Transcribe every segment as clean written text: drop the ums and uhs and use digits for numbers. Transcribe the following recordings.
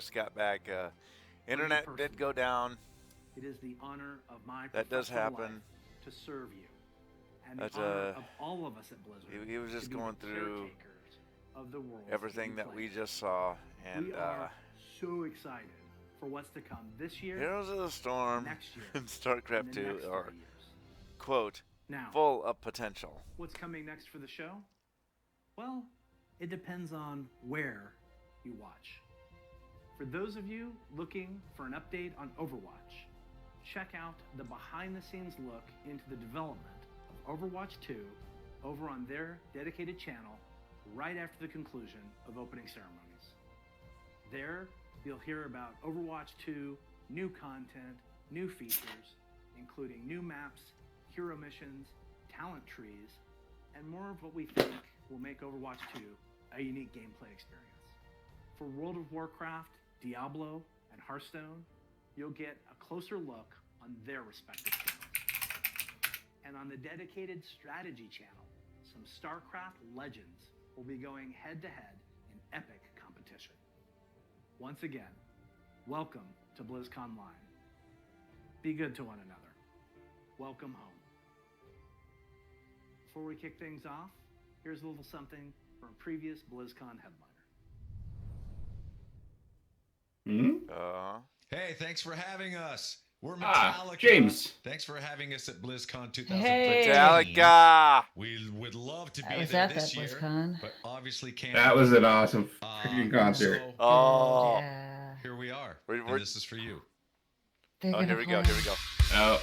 just got back. Internet did go down. It is the honor of my That does professional happen. life to serve you, and But, the honor of all of us at Blizzard. He was just to be going the through caretakers of the world everything that we play. just saw, and We are so excited for what's to come this year, Heroes of the Storm next year, and StarCraft and the 2 next are, 30 years. quote, Now, full of potential. what's coming next for the show? Well, it depends on where you watch. For those of you looking for an update on Overwatch, check out the behind-the-scenes look into the development of Overwatch 2 over on their dedicated channel right after the conclusion of opening ceremonies. There, you'll hear about Overwatch 2, new content, new features, including new maps, hero missions, talent trees, and more of what we think will make Overwatch 2 a unique gameplay experience. For World of Warcraft, Diablo, and Hearthstone, you'll get a closer look on their respective channels. And on the dedicated strategy channel, some StarCraft legends will be going head-to-head in epic competition. Once again, welcome to Blizzconline. Be good to one another. Welcome home. Before we kick things off, here's a little something from a previous BlizzCon headliner. Hey, thanks for having us. We're Metallica. James. Thanks for having us at BlizzCon 2015. Hey. Metallica! We would love to I be was there at this that year, BlizzCon. but obviously can't. That was an awesome freaking concert. So Oh, Yeah. here we are. We're- And this is for you. They're oh, gonna here we go, play. here we go. Oh,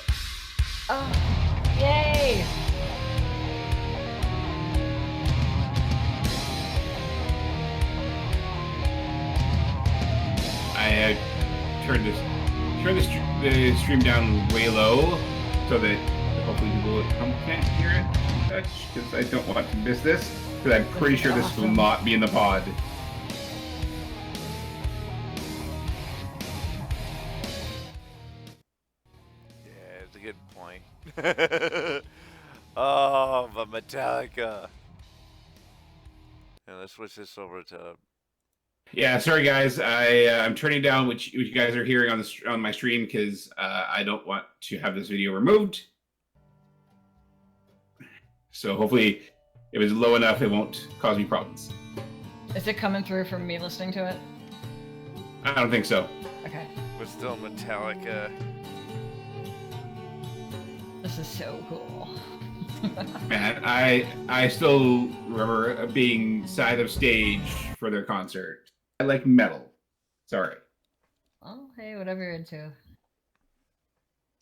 Oh, yay! I turned the stream down way low so that hopefully people at home can't hear it because I don't want to miss this because I'm pretty sure this will Awesome. not be in the pod. Yeah, it's a good point. Oh, but Metallica. And let's switch this over to. Yeah, sorry guys, I'm turning down what you guys are hearing on my stream because I don't want to have this video removed. So hopefully, if it's low enough, it won't cause me problems. Is it coming through from me listening to it? I don't think so. Okay. But still Metallica. This is so cool. Man, I still remember being side of stage for their concert. I like metal. Sorry. Oh, hey, whatever you're into.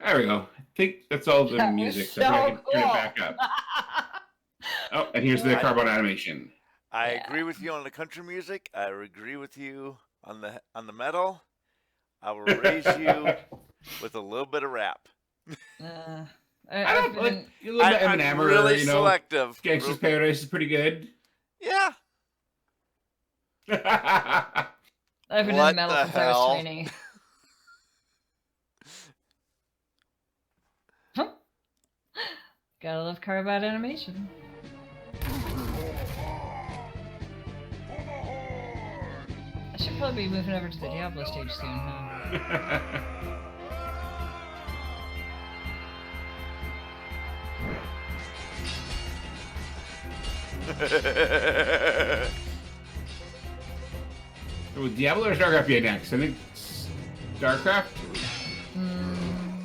There we go. I think that's all the That was music. so So I can turn it cool. back up. Oh, and here's the carbon animation. I Yeah. agree with you on the country music. I agree with you on the metal. I will raise you with a little bit of rap. I, I I've don't been, like a little bit of I'm Eminem really or, you know, selective. Gangsta's Paradise is pretty good. Yeah. I've been What in metal the since I was hell? 20. Huh? Gotta love carbide animation. I should probably be moving over to the Diablo stage soon, huh? Would Diablo or StarCraft be next? I think StarCraft?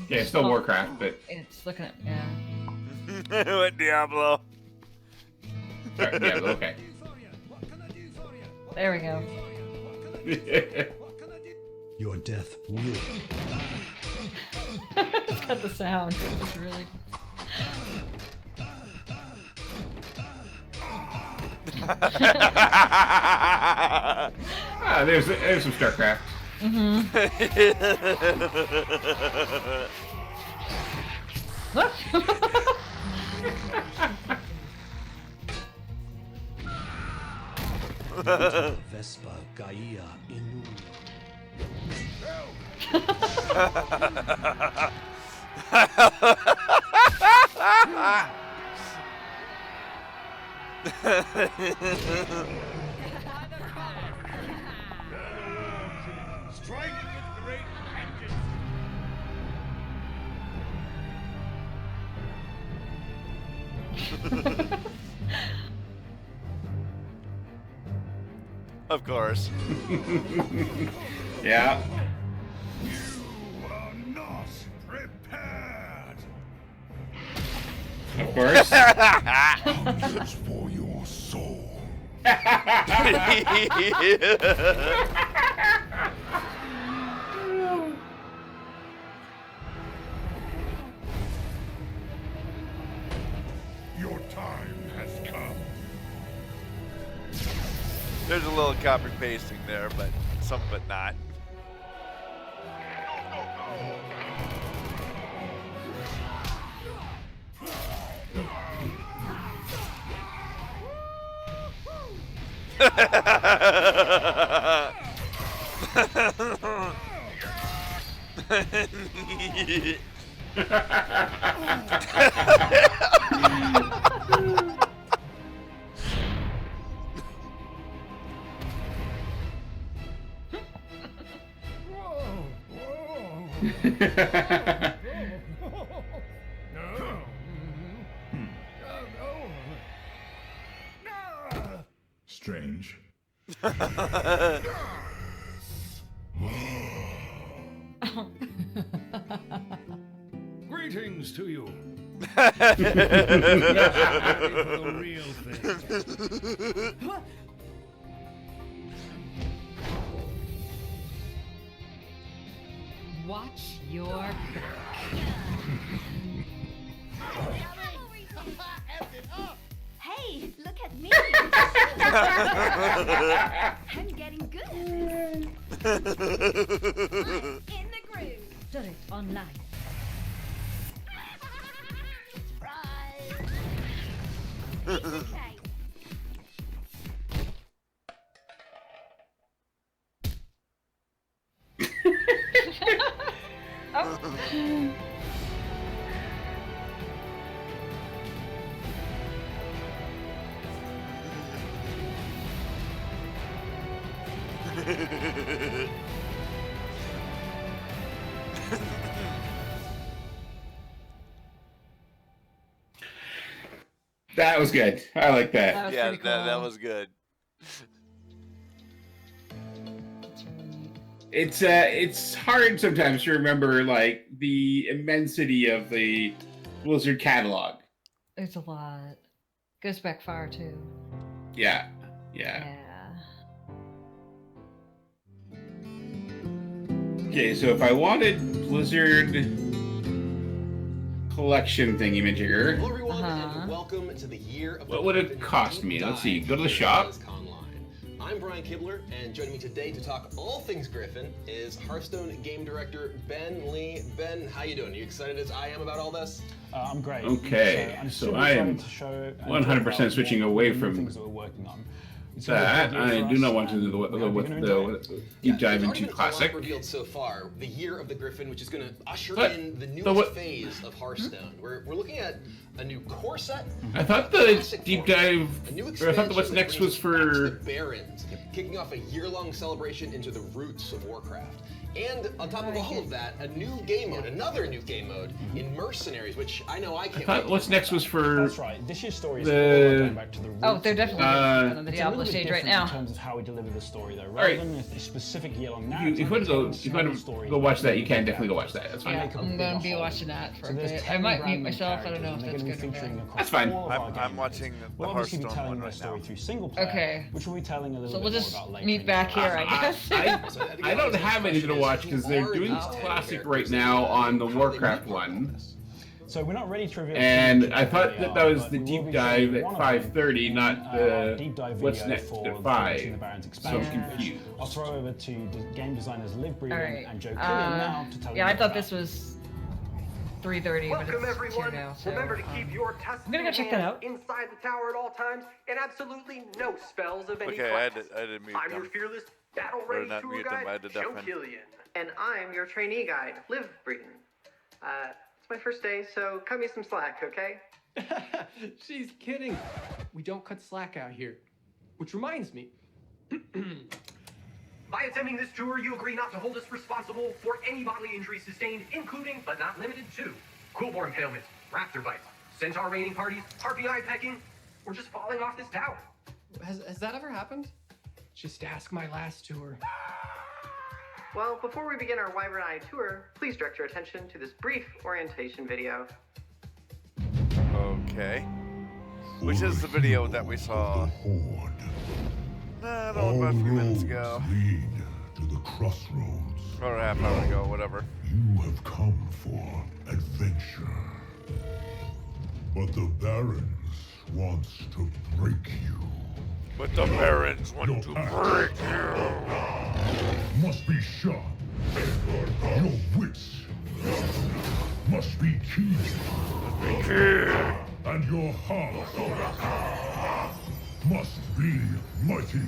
Yeah, it's still Oh. Warcraft, but It's looking at, yeah. What Diablo? sorry, Diablo, okay. There we go. Your death will. It's got the sound. It's really. There's some StarCraft. Vespa Gaia Inu. Strike with great vengeance. Of course. Yeah. You are not prepared. Of course. This for your soul. Your time has come. There's a little copy pasting there, but some of it not. Strange. Greetings to you. The real thing. Watch your. Hey, look at me. I'm getting good at this. In the groove. Turret online. Surprise. It's okay. Oh. That was good. I like that. That was Yeah, pretty that cool. was good. That's really neat. It's hard sometimes to remember like the immensity of the Blizzard catalog. It's a lot. Goes back far too. Yeah. Yeah. Okay, so if I wanted Blizzard collection thingy-majigger, Hello everyone, Uh-huh. and welcome to the year of what would it cost me? Let's see. Go to the shop. Blizzconline. I'm Brian Kibler, and joining me today to talk all things Griffin is Hearthstone game director Ben Lee. Ben, how you doing? Are you excited as I am about all this? I'm great. Okay, I'm so super I am excited to show and 100% talk about switching what away the new from things that we're working on. that. I do not want to do the deep dive There's already into been a classic. lot revealed so far. The year of the Griffin, which is going to usher But- in the so newest what- phase of Hearthstone. We're looking at a new core set. I thought the classic deep format, dive, a new or I thought expansion the what's that next brings was us back to for. the Barrens, kicking off a year-long celebration into the roots of Warcraft. And on top of all of that, a new game mode, another new game mode in Mercenaries, which I know I I can't thought wait what's to next was for. That's right. This year's story is the- all about going back to the roots. Oh, they're of definitely Warcraft. on the It's a Diablo little bit stage right different now. in terms of how we deliver the story, though. Rather right. than a specific year-long You, narrative, if you want to go, telling if you want small to stories go watch that, you about can the definitely go watch that. That's fine. Yeah, make a I'm big gonna be whole. watching that for So a there's bit. I 10 might brand mute new myself. I don't know if characters, that's and they're good gonna be or featuring bad. across That's fine. all of our I'm game watching modes. the We'll obviously be Hearthstone telling one their right story now. through single player, Okay. which we'll be telling a little So bit we'll more just about later. meet in back the here, I episode. guess. So think I don't the have anything to question watch is, because who they're are doing these 10 classic characters right now and on the how do they Warcraft make up one. this? So we're not ready to reveal. And too much I about thought what that they that are, was but the we will deep be dive showing at one of them 5:30, in not our the deep dive what's video next for at the 5. Collection of Barons So expansion. confused. I'll throw over to game designers Liv Breeden Alright. and Joe Killian now to tell you Yeah, I more thought about this was 3:30, but Welcome it's everyone. 2 now. So, Remember to keep your tusks I'm gonna go check that out. inside the tower at all times, and absolutely no spells of any Okay, I class. had to mute I'm your them. fearless, battle Or ready not tour mute them, guide, I had to Joe deafen. Killian. And I'm your trainee guide, Liv Breeden. It's my first day, so cut me some slack, okay? She's kidding. We don't cut slack out here. Which reminds me, By attending this tour, you agree not to hold us responsible for any bodily injuries sustained, including, but not limited to, quillboar impalements, raptor bites, centaur raiding parties, harpy eye pecking, or just falling off this tower. Has that ever happened? Just ask my last tour. Well, before we begin our Wyvern Eye tour, please direct your attention to this brief orientation video. Okay. Which is the video that we saw I don't know, about a few minutes ago. Lead to the crossroads. Or a half hour ago, whatever. You have come for adventure. But the Barons wants to break you. But the Barons want to break you. Must be sharp. Your wits must be keen. And your heart must be mighty.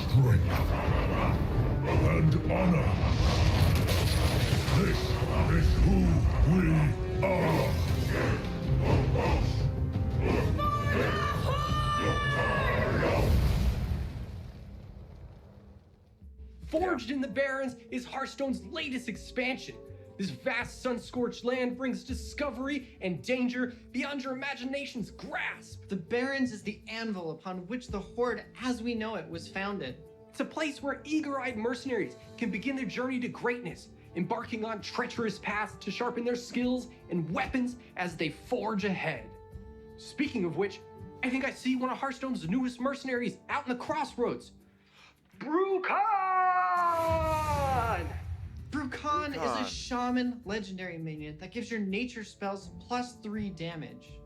Strength and honor. This is who we are. Forged in the Barrens is Hearthstone's latest expansion. This vast sun-scorched land brings discovery and danger beyond your imagination's grasp. The Barrens is the anvil upon which the Horde as we know it was founded. It's a place where eager-eyed mercenaries can begin their journey to greatness, embarking on treacherous paths to sharpen their skills and weapons as they forge ahead. Speaking of which, I think I see one of Hearthstone's newest mercenaries out in the crossroads. Brucon! Brucon is a shaman legendary minion that gives your nature spells +3 damage.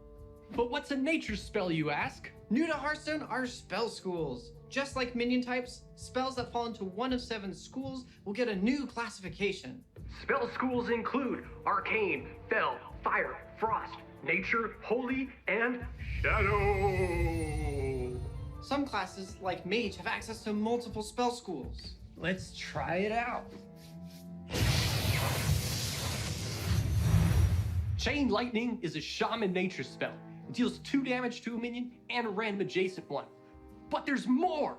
But what's a nature spell, you ask? New to Hearthstone are spell schools. Just like minion types, spells that fall into one of 7 schools will get a new classification. Spell schools include Arcane, Fel, Fire, Frost, Nature, Holy, and Shadow. Some classes, like Mage, have access to multiple spell schools. Let's try it out. Chain Lightning is a shaman nature spell. It deals 2 damage to a minion and a random adjacent one. But there's more!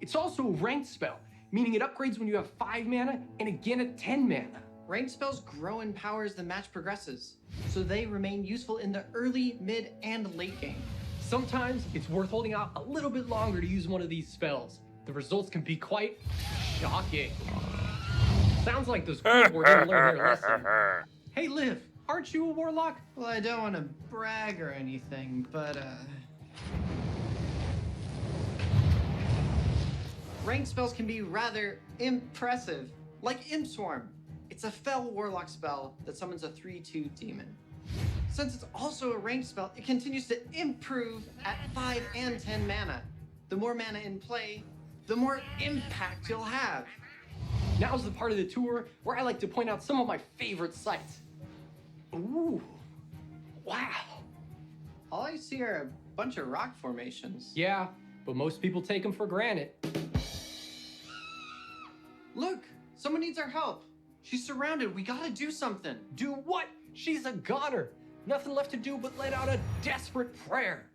It's also a ranked spell, meaning it upgrades when you have 5 mana and again at 10 mana. Ranked spells grow in power as the match progresses, so they remain useful in the early, mid, and late game. Sometimes it's worth holding out a little bit longer to use one of these spells. The results can be quite shocking. Sounds like those quillboar didn't learn their lesson. Hey Liv, aren't you a warlock? Well, I don't want to brag or anything, but ranked spells can be rather impressive, like Imp Swarm. It's a Fel Warlock spell that summons a 3/2 demon. Since it's also a ranked spell, it continues to improve at 5 and 10 mana. The more mana in play, the more impact you'll have. Now's the part of the tour where I like to point out some of my favorite sights. Ooh, wow. All I see are a bunch of rock formations. Yeah, but most people take them for granted. Look, someone needs our help. She's surrounded, we gotta do something. Do what? She's a goner. Nothing left to do but let out a desperate prayer.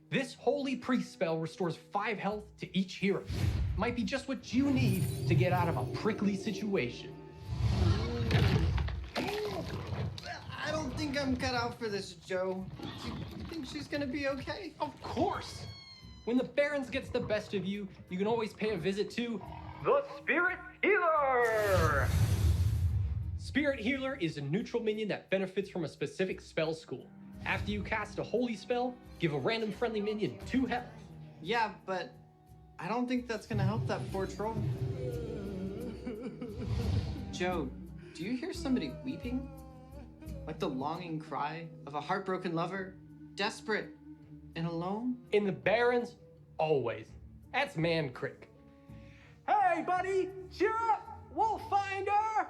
This holy priest spell restores 5 health to each hero. Might be just what you need to get out of a prickly situation. I don't think I'm cut out for this, Joe. Do you think she's gonna be okay? Of course! When the Barrens gets the best of you, you can always pay a visit to the Spirit Healer! Spirit Healer is a neutral minion that benefits from a specific spell school. After you cast a holy spell, give a random friendly minion 2 health. Yeah, but I don't think that's gonna help that poor troll. Joe, do you hear somebody weeping? Like the longing cry of a heartbroken lover, desperate and alone? In the Barrens, always. That's Man Crick. Hey, buddy, cheer up! We'll find her!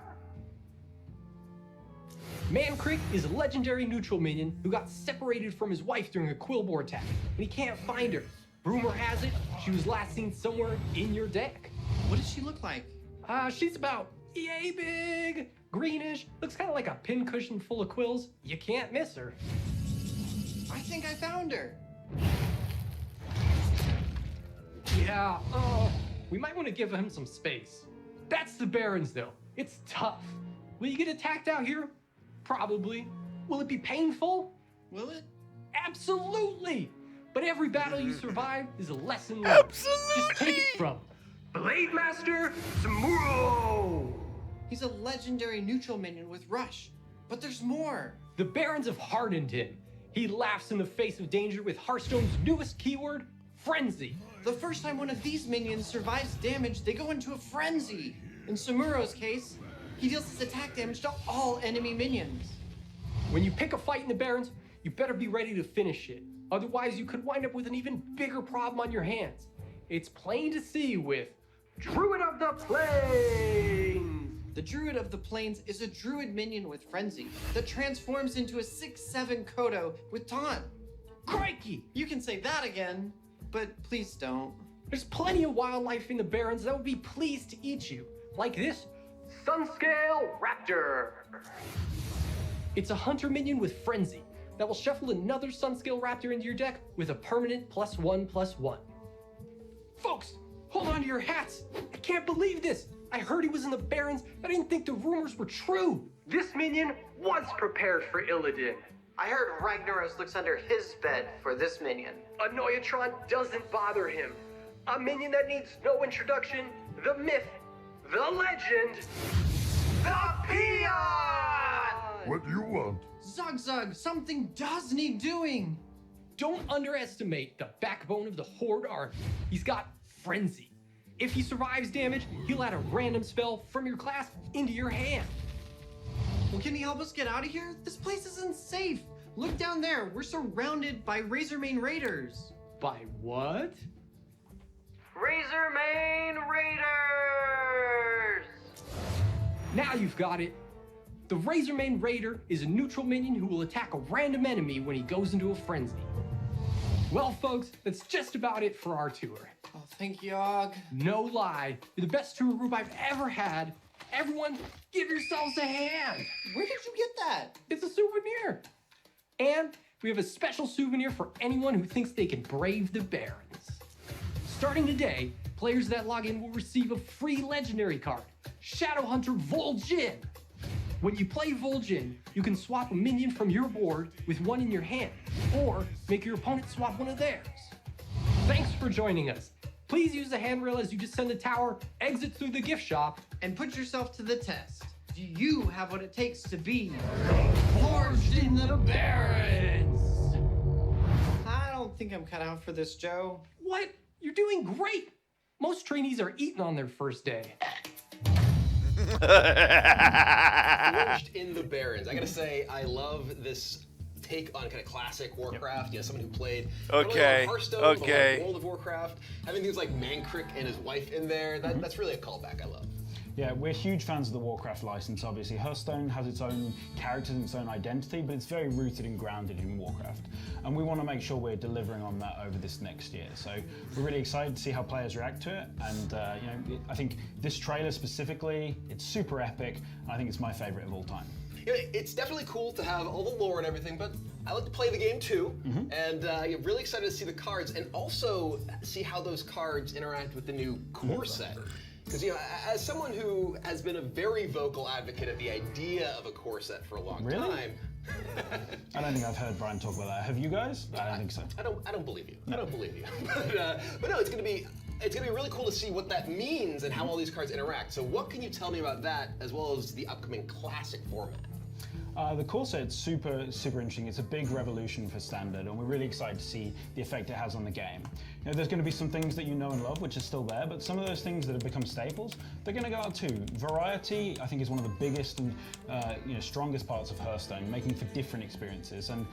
Man Crick is a legendary neutral minion who got separated from his wife during a quillboar attack, and he can't find her. Rumor has it, She was last seen somewhere in your deck. What does she look like? She's about yay big, greenish, looks kind of like a pincushion full of quills. You can't miss her. I think I found her. Yeah, we might want to give him some space. That's the Barrens, though. It's tough. Will you get attacked out here? Probably. Will it be painful? Will it? Absolutely! But every battle you survive is a lesson learned. Absolutely! Just take it from Blade Master Samuro! He's a legendary neutral minion with Rush. But there's more. The Barons have hardened him. He laughs in the face of danger with Hearthstone's newest keyword, Frenzy. The first time one of these minions survives damage, they go into a frenzy. In Samuro's case, he deals his attack damage to all enemy minions. When you pick a fight in the Barrens, you better be ready to finish it. Otherwise, you could wind up with an even bigger problem on your hands. It's plain to see with Druid of the Plains! The Druid of the Plains is a druid minion with Frenzy that transforms into a 6/7 Kodo with Taunt. Crikey! You can say that again, but please don't. There's plenty of wildlife in the Barrens that would be pleased to eat you, like this Sunscale Raptor. It's a hunter minion with Frenzy that will shuffle another Sunscale Raptor into your deck with a permanent +1/+1. Folks, hold on to your hats. I can't believe this. I heard he was in the Barrens. I didn't think the rumors were true. This minion was prepared for Illidan. I heard Ragnaros looks under his bed for this minion. A Noyatron doesn't bother him. A minion that needs no introduction. The myth, the legend, the Peon! What do you want? Zug, something does need doing. Don't underestimate the backbone of the Horde army. He's got Frenzy. If he survives damage, he'll add a random spell from your class into your hand. Well, can he help us get out of here? This place isn't safe. Look down there. We're surrounded by Razormane Raiders. By what? Razormane Raiders! Now you've got it. The Razormane Raider is a neutral minion who will attack a random enemy when he goes into a frenzy. Well, folks, that's just about it for our tour. Oh, thank you, Og. No lie, you're the best tour group I've ever had. Everyone, give yourselves a hand. Where did you get that? It's a souvenir. And we have a special souvenir for anyone who thinks they can brave the Barrens. Starting today, players that log in will receive a free legendary card, Shadowhunter Vol'jin. When you play Vol'jin, you can swap a minion from your board with one in your hand, or make your opponent swap one of theirs. Thanks for joining us. Please use the handrail as you descend the tower, exit through the gift shop, and put yourself to the test. Do you have what it takes to be forged in the Barrens? I don't think I'm cut out for this, Joe. What? You're doing great. Most trainees are eating on their first day. Forged in the Barrens. I gotta say, I love this take on kind of classic Warcraft. You know, someone who played Hearthstone, the World of Warcraft, having things like Mankrik and his wife in there. That's really a callback I love. Yeah, we're huge fans of the Warcraft license, obviously. Hearthstone has its own characters and its own identity, but it's very rooted and grounded in Warcraft. And we want to make sure we're delivering on that over this next year. So we're really excited to see how players react to it. And I think this trailer specifically, it's super epic. I think it's my favorite of all time. You know, it's definitely cool to have all the lore and everything, but I like to play the game too. And you're really excited to see the cards and also see how those cards interact with the new core set. Because, you know, as someone who has been a very vocal advocate of the idea of a core set for a long time. I don't think I've heard Brian talk about that. Have you guys? I don't think so. I don't believe you. I don't believe you. But no, it's gonna be really cool to see what that means and how all these cards interact. So what can you tell me about that, as well as the upcoming classic format? The core set's super interesting. It's a big revolution for Standard, and we're really excited to see the effect it has on the game. You know, there's going to be some things that you know and love, which are still there, but some of those things that have become staples, they're going to go out too. Variety, I think, is one of the biggest and strongest parts of Hearthstone, making for different experiences. And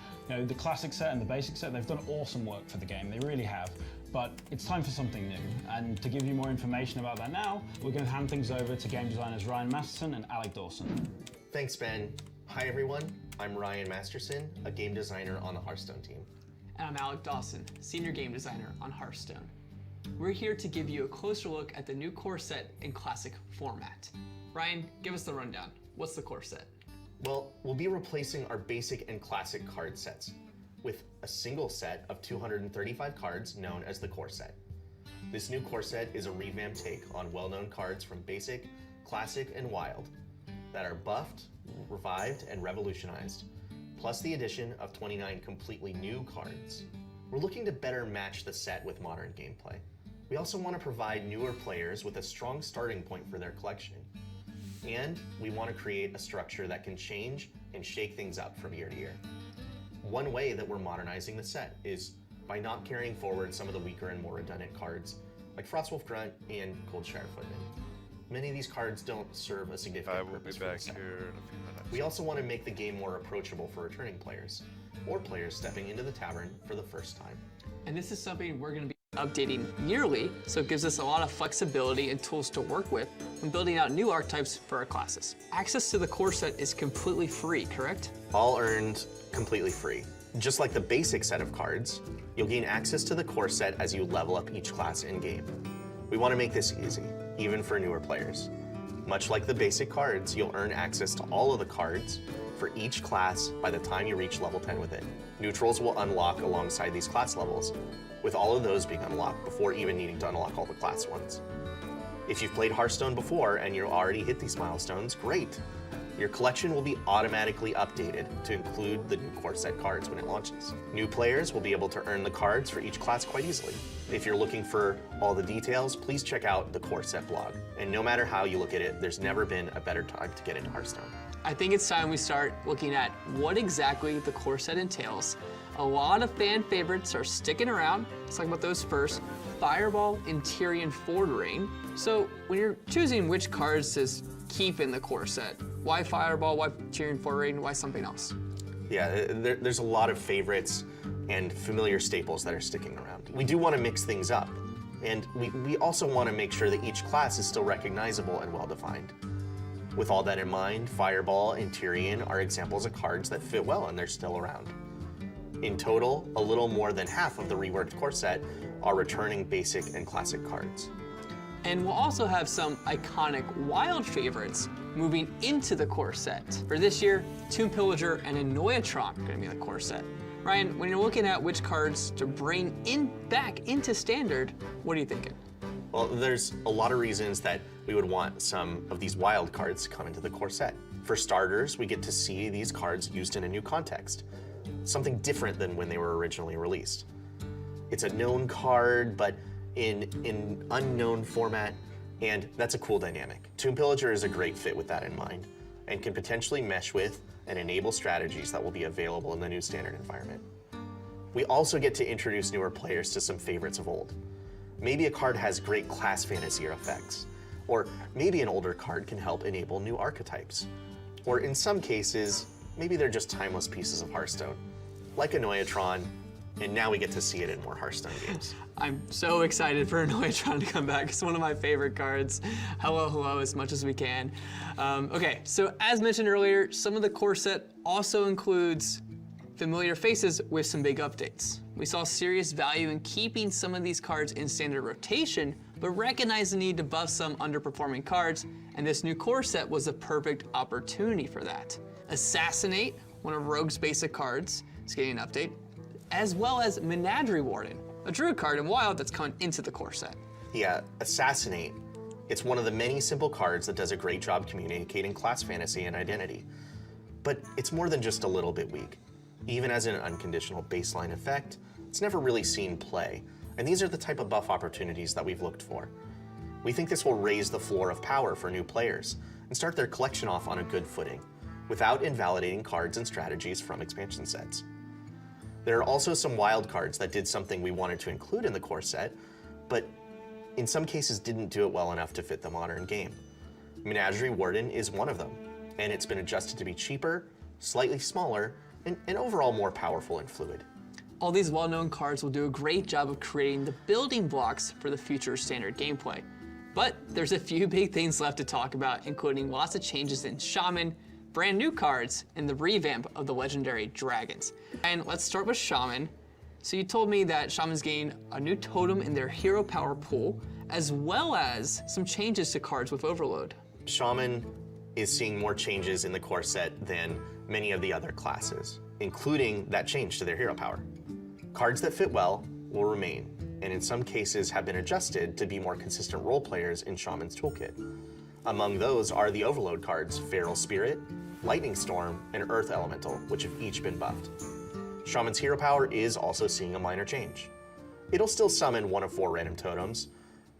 the classic set and the basic set, they've done awesome work for the game. They really have. But it's time for something new. And to give you more information about that now, we're going to hand things over to game designers Ryan Masterson and Alec Dawson. Thanks, Ben. Hi, everyone. I'm Ryan Masterson, a game designer on the Hearthstone team. And I'm Alec Dawson, senior game designer on Hearthstone. we're here to give you a closer look at the new core set in classic format. Ryan, give us the rundown. What's the core set? Well, we'll be replacing our basic and classic card sets with a single set of 235 cards known as the core set. This new core set is a revamped take on well-known cards from basic, classic, and wild that are buffed, revived, and revolutionized, plus the addition of 29 completely new cards. We're looking to better match the set with modern gameplay. We also want to provide newer players with a strong starting point for their collection. And we want to create a structure that can change and shake things up from year to year. One way that we're modernizing the set is by not carrying forward some of the weaker and more redundant cards, like Frostwolf Grunt and Coldshire Footman. Many of these cards don't serve a significant purpose for the set. Here in a few minutes. We also want to make the game more approachable for returning players, or players stepping into the tavern for the first time. And this is something we're going to be updating yearly, so it gives us a lot of flexibility and tools to work with when building out new archetypes for our classes. Access to the core set is completely free, correct? All earned completely free. Just like the basic set of cards, you'll gain access to the core set as you level up each class in-game. We want to make this easy, even for newer players. Much like the basic cards, you'll earn access to all of the cards for each class by the time you reach level 10 with it. Neutrals will unlock alongside these class levels, with all of those being unlocked before even needing to unlock all the class ones. If you've played Hearthstone before and you already hit these milestones, great. Your collection will be automatically updated to include the new core set cards when it launches. New players will be able to earn the cards for each class quite easily. If you're looking for all the details, please check out the core set blog. And no matter how you look at it, there's never been a better time to get into Hearthstone. I think it's time we start looking at what exactly the core set entails. A lot of fan favorites are sticking around. Let's talk about those first. Fireball and Tyrion Fordring. So when you're choosing which cards to keep in the core set, why Fireball, why Tyrion Fordring, why something else? Yeah, there's a lot of favorites and familiar staples that are sticking around. We do want to mix things up, and we also want to make sure that each class is still recognizable and well-defined. With all that in mind, Fireball and Tyrion are examples of cards that fit well and they're still around. In total, a little more than half of the reworked core set are returning basic and classic cards. And we'll also have some iconic wild favorites moving into the core set. For this year, Tomb Pillager and Annoyatron are going to be in the core set. Ryan, when you're looking at which cards to bring back into Standard, what are you thinking? Well, there's a lot of reasons that we would want some of these wild cards to come into the core set. For starters, we get to see these cards used in a new context, something different than when they were originally released. It's a known card, but in unknown format, and that's a cool dynamic. Tomb Pillager is a great fit with that in mind, and can potentially mesh with and enable strategies that will be available in the new Standard environment. We also get to introduce newer players to some favorites of old. Maybe a card has great class fantasy or effects, or maybe an older card can help enable new archetypes. Or in some cases, maybe they're just timeless pieces of Hearthstone, like Annoyatron, and now we get to see it in more Hearthstone games. I'm so excited for Annoyatron to come back. It's one of my favorite cards. Hello, hello, as much as we can. Okay, so as mentioned earlier, some of the core set also includes familiar faces with some big updates. We saw serious value in keeping some of these cards in Standard rotation, but recognized the need to buff some underperforming cards, and this new core set was a perfect opportunity for that. Assassinate, one of Rogue's basic cards, is getting an update, as well as Menagerie Warden, a Druid card in Wild that's coming into the core set. Yeah, Assassinate. It's one of the many simple cards that does a great job communicating class fantasy and identity. But it's more than just a little bit weak. Even as an unconditional baseline effect, it's never really seen play, and these are the type of buff opportunities that we've looked for. We think this will raise the floor of power for new players and start their collection off on a good footing, without invalidating cards and strategies from expansion sets. There are also some wild cards that did something we wanted to include in the core set, but in some cases didn't do it well enough to fit the modern game. Menagerie Warden is one of them, and it's been adjusted to be cheaper, slightly smaller, and overall more powerful and fluid. All these well-known cards will do a great job of creating the building blocks for the future Standard gameplay. But there's a few big things left to talk about, including lots of changes in Shaman, brand new cards, and the revamp of the legendary dragons. And let's start with Shaman. So you told me that Shamans gain a new totem in their hero power pool, as well as some changes to cards with Overload. Shaman is seeing more changes in the core set than many of the other classes, including that change to their hero power. Cards that fit well will remain, and in some cases have been adjusted to be more consistent role players in Shaman's toolkit. Among those are the Overload cards, Feral Spirit, Lightning Storm, and Earth Elemental, which have each been buffed. Shaman's hero power is also seeing a minor change. It'll still summon 1 of 4 random totems,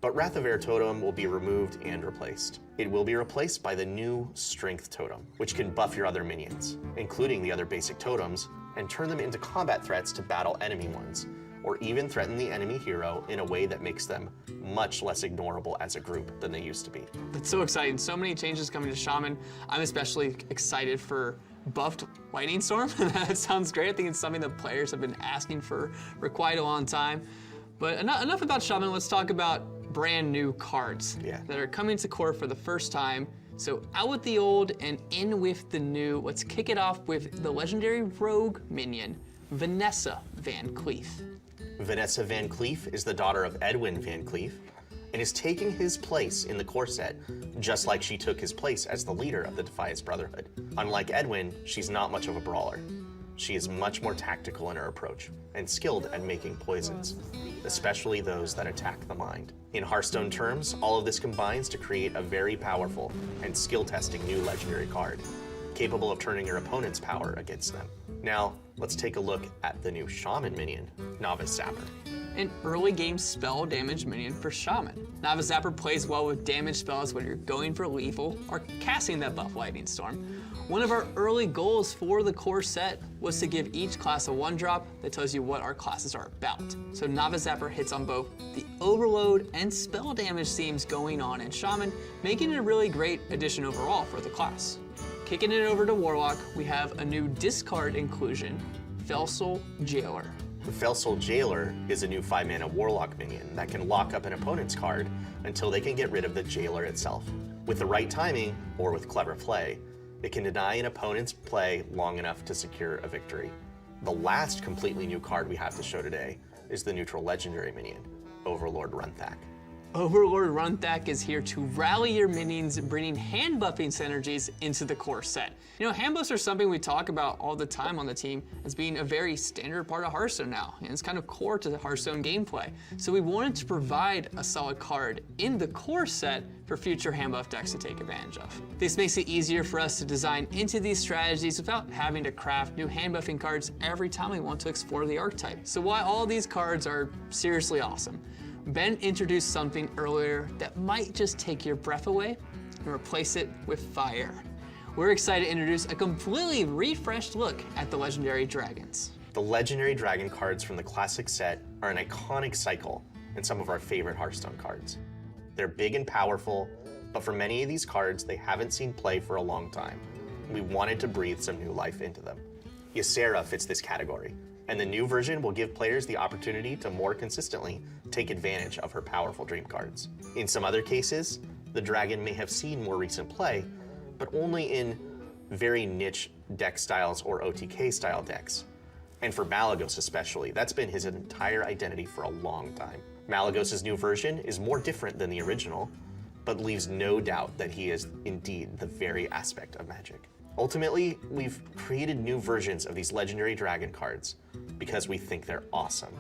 but Wrath of Air totem will be removed and replaced. It will be replaced by the new Strength totem, which can buff your other minions, including the other basic totems, and turn them into combat threats to battle enemy ones, or even threaten the enemy hero in a way that makes them much less ignorable as a group than they used to be. That's so exciting. So many changes coming to Shaman. I'm especially excited for buffed Lightning Storm. That sounds great. I think it's something that players have been asking for quite a long time. But enough about Shaman. Let's talk about brand new cards that are coming to core for the first time. So out with the old and in with the new. Let's kick it off with the legendary rogue minion, Vanessa Van Cleef. Vanessa Van Cleef is the daughter of Edwin Van Cleef and is taking his place in the core set, just like she took his place as the leader of the Defiance Brotherhood. Unlike Edwin, she's not much of a brawler. She is much more tactical in her approach and skilled at making poisons, especially those that attack the mind. In Hearthstone terms, all of this combines to create a very powerful and skill-testing new legendary card, capable of turning your opponent's power against them. Now, let's take a look at the new Shaman minion, Novice Zapper. An early game spell damage minion for Shaman. Novice Zapper plays well with damage spells when you're going for lethal or casting that buff Lightning Storm. One of our early goals for the core set was to give each class a 1-drop that tells you what our classes are about. So Novice Zapper hits on both the overload and spell damage themes going on in Shaman, making it a really great addition overall for the class. Kicking it over to Warlock, we have a new discard inclusion, Felsoul Jailer. The Felsoul Jailer is a new 5-mana Warlock minion that can lock up an opponent's card until they can get rid of the Jailer itself. With the right timing, or with clever play, it can deny an opponent's play long enough to secure a victory. The last completely new card we have to show today is the neutral legendary minion, Overlord Runthak. Overlord Runthak is here to rally your minions, bringing hand buffing synergies into the core set. You know, hand buffs are something we talk about all the time on the team as being a very standard part of Hearthstone now, and it's kind of core to the Hearthstone gameplay. So we wanted to provide a solid card in the core set for future hand buff decks to take advantage of. This makes it easier for us to design into these strategies without having to craft new hand buffing cards every time we want to explore the archetype. So while all these cards are seriously awesome, Ben introduced something earlier that might just take your breath away and replace it with fire. We're excited to introduce a completely refreshed look at the legendary dragons. The legendary dragon cards from the classic set are an iconic cycle and some of our favorite Hearthstone cards. They're big and powerful, but for many of these cards, they haven't seen play for a long time. We wanted to breathe some new life into them. Ysera fits this category, and the new version will give players the opportunity to more consistently take advantage of her powerful dream cards. In some other cases, the dragon may have seen more recent play, but only in very niche deck styles or OTK style decks. And for Malygos especially, that's been his entire identity for a long time. Malygos' new version is more different than the original, but leaves no doubt that he is indeed the very aspect of Magic. Ultimately, we've created new versions of these legendary dragon cards because we think they're awesome.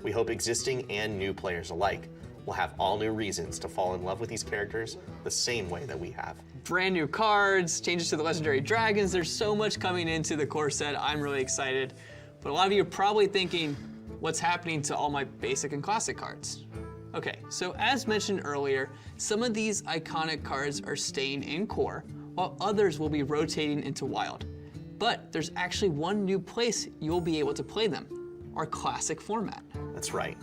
We hope existing and new players alike will have all new reasons to fall in love with these characters the same way that we have. Brand new cards, changes to the legendary dragons, there's so much coming into the core set. I'm really excited. But a lot of you are probably thinking, what's happening to all my basic and classic cards? Okay, so as mentioned earlier, some of these iconic cards are staying in core, while others will be rotating into wild. But there's actually one new place you'll be able to play them, our classic format. That's right.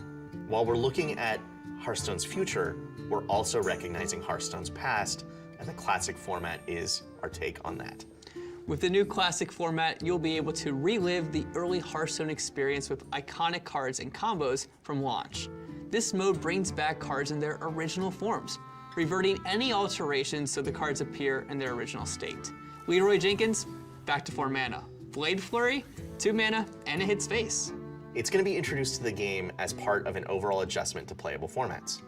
While we're looking at Hearthstone's future, we're also recognizing Hearthstone's past, and the classic format is our take on that. With the new classic format, you'll be able to relive the early Hearthstone experience with iconic cards and combos from launch. This mode brings back cards in their original forms, reverting any alterations so the cards appear in their original state. Leroy Jenkins, back to 4 mana. Blade Flurry, 2 mana, and it hits face. It's going to be introduced to the game as part of an overall adjustment to playable formats.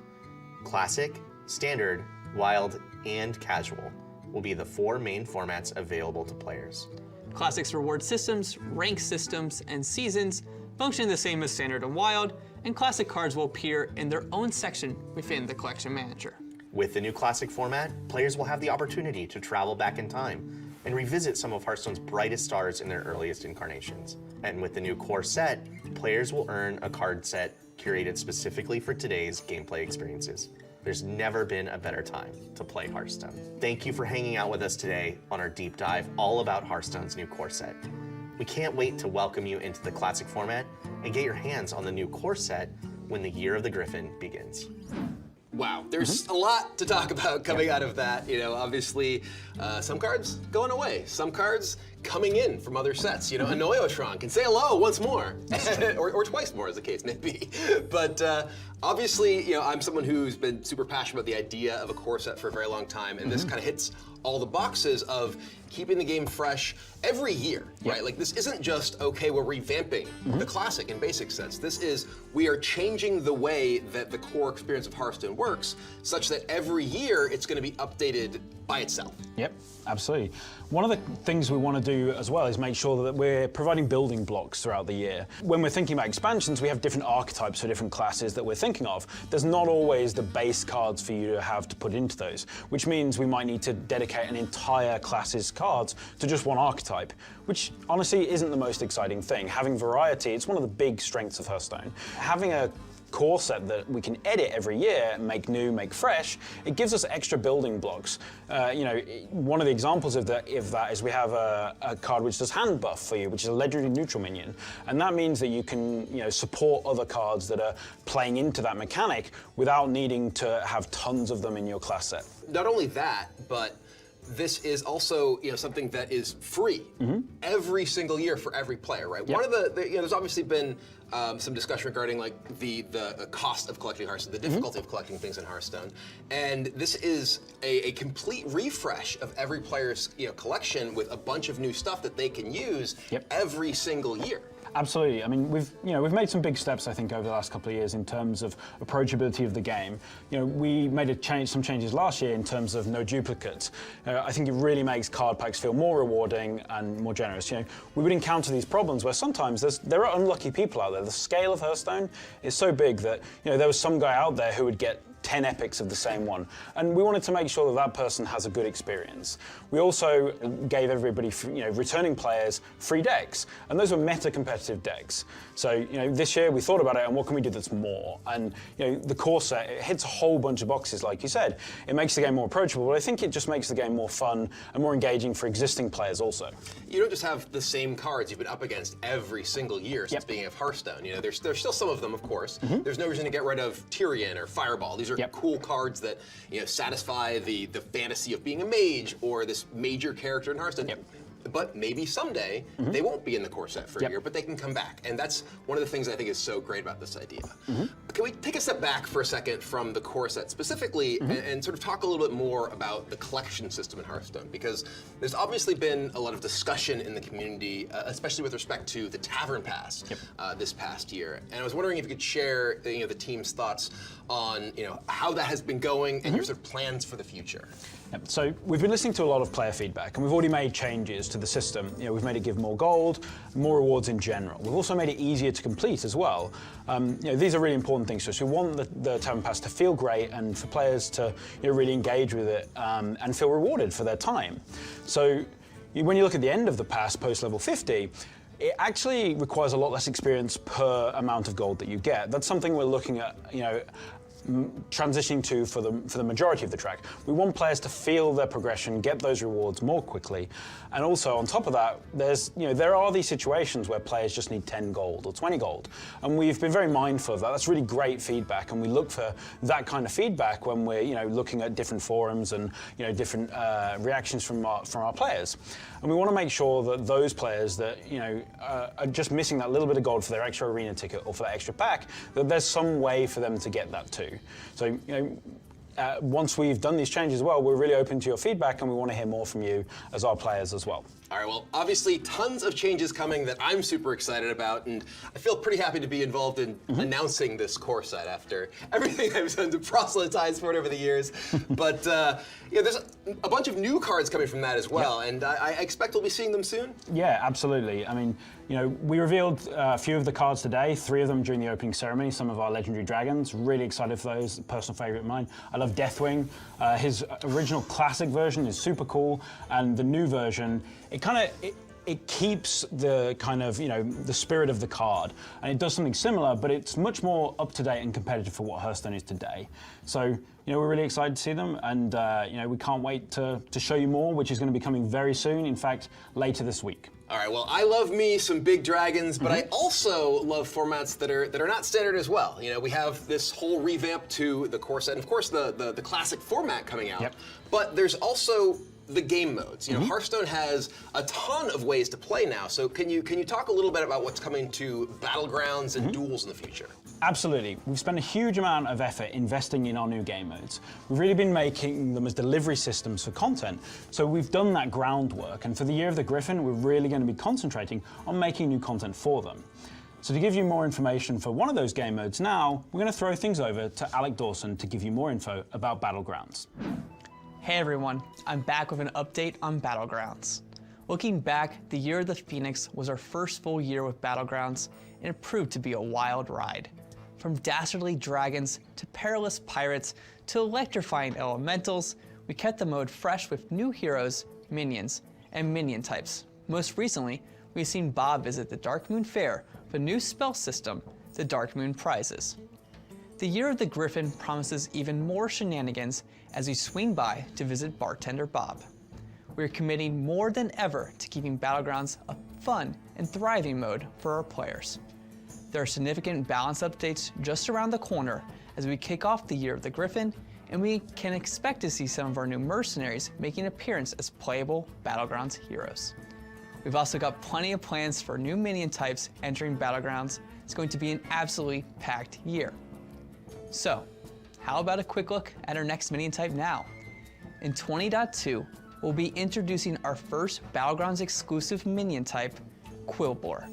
Classic, Standard, Wild, and Casual will be the 4 main formats available to players. Classic's reward systems, rank systems, and seasons function the same as Standard and Wild, and Classic cards will appear in their own section within the Collection Manager. With the new Classic format, players will have the opportunity to travel back in time and revisit some of Hearthstone's brightest stars in their earliest incarnations. And with the new core set, players will earn a card set curated specifically for today's gameplay experiences. There's never been a better time to play Hearthstone. Thank you for hanging out with us today on our deep dive all about Hearthstone's new core set. We can't wait to welcome you into the Classic format and get your hands on the new core set when the Year of the Griffin begins. Wow, there's a lot to talk about coming out of that. You know, obviously, some cards going away, some cards coming in from other sets. You know, Anoyotron can say hello once more, or twice more, as the case may be. But obviously, you know, I'm someone who's been super passionate about the idea of a core set for a very long time, and this kind of hits all the boxes of keeping the game fresh every year, right? Like, this isn't just, okay, we're revamping the classic and basic sets. This is, we are changing the way that the core experience of Hearthstone works, such that every year it's going to be updated by itself. Yep, absolutely. One of the things we want to do as well is make sure that we're providing building blocks throughout the year. When we're thinking about expansions, we have different archetypes for different classes that we're thinking of. There's not always the base cards for you to have to put into those, which means we might need to dedicate an entire class's cards to just one archetype, which honestly isn't the most exciting thing. Having variety, it's one of the big strengths of Hearthstone. Having a core set that we can edit every year, make new, make fresh, it gives us extra building blocks. You know, one of the examples of that is we have a card which does hand buff for you, which is a legendary neutral minion. And that means that you can, you know, support other cards that are playing into that mechanic without needing to have tons of them in your class set. Not only that, but this is also, you know, something that is free every single year for every player, right? One of the you know, there's obviously been some discussion regarding like the cost of collecting Hearthstone, the difficulty of collecting things in Hearthstone, and this is a complete refresh of every player's, you know, collection with a bunch of new stuff that they can use every single year. Absolutely. I mean, we've made some big steps, I think, over the last couple of years in terms of approachability of the game. You know, we made some changes last year in terms of no duplicates. I think it really makes card packs feel more rewarding and more generous. You know, we would encounter these problems where sometimes there are unlucky people out there. The scale of Hearthstone is so big that, you know, there was some guy out there who would get 10 epics of the same one. And we wanted to make sure that that person has a good experience. We also gave everybody, you know, returning players free decks. And those were meta-competitive decks. So, you know, this year we thought about it and what can we do that's more? And, you know, the core set, it hits a whole bunch of boxes, like you said. It makes the game more approachable, but I think it just makes the game more fun and more engaging for existing players also. You don't just have the same cards you've been up against every single year since beginning of Hearthstone. You know, there's still some of them, of course. There's no reason to get rid of Tyrion or Fireball. These are cool cards that, you know, satisfy the fantasy of being a mage or this major character in Hearthstone. But maybe someday they won't be in the core set for a year, but they can come back. And that's one of the things I think is so great about this idea. Can we take a step back for a second from the core set specifically and sort of talk a little bit more about the collection system in Hearthstone? Because there's obviously been a lot of discussion in the community, especially with respect to the Tavern Pass this past year. And I was wondering if you could share, you know, the team's thoughts on, you know, how that has been going and your sort of plans for the future. So we've been listening to a lot of player feedback, and we've already made changes to the system. You know, we've made it give more gold, more rewards in general. We've also made it easier to complete as well. You know, these are really important things to us. We want the Tavern Pass to feel great and for players to, you know, really engage with it and feel rewarded for their time. So when you look at the end of the pass post level 50, it actually requires a lot less experience per amount of gold that you get. That's something we're looking at, you know, transitioning to for the majority of the track. We want players to feel their progression, get those rewards more quickly, and also on top of that, there are these situations where players just need 10 gold or 20 gold, and we've been very mindful of that. That's really great feedback, and we look for that kind of feedback when we're, you know, looking at different forums and, you know, different reactions from our players. And we want to make sure that those players that, you know, are just missing that little bit of gold for their extra arena ticket or for that extra pack, that there's some way for them to get that too. So, you know, once we've done these changes as well, we're really open to your feedback and we want to hear more from you as our players as well. All right, well, obviously tons of changes coming that I'm super excited about, and I feel pretty happy to be involved in announcing this core set after everything I've done to proselytize for it over the years. But there's a bunch of new cards coming from that as well, and I expect we'll be seeing them soon. Yeah, absolutely. I mean, we revealed a few of the cards today, 3 of them during the opening ceremony, some of our legendary dragons. Really excited for those, personal favorite of mine. I love Deathwing. His original classic version is super cool, and the new version, it keeps the kind of, the spirit of the card, and it does something similar, but it's much more up to date and competitive for what Hearthstone is today. So, we're really excited to see them, and we can't wait to show you more, which is going to be coming very soon. In fact, later this week. All right, well, I love me some big dragons, but I also love formats that are not standard as well. We have this whole revamp to the core set, and of course the classic format coming out. But there's also the game modes. Hearthstone has a ton of ways to play now. So can you talk a little bit about what's coming to Battlegrounds and duels in the future? Absolutely. We've spent a huge amount of effort investing in our new game modes. We've really been making them as delivery systems for content. So we've done that groundwork, and for the Year of the Griffin, we're really going to be concentrating on making new content for them. So to give you more information for one of those game modes now, we're going to throw things over to Alec Dawson to give you more info about Battlegrounds. Hey everyone, I'm back with an update on Battlegrounds. Looking back, the Year of the Phoenix was our first full year with Battlegrounds, and it proved to be a wild ride. From dastardly dragons, to perilous pirates, to electrifying elementals, we kept the mode fresh with new heroes, minions, and minion types. Most recently, we've seen Bob visit the Dark Moon Fair with a new spell system, the Dark Moon Prizes. The Year of the Griffin promises even more shenanigans as we swing by to visit Bartender Bob. We're committing more than ever to keeping Battlegrounds a fun and thriving mode for our players. There are significant balance updates just around the corner as we kick off the Year of the Griffin, and we can expect to see some of our new mercenaries making an appearance as playable Battlegrounds heroes. We've also got plenty of plans for new minion types entering Battlegrounds. It's going to be an absolutely packed year. So, how about a quick look at our next minion type now? In 20.2, we'll be introducing our first Battlegrounds exclusive minion type, Quillbore.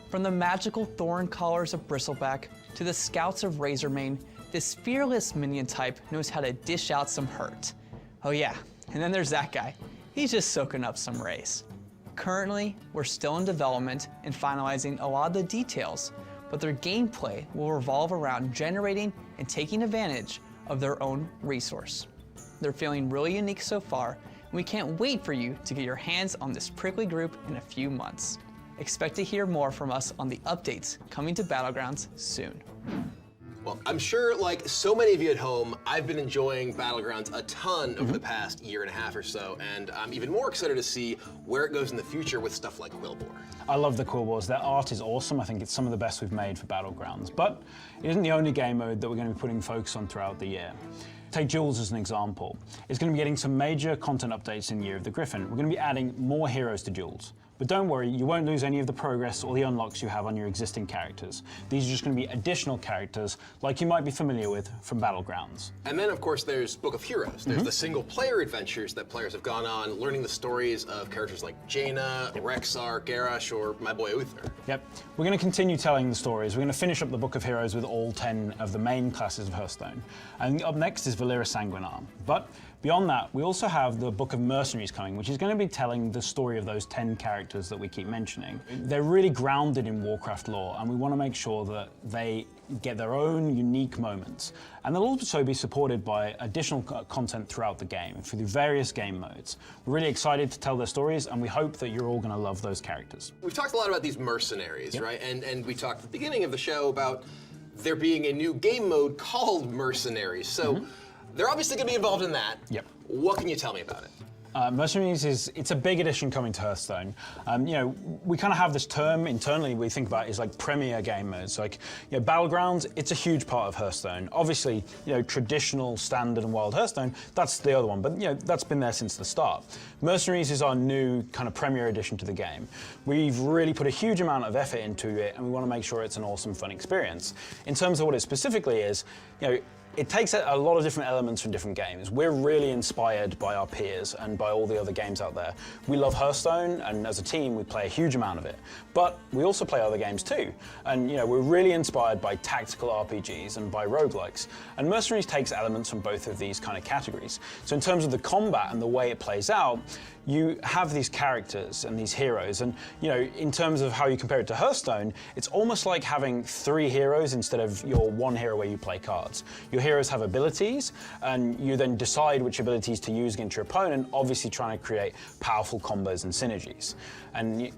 From the magical thorn collars of Bristleback to the scouts of Razormane, this fearless minion type knows how to dish out some hurt. Oh yeah, and then there's that guy. He's just soaking up some rays. Currently, we're still in development and finalizing a lot of the details, but their gameplay will revolve around generating and taking advantage of their own resource. They're feeling really unique so far, and we can't wait for you to get your hands on this prickly group in a few months. Expect to hear more from us on the updates coming to Battlegrounds soon. Well, I'm sure, like so many of you at home, I've been enjoying Battlegrounds a ton over the past year and a half or so, and I'm even more excited to see where it goes in the future with stuff like Quillbore. I love the Quillbores. Their art is awesome. I think it's some of the best we've made for Battlegrounds. But it isn't the only game mode that we're going to be putting focus on throughout the year. Take Duels as an example. It's going to be getting some major content updates in Year of the Griffin. We're going to be adding more heroes to Duels. But don't worry, you won't lose any of the progress or the unlocks you have on your existing characters. These are just going to be additional characters like you might be familiar with from Battlegrounds. And then, of course, there's Book of Heroes. There's the single-player adventures that players have gone on, learning the stories of characters like Jaina, Rexxar, Garrosh, or my boy Uther. Yep. We're going to continue telling the stories. We're going to finish up the Book of Heroes with all 10 of the main classes of Hearthstone. And up next is Valyria Sanguinar. But beyond that, we also have the Book of Mercenaries coming, which is going to be telling the story of those 10 characters that we keep mentioning. They're really grounded in Warcraft lore, and we want to make sure that they get their own unique moments. And they'll also be supported by additional content throughout the game, through various game modes. We're really excited to tell their stories, and we hope that you're all going to love those characters. We've talked a lot about these mercenaries, right? And we talked at the beginning of the show about there being a new game mode called Mercenaries. So they're obviously going to be involved in that. Yep. What can you tell me about it? Mercenaries it's a big addition coming to Hearthstone. We kind of have this term internally we think about is like premier game modes. Like, Battlegrounds, it's a huge part of Hearthstone. Obviously, traditional, standard, and wild Hearthstone, that's the other one, but that's been there since the start. Mercenaries is our new kind of premier addition to the game. We've really put a huge amount of effort into it, and we want to make sure it's an awesome, fun experience. In terms of what it specifically is, it takes a lot of different elements from different games. We're really inspired by our peers and by all the other games out there. We love Hearthstone, and as a team, we play a huge amount of it. But we also play other games too. And we're really inspired by tactical RPGs and by roguelikes. And Mercenaries takes elements from both of these kind of categories. So in terms of the combat and the way it plays out, you have these characters and these heroes, and in terms of how you compare it to Hearthstone, it's almost like having 3 heroes instead of your 1 hero where you play cards. Your heroes have abilities, and you then decide which abilities to use against your opponent, obviously trying to create powerful combos and synergies. And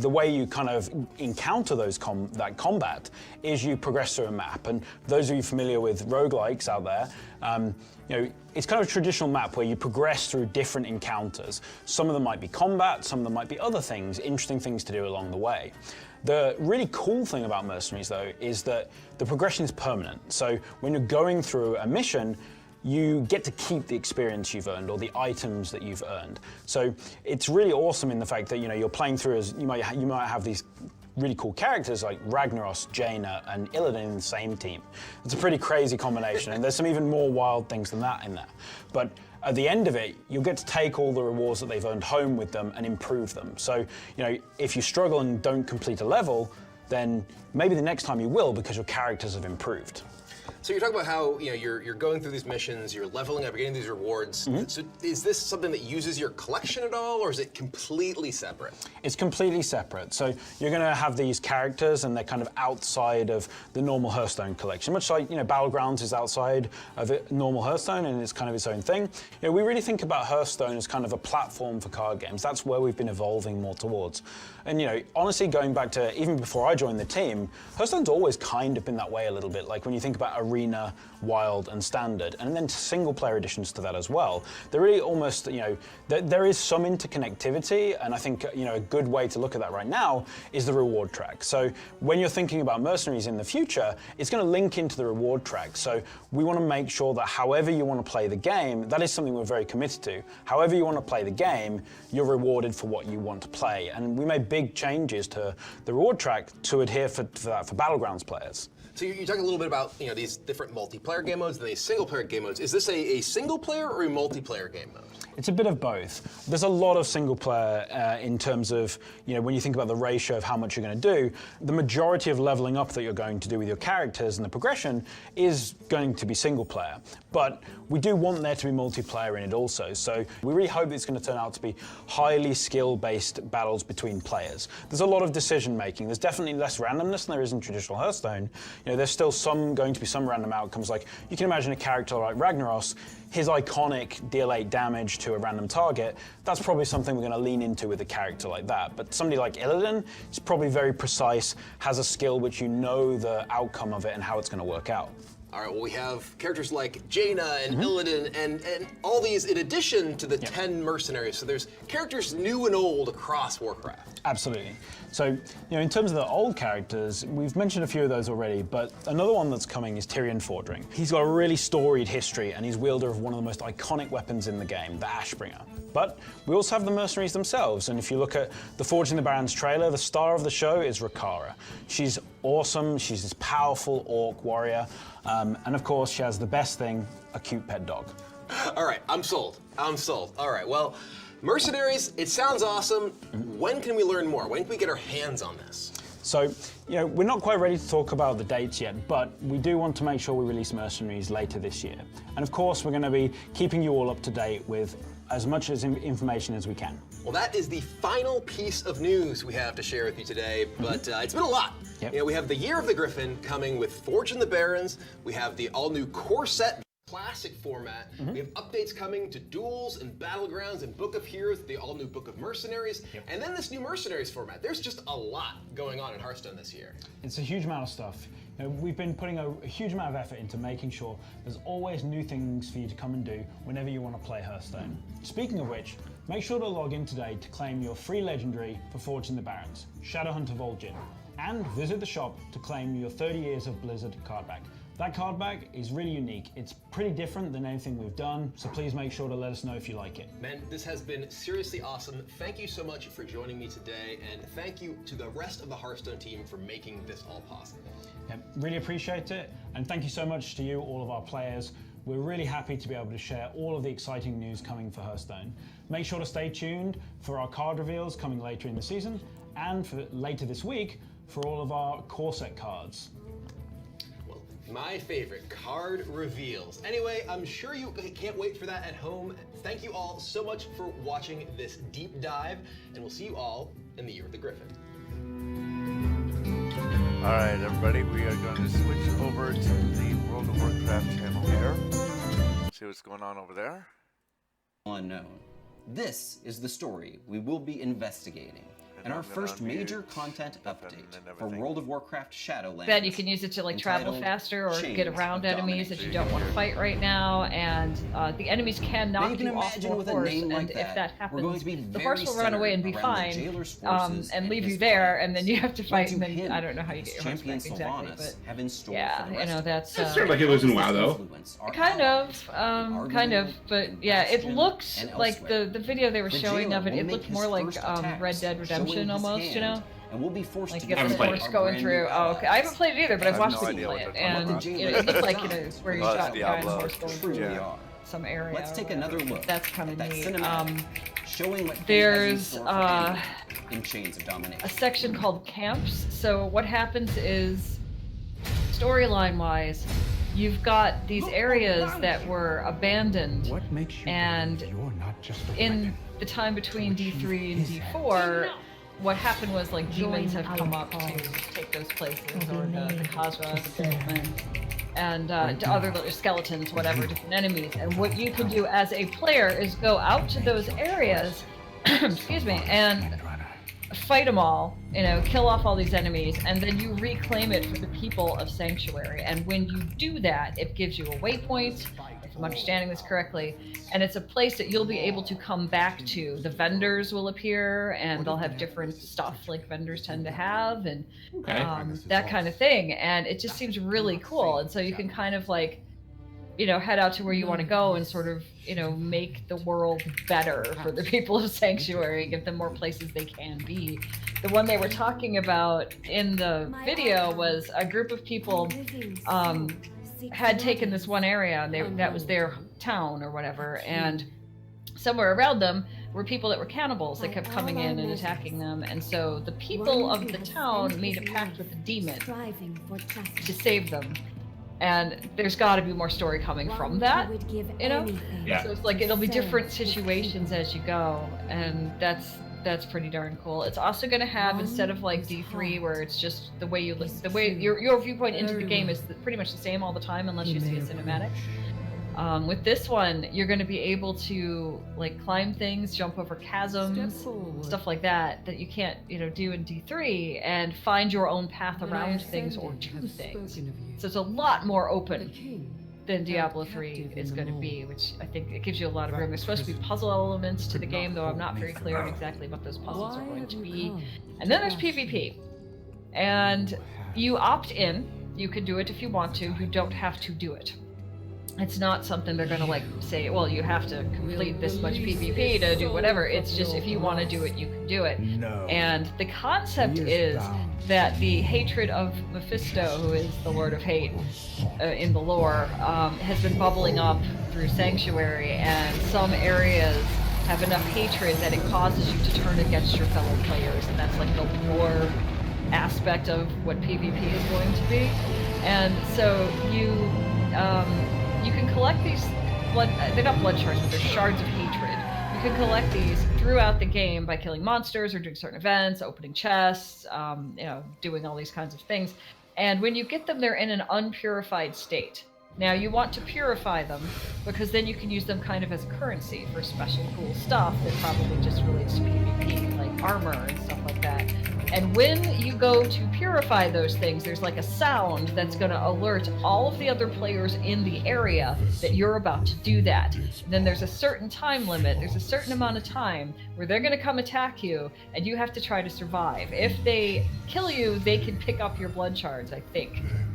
the way you kind of encounter that combat is you progress through a map. And those of you familiar with roguelikes out there, it's kind of a traditional map where you progress through different encounters. Some of them might be combat, some of them might be other things, interesting things to do along the way. The really cool thing about Mercenaries, though, is that the progression is permanent. So when you're going through a mission, you get to keep the experience you've earned or the items that you've earned. So it's really awesome in the fact that you're playing through as you might have these really cool characters like Ragnaros, Jaina, and Illidan in the same team. It's a pretty crazy combination, and there's some even more wild things than that in there. But at the end of it, you'll get to take all the rewards that they've earned home with them and improve them. So, if you struggle and don't complete a level, then maybe the next time you will because your characters have improved. So you're talking about how you're going through these missions, you're leveling up, you're getting these rewards. Mm-hmm. So is this something that uses your collection at all, or is it completely separate? It's completely separate. So you're going to have these characters, and they're kind of outside of the normal Hearthstone collection, much like Battlegrounds is outside of normal Hearthstone, and it's kind of its own thing. We really think about Hearthstone as kind of a platform for card games. That's where we've been evolving more towards. And honestly, going back to even before I joined the team, Hearthstone's always kind of been that way a little bit. Like when you think about Arena, Wild, and Standard, and then single-player additions to that as well. They're really almost, there is some interconnectivity, and I think a good way to look at that right now is the reward track. So when you're thinking about Mercenaries in the future, it's going to link into the reward track. So we want to make sure that however you want to play the game, that is something we're very committed to. However you want to play the game, you're rewarded for what you want to play. And we made big changes to the reward track to adhere for that for Battlegrounds players. So you're talking a little bit about these different multiplayer game modes and these single-player game modes. Is this a single-player or a multiplayer game mode? It's a bit of both. There's a lot of single player in terms of, when you think about the ratio of how much you're going to do, the majority of leveling up that you're going to do with your characters and the progression is going to be single player. But we do want there to be multiplayer in it also. So we really hope it's going to turn out to be highly skill-based battles between players. There's a lot of decision making. There's definitely less randomness than there is in traditional Hearthstone. There's still going to be some random outcomes. Like you can imagine a character like Ragnaros, his iconic deal 8 damage to a random target, that's probably something we're going to lean into with a character like that. But somebody like Illidan is probably very precise, has a skill which the outcome of it and how it's going to work out. All right, well, we have characters like Jaina and Illidan and all these in addition to the 10 mercenaries. So there's characters new and old across Warcraft. Absolutely. So, in terms of the old characters, we've mentioned a few of those already, but another one that's coming is Tyrion Fordring. He's got a really storied history, and he's wielder of one of the most iconic weapons in the game, the Ashbringer. But we also have the mercenaries themselves, and if you look at the Forging the Barons trailer, the star of the show is Rakara. She's awesome, she's this powerful orc warrior, and of course she has the best thing, a cute pet dog. All right, I'm sold. All right, well, Mercenaries, it sounds awesome. When can we learn more? When can we get our hands on this? So, we're not quite ready to talk about the dates yet, but we do want to make sure we release Mercenaries later this year. And of course, we're going to be keeping you all up to date with as much information as we can. Well, that is the final piece of news we have to share with you today, but it's been a lot. Yep. We have the Year of the Griffin coming with Forging the Barons. We have the all-new core set, classic format. We have updates coming to Duels and Battlegrounds and Book of Heroes, the all-new Book of Mercenaries, and then this new Mercenaries format. There's just a lot going on in Hearthstone this year. It's a huge amount of stuff. We've been putting a huge amount of effort into making sure there's always new things for you to come and do whenever you want to play Hearthstone. Speaking of which, make sure to log in today to claim your free legendary for Forging the Barons, Shadowhunter Vol'jin, and visit the shop to claim your 30 Years of Blizzard card back. That card back is really unique. It's pretty different than anything we've done, so please make sure to let us know if you like it. Man, this has been seriously awesome. Thank you so much for joining me today, and thank you to the rest of the Hearthstone team for making this all possible. Yeah, really appreciate it, and thank you so much to you, all of our players. We're really happy to be able to share all of the exciting news coming for Hearthstone. Make sure to stay tuned for our card reveals coming later in the season, and for later this week for all of our core set cards. My favorite, card reveals. Anyway, I'm sure you can't wait for that at home. Thank you all so much for watching this deep dive, and we'll see you all in the Year of the Griffin. All right, everybody, we are going to switch over to the World of Warcraft channel here. See what's going on over there. Unknown. This is the story we will be investigating. And our first major content update for World of Warcraft Shadowlands. Bet you can use it to like travel faster or get around enemies that you don't want to fight right now, and the enemies can knock you off your horse, and if that happens, the horse will run away and be fine, and leave you there, and then you have to fight, and then I don't know how you get your horse back exactly, but yeah, you know, that's It's sort of like it was in WoW, though. kind of, but yeah, it looks like the video they were showing of it. It looked more like Red Dead Redemption almost, you know. And we'll be forced like to get the horse going through. Oh, okay. I haven't played it either, but I've watched people play it, and you know, it looks like, you know, where you've got a guy on a horse going through some area. Let's take another look. That's kind of neat. Showing what there's in Chains of Domination. a section called camps. So what happens is, storyline-wise, you've got these areas that were abandoned, and in the time between D3 and D4, what happened was like demons have come up to take those places, or the Khazra and other little skeletons, whatever, different enemies. And what you can do as a player is go out to those areas, excuse me, and fight them all, you know, kill off all these enemies, and then you reclaim it for the people of Sanctuary. And when you do that, it gives you a waypoint, if I'm understanding this correctly, and it's a place that you'll be able to come back to. The vendors will appear, and they'll have different stuff like vendors tend to have, and that kind of thing. And it just seems really cool. And so you can kind of like, you know, head out to where you want to go and sort of, you know, make the world better for the people of Sanctuary, give them more places they can be. The one they were talking about in the video was a group of people had taken this one area, and that was their town or whatever, and somewhere around them were people that were cannibals that kept coming in and attacking them, and so the people of the town made a pact with the demon to save them. And there's got to be more story coming from that, you know? Yeah. So it's like it'll be different situations as you go, and that's pretty darn cool. It's also going to have, instead of like D3 where it's just the way you your viewpoint into the game is pretty much the same all the time unless you see a cinematic. With this one, you're going to be able to like climb things, jump over chasms, stuff like that you can't, you know, do in D3, and find your own path around things or do things. So it's a lot more open than Diablo 3 is going to be, which I think it gives you a lot of room. There's supposed to be puzzle elements to the game, though I'm not very clear on exactly what those puzzles are going to be. And then there's PvP. And you opt in. You can do it if you want to. You don't have to do it. It's not something they're going to like say, well, you have to complete this much PvP to do whatever. It's just if you want to do it, you can do it. No. And the concept is that the hatred of Mephisto, who is the Lord of Hate in the lore, has been bubbling up through Sanctuary, and some areas have enough hatred that it causes you to turn against your fellow players, and that's like the lore aspect of what PvP is going to be. And so you can collect these they're not blood shards, but they're shards of hatred. You can collect these throughout the game by killing monsters or doing certain events, opening chests, you know, doing all these kinds of things. And when you get them, they're in an unpurified state. Now you want to purify them because then you can use them kind of as currency for special cool stuff that probably just relates to PvP, like armor and stuff like that. And when you go to purify those things, there's like a sound that's going to alert all of the other players in the area that you're about to do that. And then there's a certain time limit, there's a certain amount of time where they're going to come attack you, and you have to try to survive. If they kill you, they can pick up your blood shards, I think.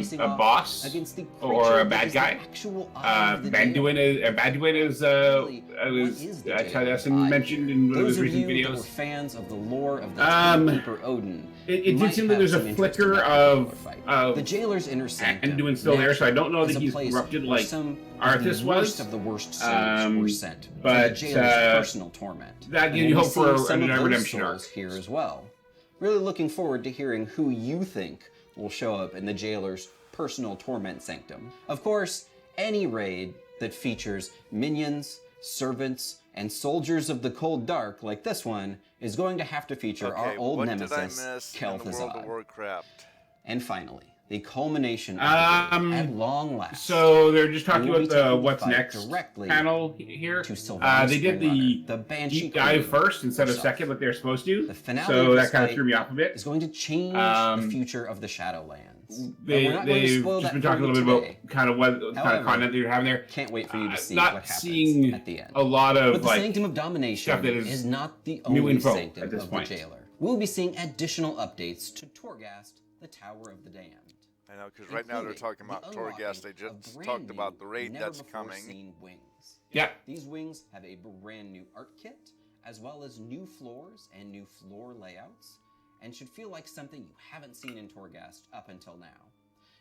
facing a off boss against the or creature a that bad is the guy. actual eye of the jail. Banduin is mentioned in one of Those his of recent you that were videos. fans of the lore of the Time Keeper Odin, It did might seem that have there's a some interest in flicker that of the Jailer's Inner Sanctum Anduin still there, so I don't know is that a he's place corrupted where like some Arthas of the worst was. of the worst souls were sent for the But Jailer's personal torment. that gives And you we hope for see some a of those redemption souls arc. here as well. Really looking forward to hearing who you think will show up in the Jailer's personal torment sanctum. Of course, any raid that features minions, servants, and soldiers of the cold dark like this one is going to have to feature our old what nemesis, did I miss in the World of Kel'Thuzad. Warcraft? And finally, the culmination of the build at long last. So they're just talking We will about be the taking the what's fight next directly panel here. to Sylvanas They did Springrunner, the Banshee deep dive Queen first instead of herself. second, like they're supposed to. The finale So of that this kind of fight threw me off a bit. is going to change the future of the Shadowlands. They've just been talking a little bit today. about kind of what kind However, of content they're having there. Can't wait for you to see not what happens seeing at the end. a lot of But the like Sanctum of Domination stuff that is not the new only info sanctum at this of point. the Jailer. We'll be seeing additional updates to Torghast, the Tower of the Damned. I know, because right now they're talking about Torghast. They just talked about the raid that's coming. Seen wings. Yeah. These wings have a brand new art kit, as well as new floors and new floor layouts, and should feel like something you haven't seen in Torghast up until now.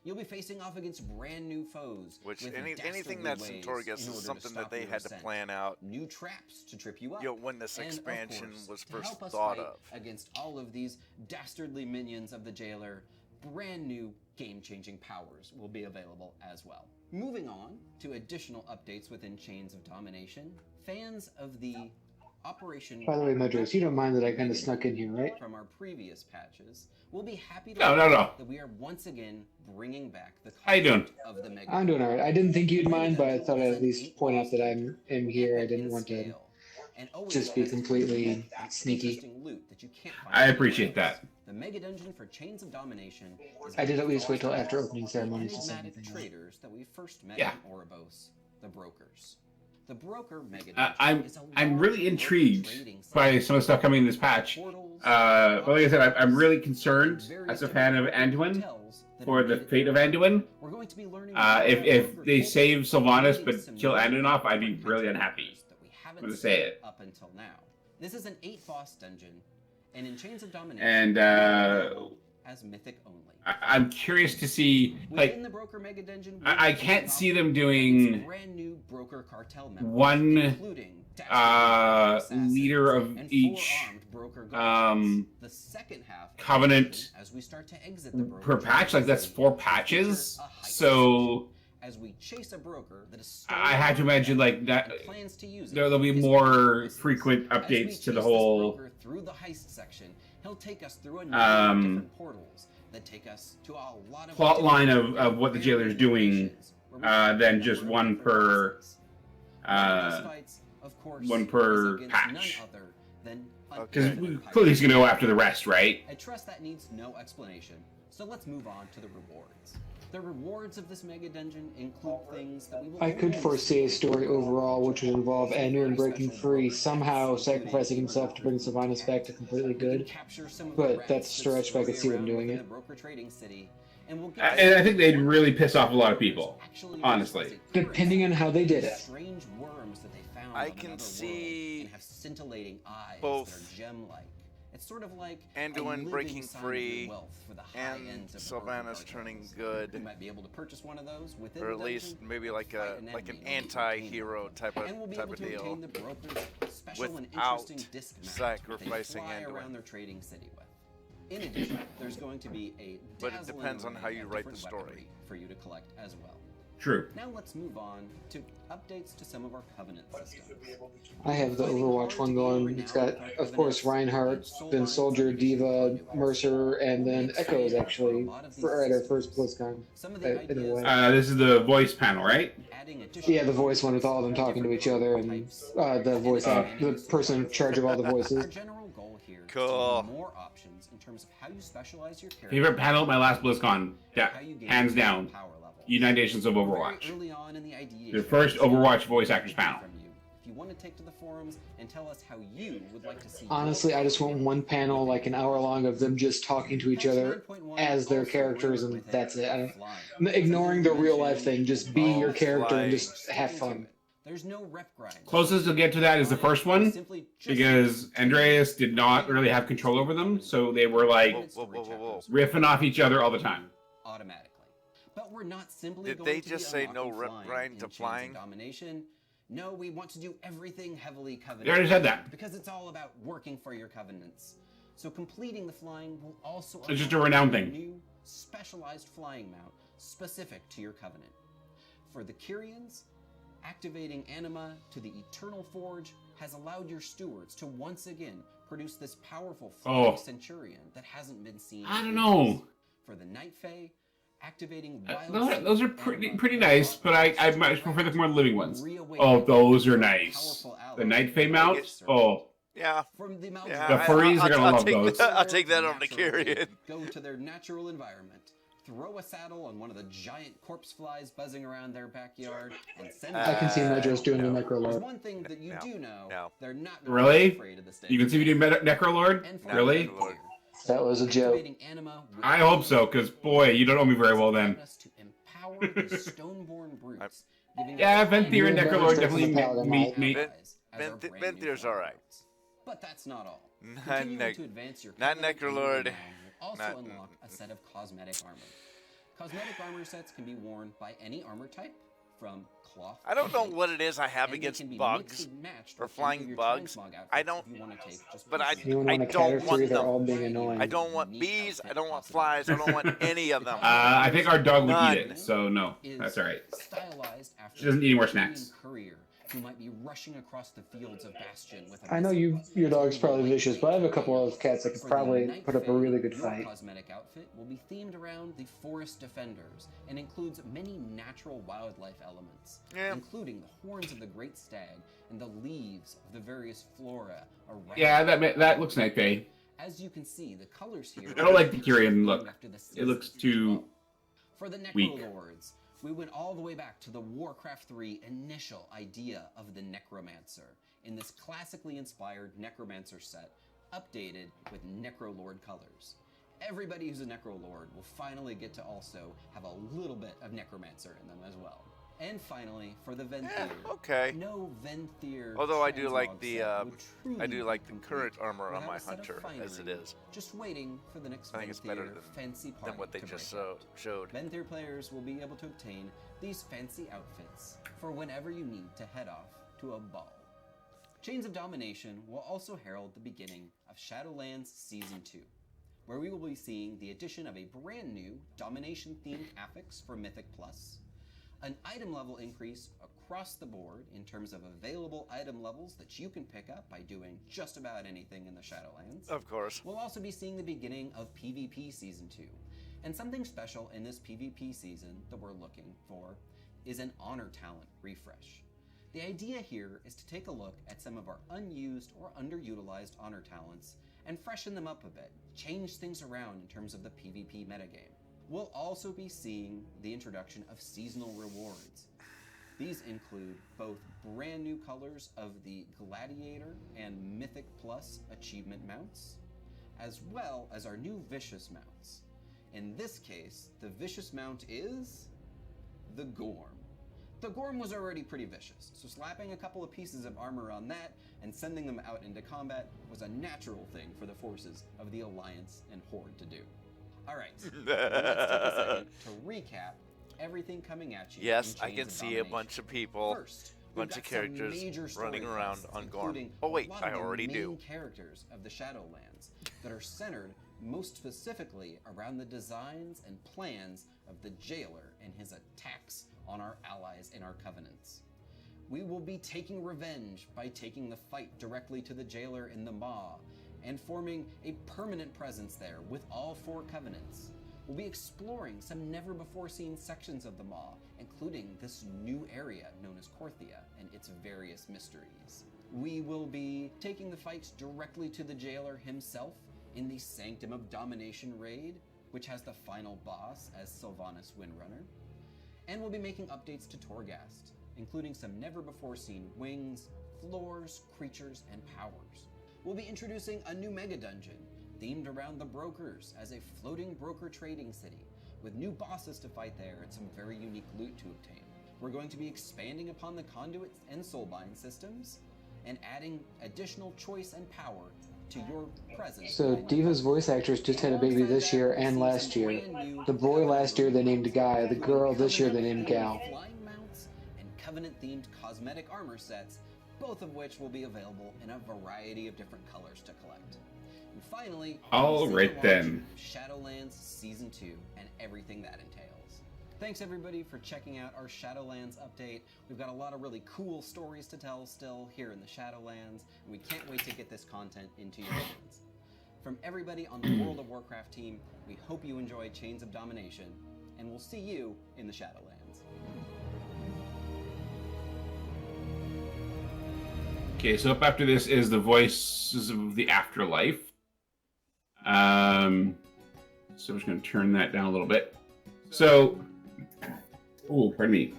You'll be facing off against brand new foes. Which with anything dastardly that's in ways Torghast in is order something that stop they your had to ascent. plan out. New traps to trip you up. When this and, of expansion course, was to first help us thought fight of. against all of these dastardly minions of the Jailer, brand new game-changing powers will be available as well. Moving on to additional updates within Chains of Domination, fans of the Operation... By the way, Medros, you don't mind that I kind of snuck in here, right? From our previous patches, we'll be happy to No. that we are once again bringing back the How you doing? concept of the Mega. I'm doing all right. I didn't think you'd mind, but I thought I'd at least point out that I'm here. I didn't want to just be completely sneaky. I appreciate that. The Mega Dungeon for Chains of Domination is I did at least wait till after opening ceremonies to say enigmatic anything. traders that we first met Yeah. in Oribos, the brokers. The broker Mega Dungeon I'm is a I'm really intrigued by some of the stuff coming in this patch. But like I said, I'm really concerned as a fan of Anduin for the fate of Anduin. If they save Sylvanas but kill Anduin off, I'd be really unhappy. I'm gonna say it. Up until now. This is an 8-boss dungeon, and in Chains of Domination, And as mythic only. I'm curious to see, like, Within the broker Mega Dungeon, I can't see them doing brand new broker cartel members, one including leader of each the second half covenant as we start to exit the broker per patch. Like, that's 4 patches. So as we chase a broker that is I had to imagine like that there'll be more frequent updates to the whole through the heist section. He'll take us through a number of different portals that take us to a lot of plot line of what the jailer's doing than just one per patch. Because clearly he's going to go after the rest, right? I trust that needs no explanation. So let's move on to the rewards. The rewards of this mega dungeon include things that we will I could foresee a story overall which would involve Anduin breaking free, somehow sacrificing himself to bring Sylvanas back to completely good. But that's a stretch, but I could see them doing it. And I think they'd really piss off a lot of people, honestly. Depending on how they did it. Strange worms that they found I on can another see world and have scintillating eyes both that are gem-like. It's sort of like Anduin breaking free and and Sylvanas turning good. You might be able to purchase one of those within Or at the least dungeon, maybe like fight an enemy, anti-hero type and we'll be able of to deal obtain the broker's special and without interesting disc map sacrificing that they fly around Anduin. their trading city with. In addition, there's going to be a But it dazzling depends on array how you of write the different story. weaponry for you to collect as well. True. Now let's move on to updates to some of our Covenant systems. I have the Overwatch one going. It's got, of course, Reinhardt, then Soldier, Diva, Mercer, and then Echoes, actually, at our first BlizzCon. In a way. This is the voice panel, right? Yeah, the voice one with all of them talking to each other, and the person in charge of all the voices. Cool. More options in terms of how you specialize your character. Favorite panel at my last BlizzCon, yeah, hands down. United Nations of Overwatch. The first Overwatch voice actors panel. If you want to take to the forums and tell us how you would like to see. Honestly, I just want one panel, like an hour long, of them just talking to each other as their characters, and that's it. Ignoring the real life thing, just be your character and just have fun. There's no rep grind. Closest to get to that is the first one, because Andreas did not really have control over them, so they were like riffing off each other all the time. Automatically. But we're not simply Did going they to just be say no unlocking rep flying grind in to Chains of flying? Domination. No, we want to do everything heavily covenant. They already said that. Because it's all about working for your covenants. So completing the flying will also It's just a unlock renown thing. new specialized flying mount specific to your covenant. For the Kyrians, activating Anima to the Eternal Forge has allowed your stewards to once again produce this powerful flying centurion that hasn't been seen. I don't in know. years. For the Night Fae, activating Those are pretty nice, but I much prefer the more living ones. Oh, those are nice. The Night Fae mounts. Oh. Yeah. The furries are gonna love those. I'll take that over the Carrion. Go to their natural environment, throw a saddle on one of the giant corpse flies buzzing around their backyard, and send. I can see Medros doing the Necrolord. There's one thing that you do know: they're not Really? afraid of the stage. You can see me do Necrolord? Really? That was a joke. I hope so, because boy, you don't know me very well then. Yeah, Venthyr and Necrolord definitely meet. Ventyr's alright. But that's not all. Not Necrolord. Also unlock a set of cosmetic armor. Cosmetic armor sets can be worn by any armor type, from cloth. I don't know what it is I have against bugs or flying bugs. I don't. But I don't want they're them. all being annoying. I don't want bees. I don't want flies. I don't want any of them. I think our dog would None. eat it, so no, that's all right. Stylized after She doesn't need any more snacks. courier who might be rushing across the fields of Bastion with a I know your dog's probably vicious, but I have a couple of cats that could probably put up a really good your fight. cosmetic outfit will be themed around the forest defenders and includes many natural wildlife elements, including the horns of the great stag and the leaves of the various flora around. Yeah, that looks Night Fae. As you can see, the colors here. I don't like the Kyrian look. It looks too For the weak. Necrolords, we went all the way back to the Warcraft 3 initial idea of the Necromancer in this classically inspired Necromancer set, updated with Necrolord colors. Everybody who's a Necrolord will finally get to also have a little bit of Necromancer in them as well. And finally, for the Venthyr, okay. no Venthyr. Although I do like transmog the set would truly I do like the be current complete armor on without my a set of hunter as it finery, is. Just waiting for the next I think it's better Venthyr fancy than party what they to just break out. showed. Venthyr players will be able to obtain these fancy outfits for whenever you need to head off to a ball. Chains of Domination will also herald the beginning of Shadowlands Season 2, where we will be seeing the addition of a brand new Domination-themed affix for Mythic Plus, an item level increase across the board in terms of available item levels that you can pick up by doing just about anything in the Shadowlands. Of course. We'll also be seeing the beginning of PvP Season 2. And something special in this PvP season that we're looking for is an honor talent refresh. The idea here is to take a look at some of our unused or underutilized honor talents and freshen them up a bit, change things around in terms of the PvP metagame. We'll also be seeing the introduction of seasonal rewards. These include both brand new colors of the Gladiator and Mythic Plus achievement mounts, as well as our new Vicious mounts. In this case, the Vicious mount is the Gorm. The Gorm was already pretty vicious, so slapping a couple of pieces of armor on that and sending them out into combat was a natural thing for the forces of the Alliance and Horde to do. Alright, let's take a second to recap everything coming at you. Yes, in I Chains can of see a Domination. bunch of people, First, bunch of characters running around on Gorm. including Oh wait, a lot I of the already main do. characters of the Shadowlands that are centered most specifically around the designs and plans of the Jailer and his attacks on our allies in our covenants. We will be taking revenge by taking the fight directly to the Jailer in the Maw and forming a permanent presence there with all 4 covenants. We'll be exploring some never-before-seen sections of the Maw, including this new area known as Korthia and its various mysteries. We will be taking the fights directly to the Jailer himself in the Sanctum of Domination raid, which has the final boss as Sylvanas Windrunner. And we'll be making updates to Torghast, including some never-before-seen wings, floors, creatures, and powers. We'll be introducing a new mega dungeon themed around the brokers as a floating broker trading city with new bosses to fight there and some very unique loot to obtain. We're going to be expanding upon the conduit and soulbind systems and adding additional choice and power to your presence. So Diva's voice actress just had a baby this year and last year. The boy last year they named Guy, the girl this year they named Gal. Flying mounts and Covenant-themed cosmetic armor sets, both of which will be available in a variety of different colors to collect. And finally, All we'll see right the launch then. of Shadowlands Season 2 and everything that entails. Thanks everybody for checking out our Shadowlands update. We've got a lot of really cool stories to tell still here in the Shadowlands, and we can't wait to get this content into your hands. From everybody on the World of Warcraft team, we hope you enjoyed Chains of Domination, and we'll see you in the Shadowlands. Okay, so up after this is the Voices of the Afterlife. So I'm just going to turn that down a little bit. So, oh, pardon me.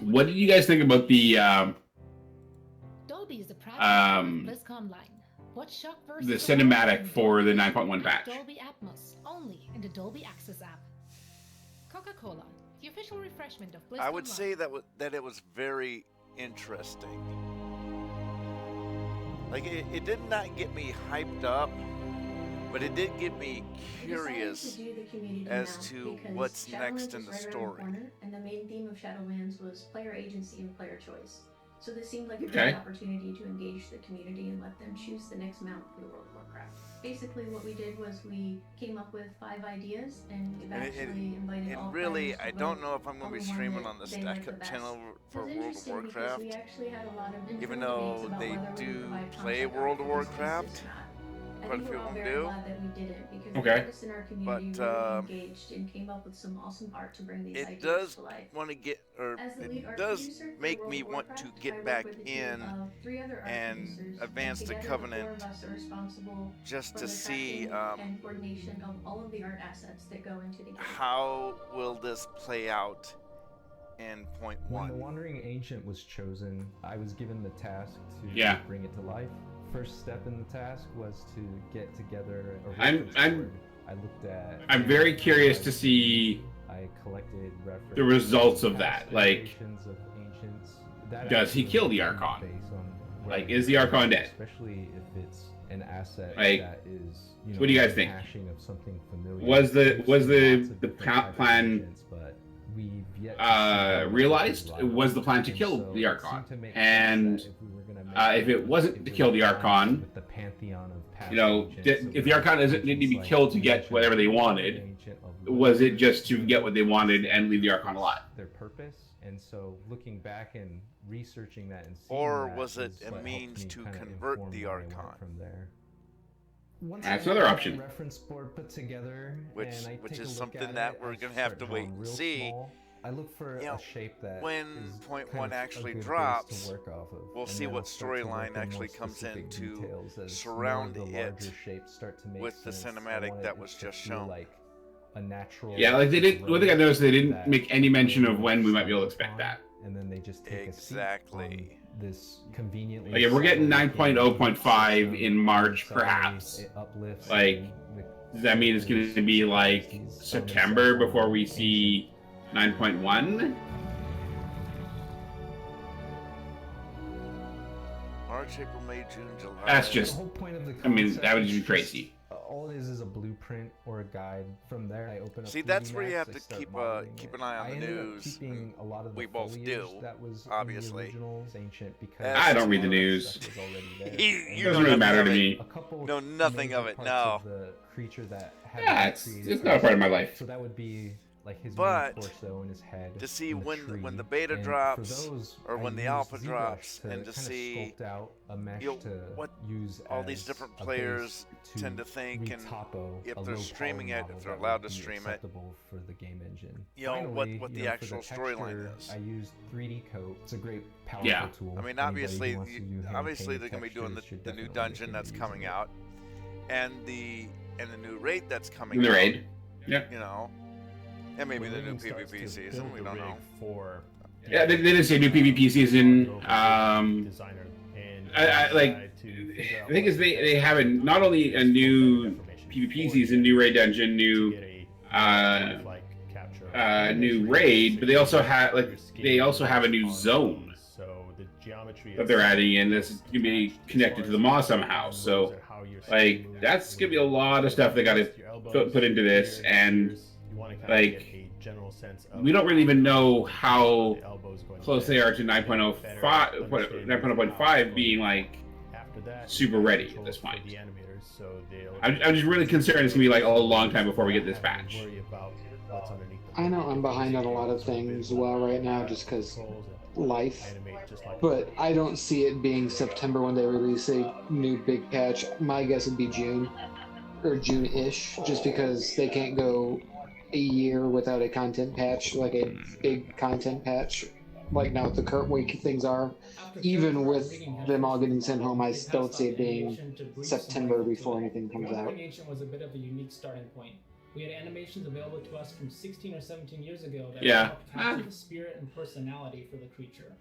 What did you guys think about the Dolby is a product of Blizzconline. What shock versus the cinematic for the 9.1 patch? Dolby Atmos only in the Dolby Access app. Coca-Cola, the official refreshment of Blizzconline. I would say that it was very interesting. Like it did not get me hyped up, but it did get me curious as to what's next in the story. And the main theme of Shadowlands was player agency and player choice. So this seemed like a Okay. good opportunity to engage the community and let them choose the next mount for the World of Warcraft. Basically what we did was we came up with 5 ideas and we've actually invited all And really, players to I don't vote know if I'm going to be on the one streaming that on the they liked Stack the Up best. channel for So it's World of interesting because Warcraft. we actually had a lot of Even internal though debates about they whether we do would provide play concept World art of for this Warcraft, basis or not. I quite a think few we're of all them very do. glad that we did it because Okay. the artists in our community But, really engaged and came up with some awesome art to bring these It ideas does to life. want to get, or As the lead it art does producer for make World me of want to Warcraft, I get work back with a team in of 3 other art and producers, advance the together Covenant the 4 of us are responsible just for to the see tracking and coordination of all of the art assets that go into the game. how will this play out in point When the 1. Wandering Ancient was chosen, I was given the task to Yeah. bring it to life. First step in the task was to get together a I'm- reference I'm- board. I looked at. I'm very curious to see I collected reference the results of past that. Like, iterations of ancients. That does he actually kill the was Archon? based on Like, what is the Archon dead? Especially if it's an asset Like, that is, what do you guys think? rehashing of something familiar. Was the We've seen lots of the different types of plan agents, but we've yet to see how realized? it could Was the plan to and kill so the it Archon? seemed to make And sense that if we were gonna make if it wasn't to kill the Archon, with the pantheon of past you know, agents, if the Archon doesn't need to be killed to get whatever they wanted, was it just to get what they wanted and leave the Archon alive? their purpose. And so looking back and researching that and seeing Or that was it is a what helped means me to kinda convert inform the where I went Archon? from there. Once That's I another get option. the reference board put together, which and I which take a is look something at that it, we're I gonna have to start wait drawing and real see. small. I look for You know, a shape that when is point kind 1 of a actually good base drops, to work off of, we'll and see then what I'll start to work storyline in more actually comes in specific to details as surround more of the it larger shapes start to make with the sense. I cinematic want that it was to just feel shown. like a natural. Yeah, like they didn't. One thing I noticed, they didn't that make any mention of when we might be able to stumble expect that. upon, and then they just take Exactly. a seat on this conveniently. Like, if we're getting separated 9.0.5 system, in March, suddenly perhaps. it uplifts Like, the does that mean it's going to be like September before we see 9.1? March, April, May, June, July. That's just. The whole point of the I mean, concept that would is just be crazy. all it is a blueprint or a guide. From there, I open up. See, 3D that's where you maps, have I to start keep modeling keep it. an eye on I the ended up news. keeping a lot of the We both foliage do, that was obviously. in the originals ancient because I don't read the a lot of news. stuff was already there. You It doesn't know really nothing matter of to it. me. A couple Know nothing major of it, parts no. of the creature that had Yeah, been it's created not a part of my from- life. So that would be like his But main torso and his head. to see and the when tree. the beta And for drops those, or I when the used alpha ZBrush drops to and to kinda see sculpt out a mesh you know, to what use all these as different a players base tend to think and retopo if a they're low streaming poly it, model if they're that allowed would to be stream it. acceptable for the game engine. You know, Finally, what the you know, for actual texture, storyline is. I used 3D coat. It's a great powerful Yeah. tool. I mean, Anybody obviously, who wants to do obviously hand-painted they're going to be doing textures should the new definitely dungeon look that's into coming using it. out, and the new raid that's coming The out. raid. Yeah. You know, and maybe When the new Riven starts PvP to season. build We the don't rig know. For Yeah, they didn't say new PvP season. designer and I like. The thing is, they have not only a new PvP season, new raid dungeon, new new raid, but they also have a new zone So the geometry that they're adding in. This is gonna be connected to the Maw somehow. So, like, that's gonna be a lot of stuff they got to put into this, and like, we don't really even know how close they are to 9.05 being like super ready at this point. I'm just really concerned it's gonna be like a long time before we get this patch. I know I'm behind on a lot of things right now just because life, but I don't see it being September when they release a new big patch. My guess would be June or June-ish, just because they can't go a year without a content patch, like a big content patch, like now the current way things are. Even with them all getting sent home, I don't see it being September before anything comes out. Recovering Ancient was a bit of a unique starting point. We had animations available to us from 16 or 17 years ago that helped capture the spirit and personality for the creature.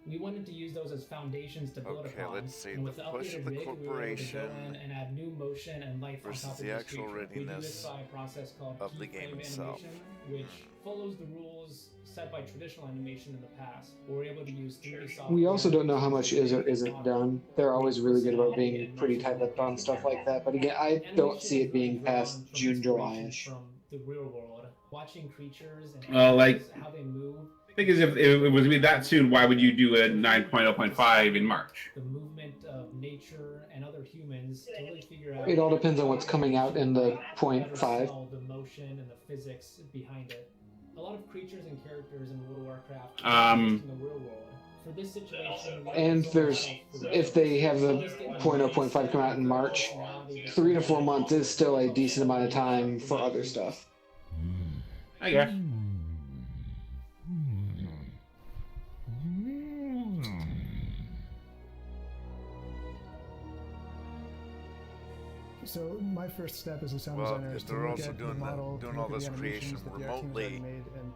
We wanted to use those as foundations to build upon. Let's see. And with The the push of updated the rig, we were able to go corporation in and add new motion and life on versus top of the this actual creature. We do this readiness by a process called of the game keyframe itself. animation, which follows the rules set by traditional animation in the past. We're able to use 3D software. We also don't know how much is or isn't done. They're always really good about being pretty tight-lipped on stuff like that. But again, I don't see it being past June, July-ish. From the real world, watching creatures and how they move. Because if it was to be that soon, why would you do a 9.0.5 in March? The movement of nature and other humans to really figure out. It all depends on what's coming out in the .5. The motion and the physics behind it. A lot of creatures and characters in World of Warcraft in the real world. For this situation, And if they have the .0.5 come out in March, 3 to 4 months is still a decent amount of time for other stuff. I guess. So my first step as a sound Well, designer is to they're look also at doing the model, doing look all at this the creation animations that the remotely teams already made, and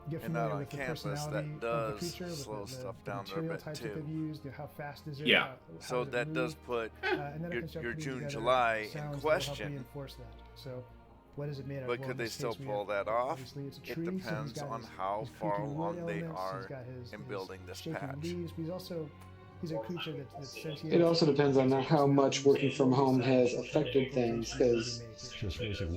get and not familiar on with the campus. personality That of the does creature, with slow the stuff down there a material bit types that too. they've used, how fast is it? Yeah. How So does it that move? does put And then I your can start your putting June, together July in sounds that will help question. reinforce that. So what is it made of? But Well, could in they this still case, we pull have- that off? obviously it's a It tree, so he's depends got on his- how his far creepy wood along they elements, are he's got his in building this shaking patch. leaves, but he's a creature that's sentient. It also depends on how much working from home has affected things, because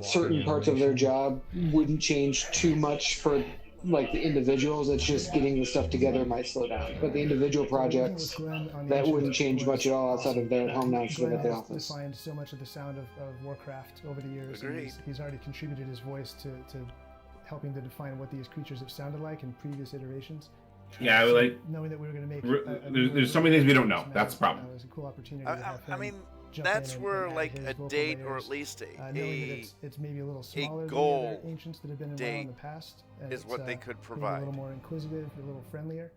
certain parts of their job wouldn't change too much for like the individuals. It's just getting the stuff together might slow down. But the individual projects, that wouldn't change much at all outside of their home now instead of at the Glenn has office. defined so much of the sound of Warcraft over the years. And Agreed. he's already contributed his voice to helping to define what these creatures have sounded like in previous iterations. Yeah, So like knowing that we were going to make there's so many things we don't know. That's the problem. It was a cool opportunity to have I him mean, jump in that's and where add like his a vocal date or layers, at least knowing that it's maybe a little smaller than the goal other ancients that have been around in date the past. And is what they could maybe provide. a little more inquisitive, a little friendlier.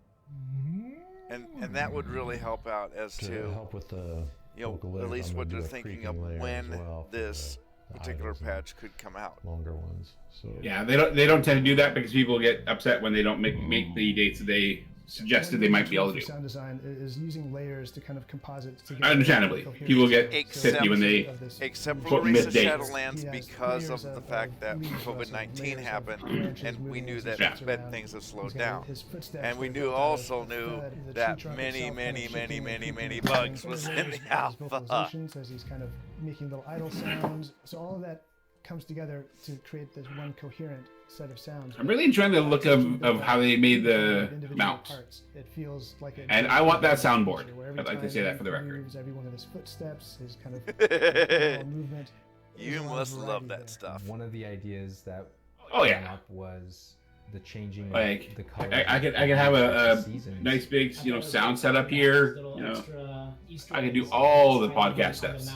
And that would really help out as to help with the vocal at layers, least I'm what gonna they're do a thinking of creaking layer when as well for this the particular items and patch could come out. longer ones. So Yeah, they don't tend to do that because people get upset when they don't make the dates that they suggested they might be able to do. Sound design is using layers to kind of composite together. Understandably, people get pissy when they Except for put Larissa mid-dates. Shadowlands because of the fact that COVID-19 happened, and we knew that things have slowed down. And we also knew that many bugs was in the alpha. Vocalizations as he's kind of making little idle sounds. So all of that comes together to create this one coherent set of sounds. I'm really enjoying the look of how they made the mount. It feels like And I want that soundboard. I'd like to say that for the record. Every one of his footsteps, his kind of movement. You must love that stuff. One of the ideas that Oh, came yeah. up was the changing Like of the color. I could have a nice big sound setup here. I could do all the podcast steps.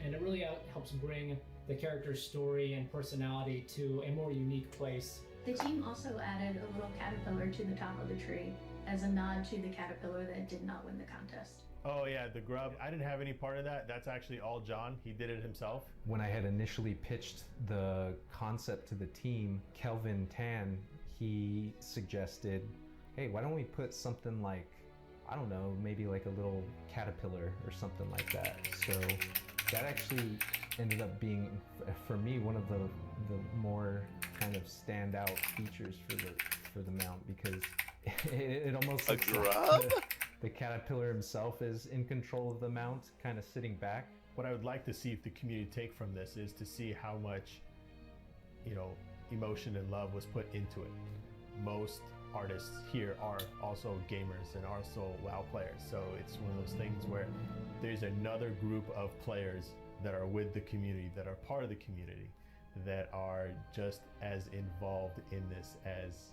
And it really helps bring the character's story and personality to a more unique place. The team also added a little caterpillar to the top of the tree as a nod to the caterpillar that did not win the contest. Oh yeah, the grub. I didn't have any part of that. That's actually all John. He did it himself. When I had initially pitched the concept to the team, Kelvin Tan, he suggested, hey, why don't we put something like, I don't know, maybe like a little caterpillar or something like that. So that actually ended up being, for me, one of the more kind of standout features for the mount, because it almost looks like the caterpillar himself is in control of the mount, kind of sitting back. What I would like to see if the community take from this is to see how much, emotion and love was put into it. Most artists here are also gamers and also WoW players, so it's one of those things where there's another group of players that are with the community, that are part of the community, that are just as involved in this as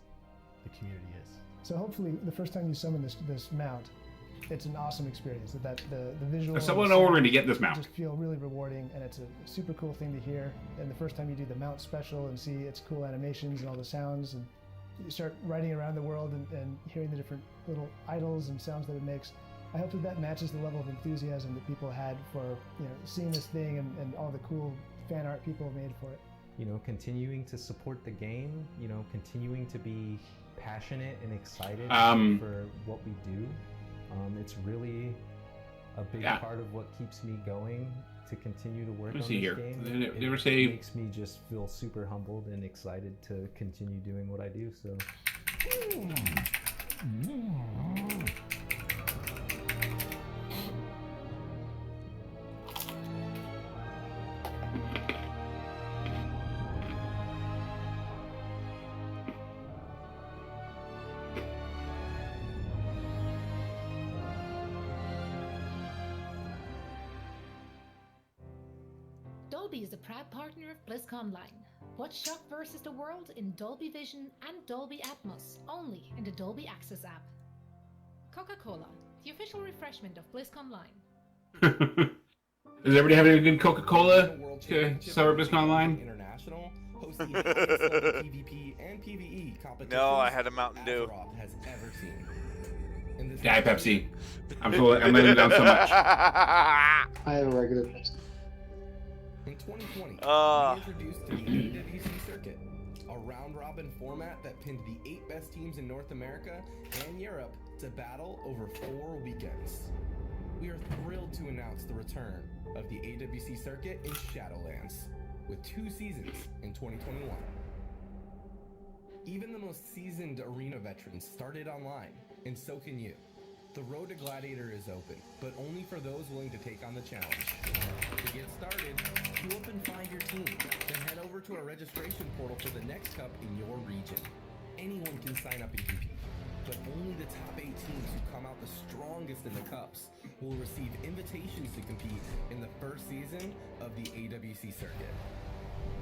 the community is. So hopefully the first time you summon this mount, it's an awesome experience. That the visual. Someone know where to get this mount. Just feel really rewarding, and it's a super cool thing to hear. And the first time you do the mount special and see its cool animations and all the sounds, and you start riding around the world and hearing the different little idols and sounds that it makes. I hope that matches the level of enthusiasm that people had for seeing this thing and all the cool fan art people have made for it. Continuing to support the game, continuing to be passionate and excited for what we do. It's really a big part of what keeps me going to continue to work on this game. It makes me just feel super humbled and excited to continue doing what I do. So. Dolby is a proud partner of Blizzconline. Watch Shock vs. the World in Dolby Vision and Dolby Atmos, only in the Dolby Access app. Coca-Cola, the official refreshment of Blizzconline. Is everybody having a good Coca-Cola to celebrate Blizzconline? International hosts the highest level PvP and PvE competitions. No, I had a Mountain Dew. Azeroth has ever seen. Diet Pepsi. I'm letting them down so much. I have a regular Pepsi. In 2020, we introduced the AWC Circuit, a round-robin format that pinned the 8 best teams in North America and Europe to battle over 4 weekends. We are thrilled to announce the return of the AWC Circuit in Shadowlands, with 2 seasons in 2021. Even the most seasoned arena veterans started online, and so can you. The road to Gladiator is open, but only for those willing to take on the challenge. To get started, queue up and find your team, then head over to our registration portal for the next cup in your region. Anyone can sign up and compete, but only the top 8 teams who come out the strongest in the cups will receive invitations to compete in the first season of the AWC Circuit.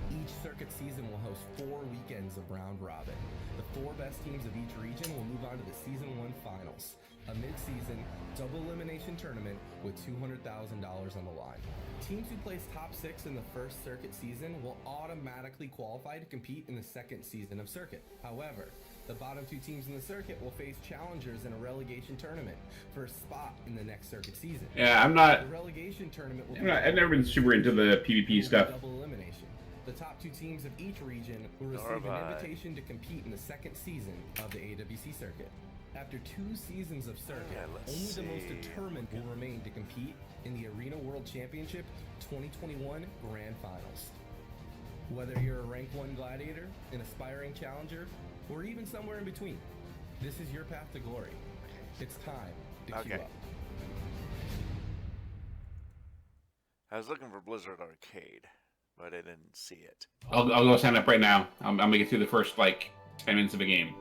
Each circuit season will host 4 weekends of round robin. The 4 best teams of each region will move on to the Season 1 Finals, a mid-season, double elimination tournament with $200,000 on the line. Teams who place top 6 in the first circuit season will automatically qualify to compete in the second season of circuit. However, the bottom 2 teams in the circuit will face challengers in a relegation tournament for a spot in the next circuit season. Yeah, I'm not. The relegation tournament will I've never been super into the PvP stuff. Double elimination. The top 2 teams of each region will receive an invitation to compete in the second season of the AWC Circuit. After 2 seasons of circuit, only the most determined will remain to compete in the Arena World Championship 2021 Grand Finals. Whether you're a Rank 1 Gladiator, an aspiring challenger, or even somewhere in between, this is your path to glory. It's time to queue up. I was looking for Blizzard Arcade, but I didn't see it. I'll go sign up right now. I'll make it through the first 10 minutes of a game.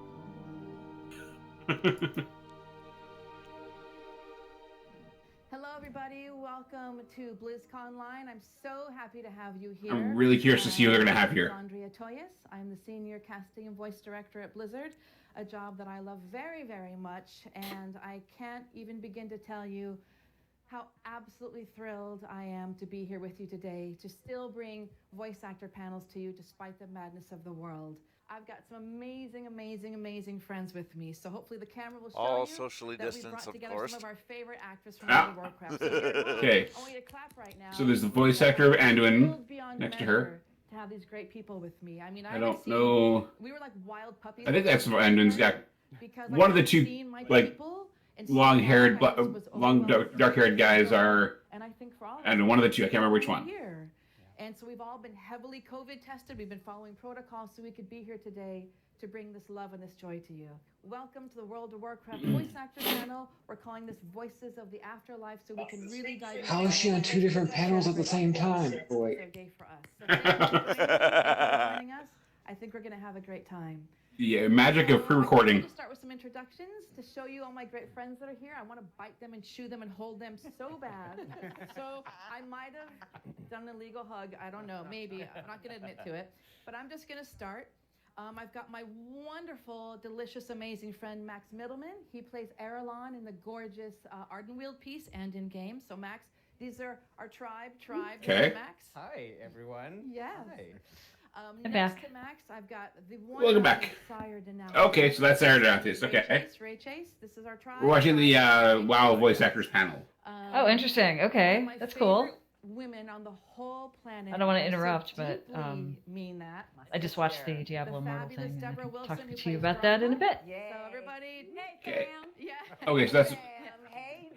Hello everybody, welcome to Blizzconline. I'm so happy to have you here. I'm really curious to see who they're going to have here. Andrea Toyas. I'm the Senior Casting and Voice Director at Blizzard, a job that I love very, very much, and I can't even begin to tell you how absolutely thrilled I am to be here with you today, to still bring voice actor panels to you despite the madness of the world. I've got some amazing, amazing, amazing friends with me, so hopefully the camera will show all you socially that we distanced, brought of together course. some of our favorite actors from World of Warcraft. So Okay. I want you to clap right now. So there's the voice actor of Anduin next to her. To have these great people with me. I mean, I don't know. We were like wild puppies. I think that's what Anduin's got. Because One of the 2 long-haired, long dark-haired guys are. And I think for all of us, And one of the 2, I can't remember which one. Here. And so we've all been heavily COVID tested. We've been following protocols so we could be here today to bring this love and this joy to you. Welcome to the World of Warcraft Voice Actor Panel. We're calling this Voices of the Afterlife so we can really dive into How is she on 2 different panels at the same time? Boy. For us. So thank you for joining us. I think we're going to have a great time. The magic of pre-recording. I'm going to start with some introductions to show you all my great friends that are here. I want to bite them and chew them and hold them so bad. So I might have done an illegal hug. I don't know. Maybe. I'm not going to admit to it. But I'm just going to start. I've got my wonderful, delicious, amazing friend Max Middleman. He plays Erelon in the gorgeous Ardenweald piece and in game. So Max, these are our tribe. Okay. Max. Hi, everyone. Yes. Hi. Next to Max, I've got the one. Welcome back. Okay, so that's Sarah Donatis. Okay. Ray Chase. This is our tribe. We're watching the WoW voice actors panel. Oh, interesting. Okay, that's cool. Women on the whole planet. I don't want to interrupt, but mean that. I just watched the Diablo Immortal thing, and I can talk to you about that in a bit. So everybody, Okay. yeah. Okay, so that's.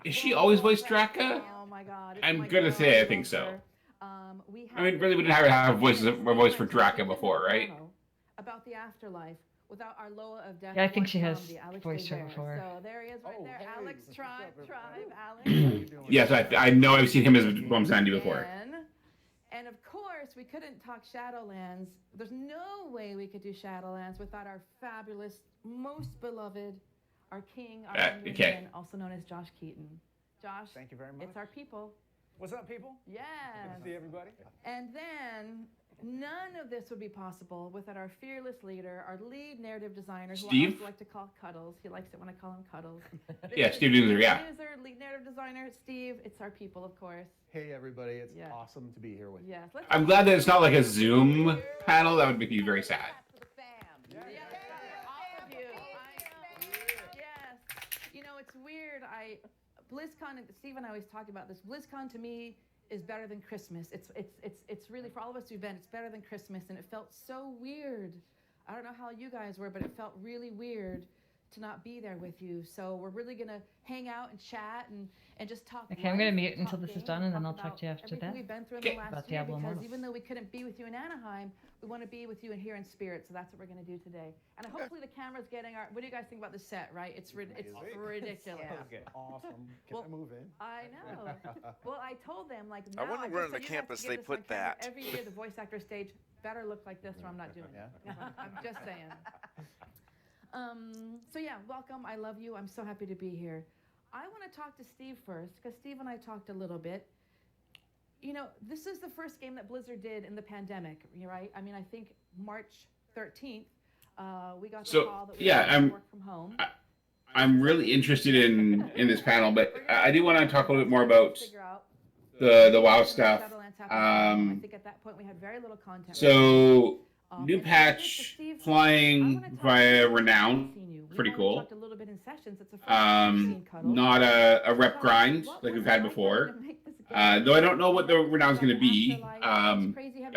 Is she always voiced Draka? Oh my God. I'm gonna say I think so. I mean, really, we didn't have a voice for Draka before, right? About the afterlife. Without our Loa of Death. Yeah, I think she has voiced her before. So there he is right there. Alex, tribe, Alex. Yes, I know I've seen him as Mom Sandy before. And of course, we couldn't talk Shadowlands. There's no way we could do Shadowlands without our fabulous, most beloved, our king, our okay. also known as Josh Keaton. Josh, thank you very much. It's our people. What's up, people? Yeah. Good to see everybody. And then none of this would be possible without our fearless leader, our lead narrative designer, who I also like to call Cuddles. He likes it when I call him Cuddles. Yeah, Steve Doozer, yeah. Lead narrative designer, Steve. It's our people, of course. Hey, everybody. It's awesome to be here with you. Yes. I'm glad that it's not like a Zoom panel. That would make me very sad. You know, it's weird. BlizzCon, and Steve and I always talk about this. BlizzCon to me is better than Christmas. It's really, for all of us who've been, it's better than Christmas, and it felt so weird. I don't know how you guys were, but it felt really weird to not be there with you. So we're really gonna hang out and chat and just talk. Okay, I'm gonna mute until this is done, and then I'll talk to you after that. We've been through in the last about year, Diablo because Immortal. even though we couldn't be with you in Anaheim, we want to be with you in here in spirit. So that's what we're gonna do today. And hopefully the camera's getting our. What do you guys think about the set? Right? It's ridiculous. Okay, awesome. Can I move in? I know. Well, I told them like. I wonder where on the campus they put that. Every year the voice actor stage better look like this, or I'm not doing it. I'm just saying. So yeah, welcome. I love you. I'm so happy to be here. I want to talk to Steve first, because Steve and I talked a little bit. You know, this is the first game that Blizzard did in the pandemic, right? I mean, I think March 13th, we got the call that we could work from home. I'm really interested in this panel, but I do want to talk a little bit more about the WoW stuff. I think at that point we had very little content. So, new patch, flying via Renown, pretty cool. Not a rep grind like we've had before. Though I don't know what the Renown's going to be. I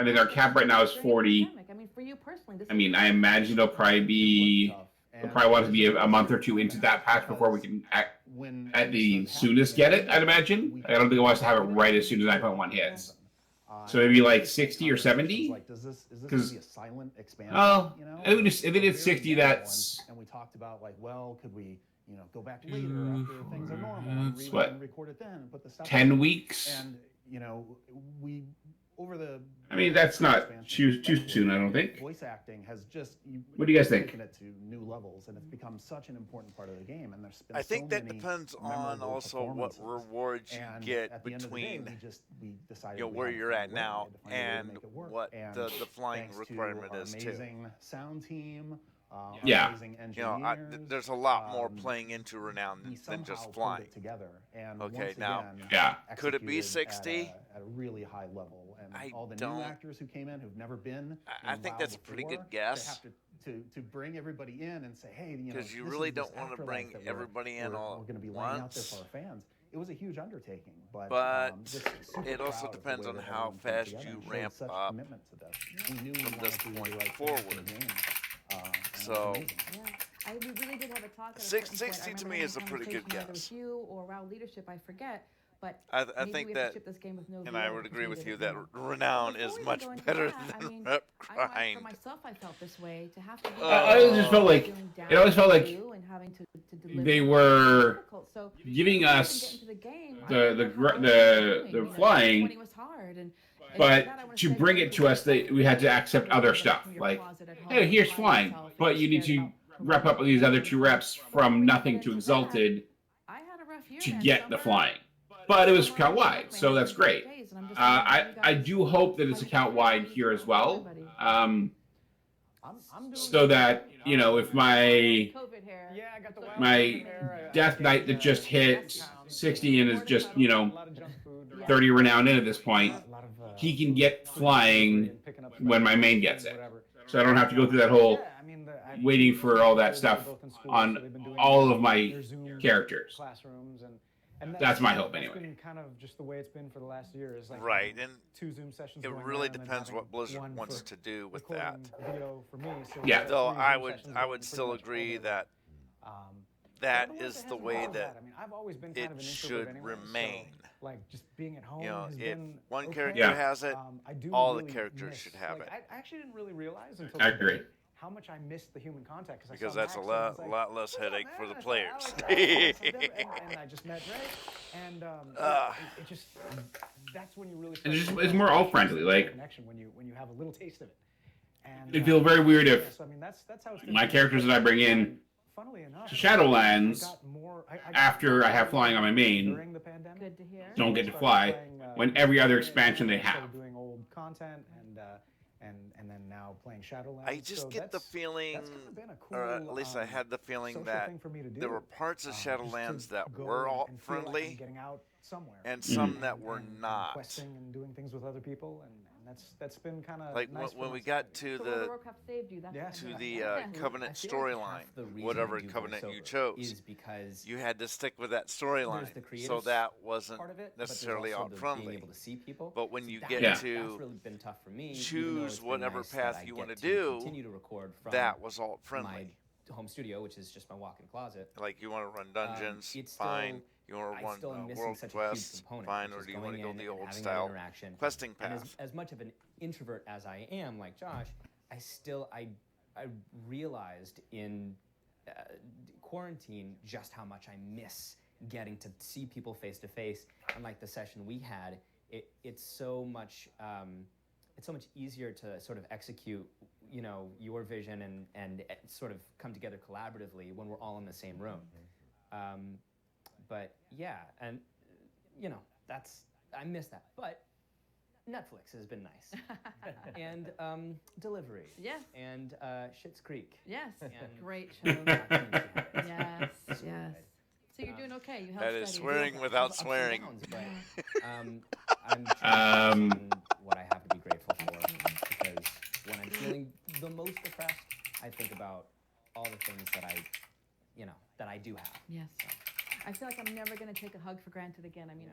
think our cap right now is 40. I mean, I imagine it'll probably be. We'll probably want to be a month or two into that patch before we can at the soonest get it, I'd imagine. I don't think it wants to have it right as soon as 9.1 hits. So maybe like 60 or 70? Like, is this going to be a silent expansion? Oh, you know? I think it's 60. That's. And we talked about like, well, could we, go back later after things are normal That's what, and record it then and put the stuff 10 weeks? And we over the. I mean, that's not too soon, I don't think. Voice acting has just. What do you guys think? Taken it to new levels, and it's become such an important part of the game. And there's been I think so that depends on also what rewards you get between where you're at now and what the flying requirement is too. Amazing sound team. Amazing engineers. There's a lot more playing into Renown than just flying. Together. And okay, now, could it be 60? At a really high level. And all the new actors who came in who've never been. I think that's a pretty good guess. They have to bring everybody in and say, hey, because you really don't want to bring everybody in all we're going to be laying out there for our fans. It was a huge undertaking, but it also depends on how fast you ramp up from this point forward. So, I really did have a talk. 60 to me is a pretty good guess. With you or WoW leadership, I forget. But I think that, and I would agree with you that Renown is much better than Rep Grind. For myself, I felt this way to have to. I just felt like it always felt like they were giving us the flying, but to bring it to us, we had to accept other stuff. Like, hey, here's flying, but you need to rep up with these other 2 reps from nothing to exalted to get the flying. But it was account wide, so that's great. I do hope that it's account wide here as well. so that, you know, if my Death Knight that just hit 60 and is just, you know, 30 renowned in at this point, he can get flying when my main gets it. So I don't have to go through that whole waiting for all that stuff on all of my characters. That's my hope, anyway. That's been kind of just the way it's been for the last year. Is like right, and 2 Zoom sessions. It really depends what Blizzard wants to do with that. For me, so Yeah, though I would still agree that that is the way that it should remain. Like just being at home. You know, has if been one okay. character has it, all the really characters should have it. I actually didn't really realize until I agree. today how much I missed the human contact Because that's a lot less headache for the players. And I just met Ray, and it just that's when you really. It's more all friendly, like connection when you have a little taste of it. And, it'd feel very weird if so, I mean, that's how it's my characters that I bring in to Shadowlands after I have flying on my main don't get to fly when every other expansion they have. Doing old content and then now playing Shadowlands. I just get the feeling, or at least I had the feeling that there were parts of Shadowlands that were alt-friendly, and some that were not. Questing and doing things with other people, and that's been kind of like nice when we got to the Covenant storyline, whatever Covenant you chose, you had to stick with that storyline, so that wasn't necessarily alt-friendly. But when you get to choose whatever path you want to do, that was alt-friendly. Home studio, which is just my walk-in closet. Like you want to run dungeons, fine. You want to run world quests, fine. Or do you want to go the old style questing path? As much of an introvert as I am, like Josh, I realized in quarantine just how much I miss getting to see people face to face. And like the session we had, it's so much easier to sort of execute, you know, your vision and sort of come together collaboratively when we're all in the same room. But yeah, and you know, I miss that. But Netflix has been nice, and Delivery, yes, and Schitt's Creek, yes, and great show. Yes. So you're doing okay. You held that is steady. swearing without swearing. I'm trying to what I have to be grateful for, because when I'm feeling the most depressed, I think about all the things that I do have. Yes. So. I feel like I'm never going to take a hug for granted again. I mean,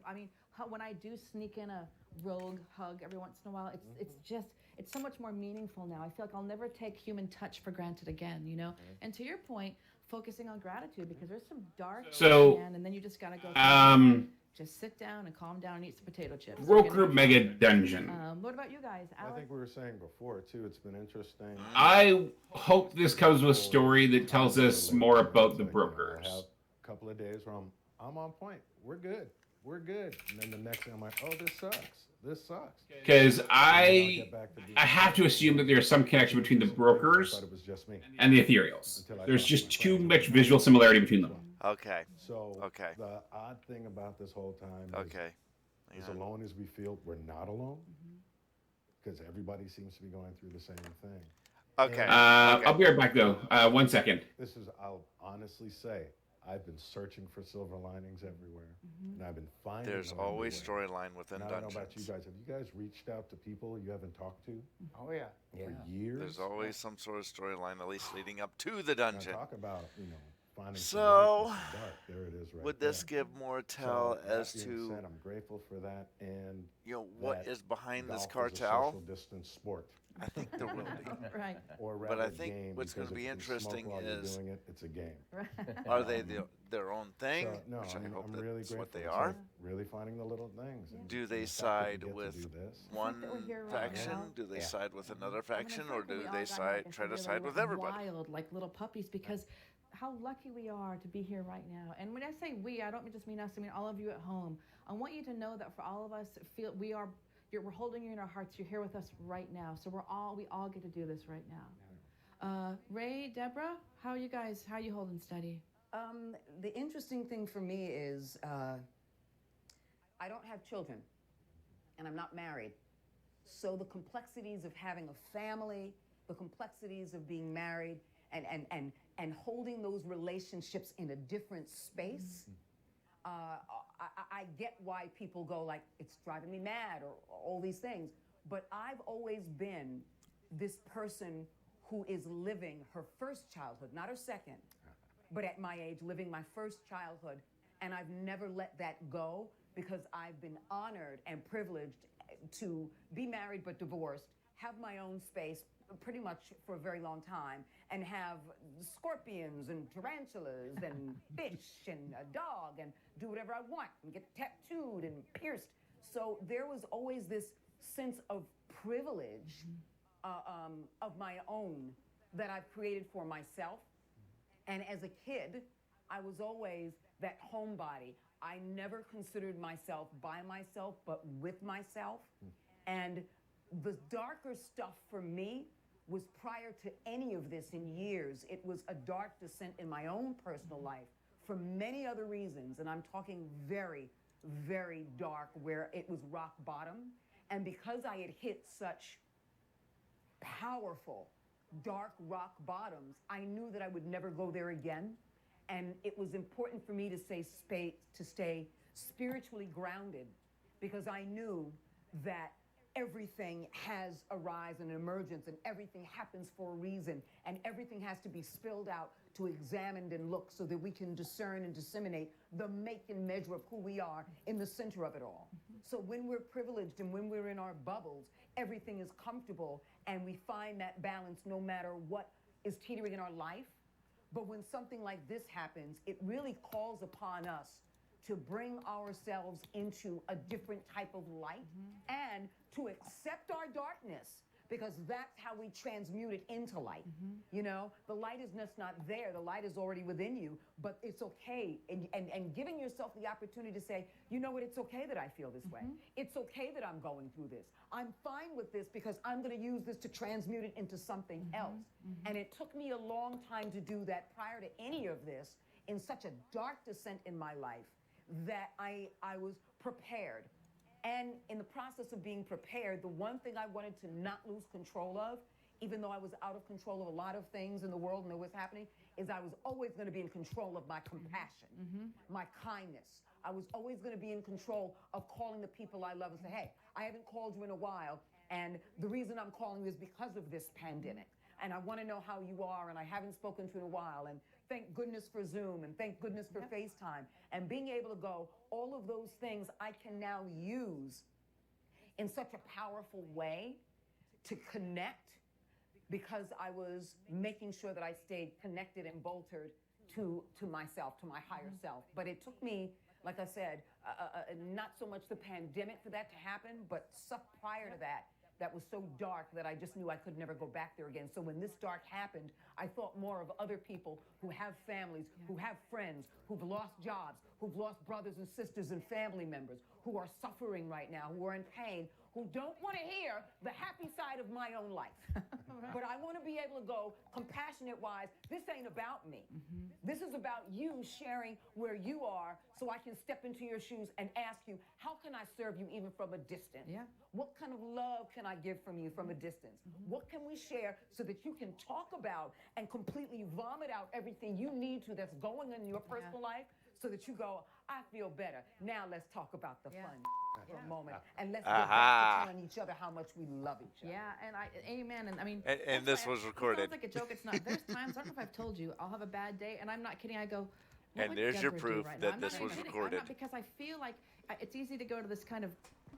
I mean, when I do sneak in a rogue hug every once in a while, it's so much more meaningful now. I feel like I'll never take human touch for granted again, you know? And to your point, focusing on gratitude, because there's some dark and then you just got to go just sit down and calm down and eat some potato chips. Broker Mega Dungeon. What about you guys? Alex? I think we were saying before, too, it's been interesting. I hope this comes with a story that tells us more about the brokers. I have a couple of days where I'm on point. We're good. And then the next thing I'm like, oh, this sucks. Because I have to assume that there's some connection between the brokers and the ethereals. There's just too much visual similarity between them. Okay. So the odd thing about this whole time is as alone as we feel, we're not alone. Because everybody seems to be going through the same thing. Okay. I'll be right back, though. 1 second. I'll honestly say, I've been searching for silver linings everywhere, and I've been finding. There's always storyline within dungeons. I don't know about you guys. Have you guys reached out to people you haven't talked to? Oh yeah. For years. There's always some sort of storyline, at least leading up to the dungeon. Now talk about finding. So, some dark. There it is, right would this give more tell as to? Said, I'm grateful for that, and what is behind this cartel? Is a social distance sport. I think there will be. Right. But I think what's going to be interesting is, it's a game. Are they their own thing? So, no, which I hope I'm really that's grateful. what they are. Really finding the little things. Yeah. Do they side with one faction? Do they side with another faction, or do they try to side with everybody? Wild, like little puppies, because how lucky we are to be here right now. And when I say we, I don't just mean us. I mean all of you at home. I want you to know that for all of us, we're holding you in our hearts. You're here with us right now. So we all get to do this right now. Ray, Deborah, how are you guys? How are you holding steady? The interesting thing for me is I don't have children, and I'm not married. So the complexities of having a family the complexities of being married and holding those relationships in a different space. I get why people go like, it's driving me mad or all these things, but I've always been this person who is living her first childhood, not her second, but at my age, living my first childhood. And I've never let that go because I've been honored and privileged to be married but divorced, have my own space pretty much for a very long time, and have scorpions and tarantulas and fish and a dog and do whatever I want and get tattooed and pierced. So there was always this sense of privilege of my own that I've created for myself. And as a kid, I was always that homebody. I never considered myself by myself, but with myself. And the darker stuff for me was prior to any of this in years. It was a dark descent in my own personal life for many other reasons. And I'm talking very, very dark, where it was rock bottom. And because I had hit such powerful, dark rock bottoms, I knew that I would never go there again. And it was important for me to stay spiritually grounded, because I knew that everything has a rise and an emergence, and everything happens for a reason, and everything has to be spilled out to examined and look so that we can discern and disseminate the make and measure of who we are in the center of it all. So when we're privileged and when we're in our bubbles, everything is comfortable, and we find that balance no matter what is teetering in our life. But when something like this happens, it really calls upon us to bring ourselves into a different type of light and to accept our darkness, because that's how we transmute it into light. You know, the light is just not there. The light is already within you, but it's okay. And giving yourself the opportunity to say, you know what, it's okay that I feel this way. It's okay that I'm going through this. I'm fine with this because I'm going to use this to transmute it into something else. And it took me a long time to do that prior to any of this, in such a dark descent in my life, that I was prepared. And in the process of being prepared, the one thing I wanted to not lose control of, even though I was out of control of a lot of things in the world and what was happening, is I was always going to be in control of my compassion, my kindness. I was always going to be in control of calling the people I love and say, hey, I haven't called you in a while, and the reason I'm calling you is because of this pandemic. And I want to know how you are, and I haven't spoken to you in a while, and thank goodness for Zoom, and thank goodness for FaceTime. And being able to go, all of those things I can now use in such a powerful way to connect, because I was making sure that I stayed connected and bolstered to myself, to my higher self. But it took me, like I said, not so much the pandemic for that to happen, but stuff prior to that was so dark that I just knew I could never go back there again. So when this dark happened, I thought more of other people who have families, who have friends, who've lost jobs, who've lost brothers and sisters and family members, who are suffering right now, who are in pain, who don't want to hear the happy side of my own life. But I want to be able to go, compassionate-wise, this ain't about me. This is about you sharing where you are, so I can step into your shoes and ask you, how can I serve you even from a distance? What kind of love can I give from you from a distance? What can we share so that you can talk about and completely vomit out everything you need to that's going on in your personal life, so that you go, I feel better. Now let's talk about the fun for a moment, and let's get back to telling each other how much we love each other. Yeah, and amen. And I mean, and this was recorded. It sounds like a joke. It's not. There's times, I don't know if I've told you, I'll have a bad day, and I'm not kidding. I go, what and would there's your Deborah proof right that now? this was kidding. recorded. I'm not, because I feel like it's easy to go to this kind of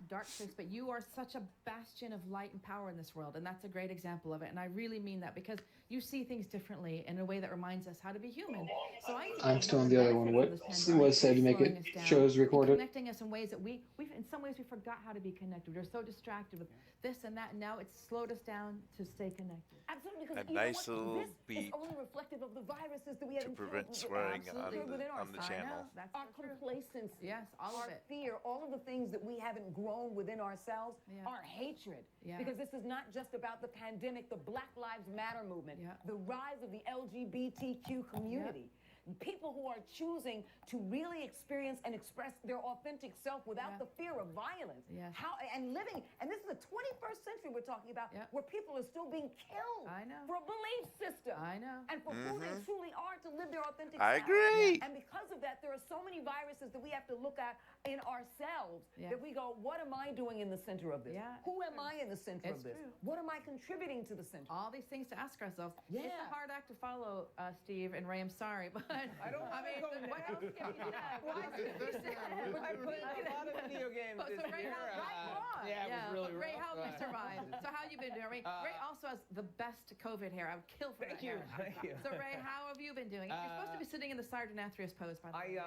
dark place, but you are such a bastion of light and power in this world, and that's a great example of it. And I really mean that, because you see things differently in a way that reminds us how to be human. So I'm still on the other one. What was said to make it shows recorded? Connecting us in ways that we've in some ways we forgot how to be connected. We're so distracted with this and that, and now it's slowed us down to stay connected. Absolutely, because a nice little this beat is only reflective of the viruses that we have to prevent swearing on the channel. That's our complacency, yes, all our of it. fear, all of the things that we haven't grown within ourselves, our hatred. Because this is not just about the pandemic, the Black Lives Matter movement, the rise of the LGBTQ community. people who are choosing to really experience and express their authentic self without the fear of violence. Yes. And living, and this is the 21st century we're talking about, where people are still being killed for a belief system. I know. And for who they truly are to live their authentic I self. agree. And because of that, there are so many viruses that we have to look at in ourselves that we go, what am I doing in the center of this? Who am I in the center of this? What am I contributing to the center? All these things to ask ourselves. It's a hard act to follow, Steve and Ray. I'm sorry, but I don't. what else can you say? I played a lot of video games this year. Yeah, it was really Ray, rough. how have you survived? So how have you been doing? Ray also has the best COVID hair. I would kill for that hair. Thank you. So Ray, how have you been doing? You're supposed to be sitting in the Sardonathrius pose, by the way.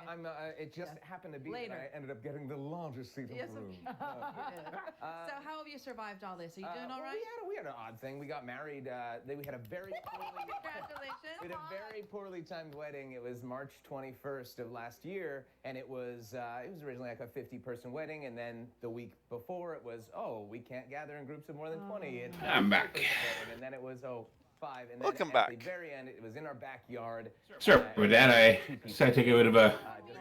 It just happened to be Later. that I ended up getting the largest seat in the room. So how have you survived all this? Are you doing all right? We had an odd thing. We got married. We had a very Congratulations. We had a very poorly timed wedding. It was March 21st of last year, and it was originally like a 50-person wedding, and then the week before it was, we can't gather in groups of more than 20. And I'm back. And then it was 5, and then Welcome at back. the very end, it was in our backyard. Sorry, with that, I decided to take a bit of a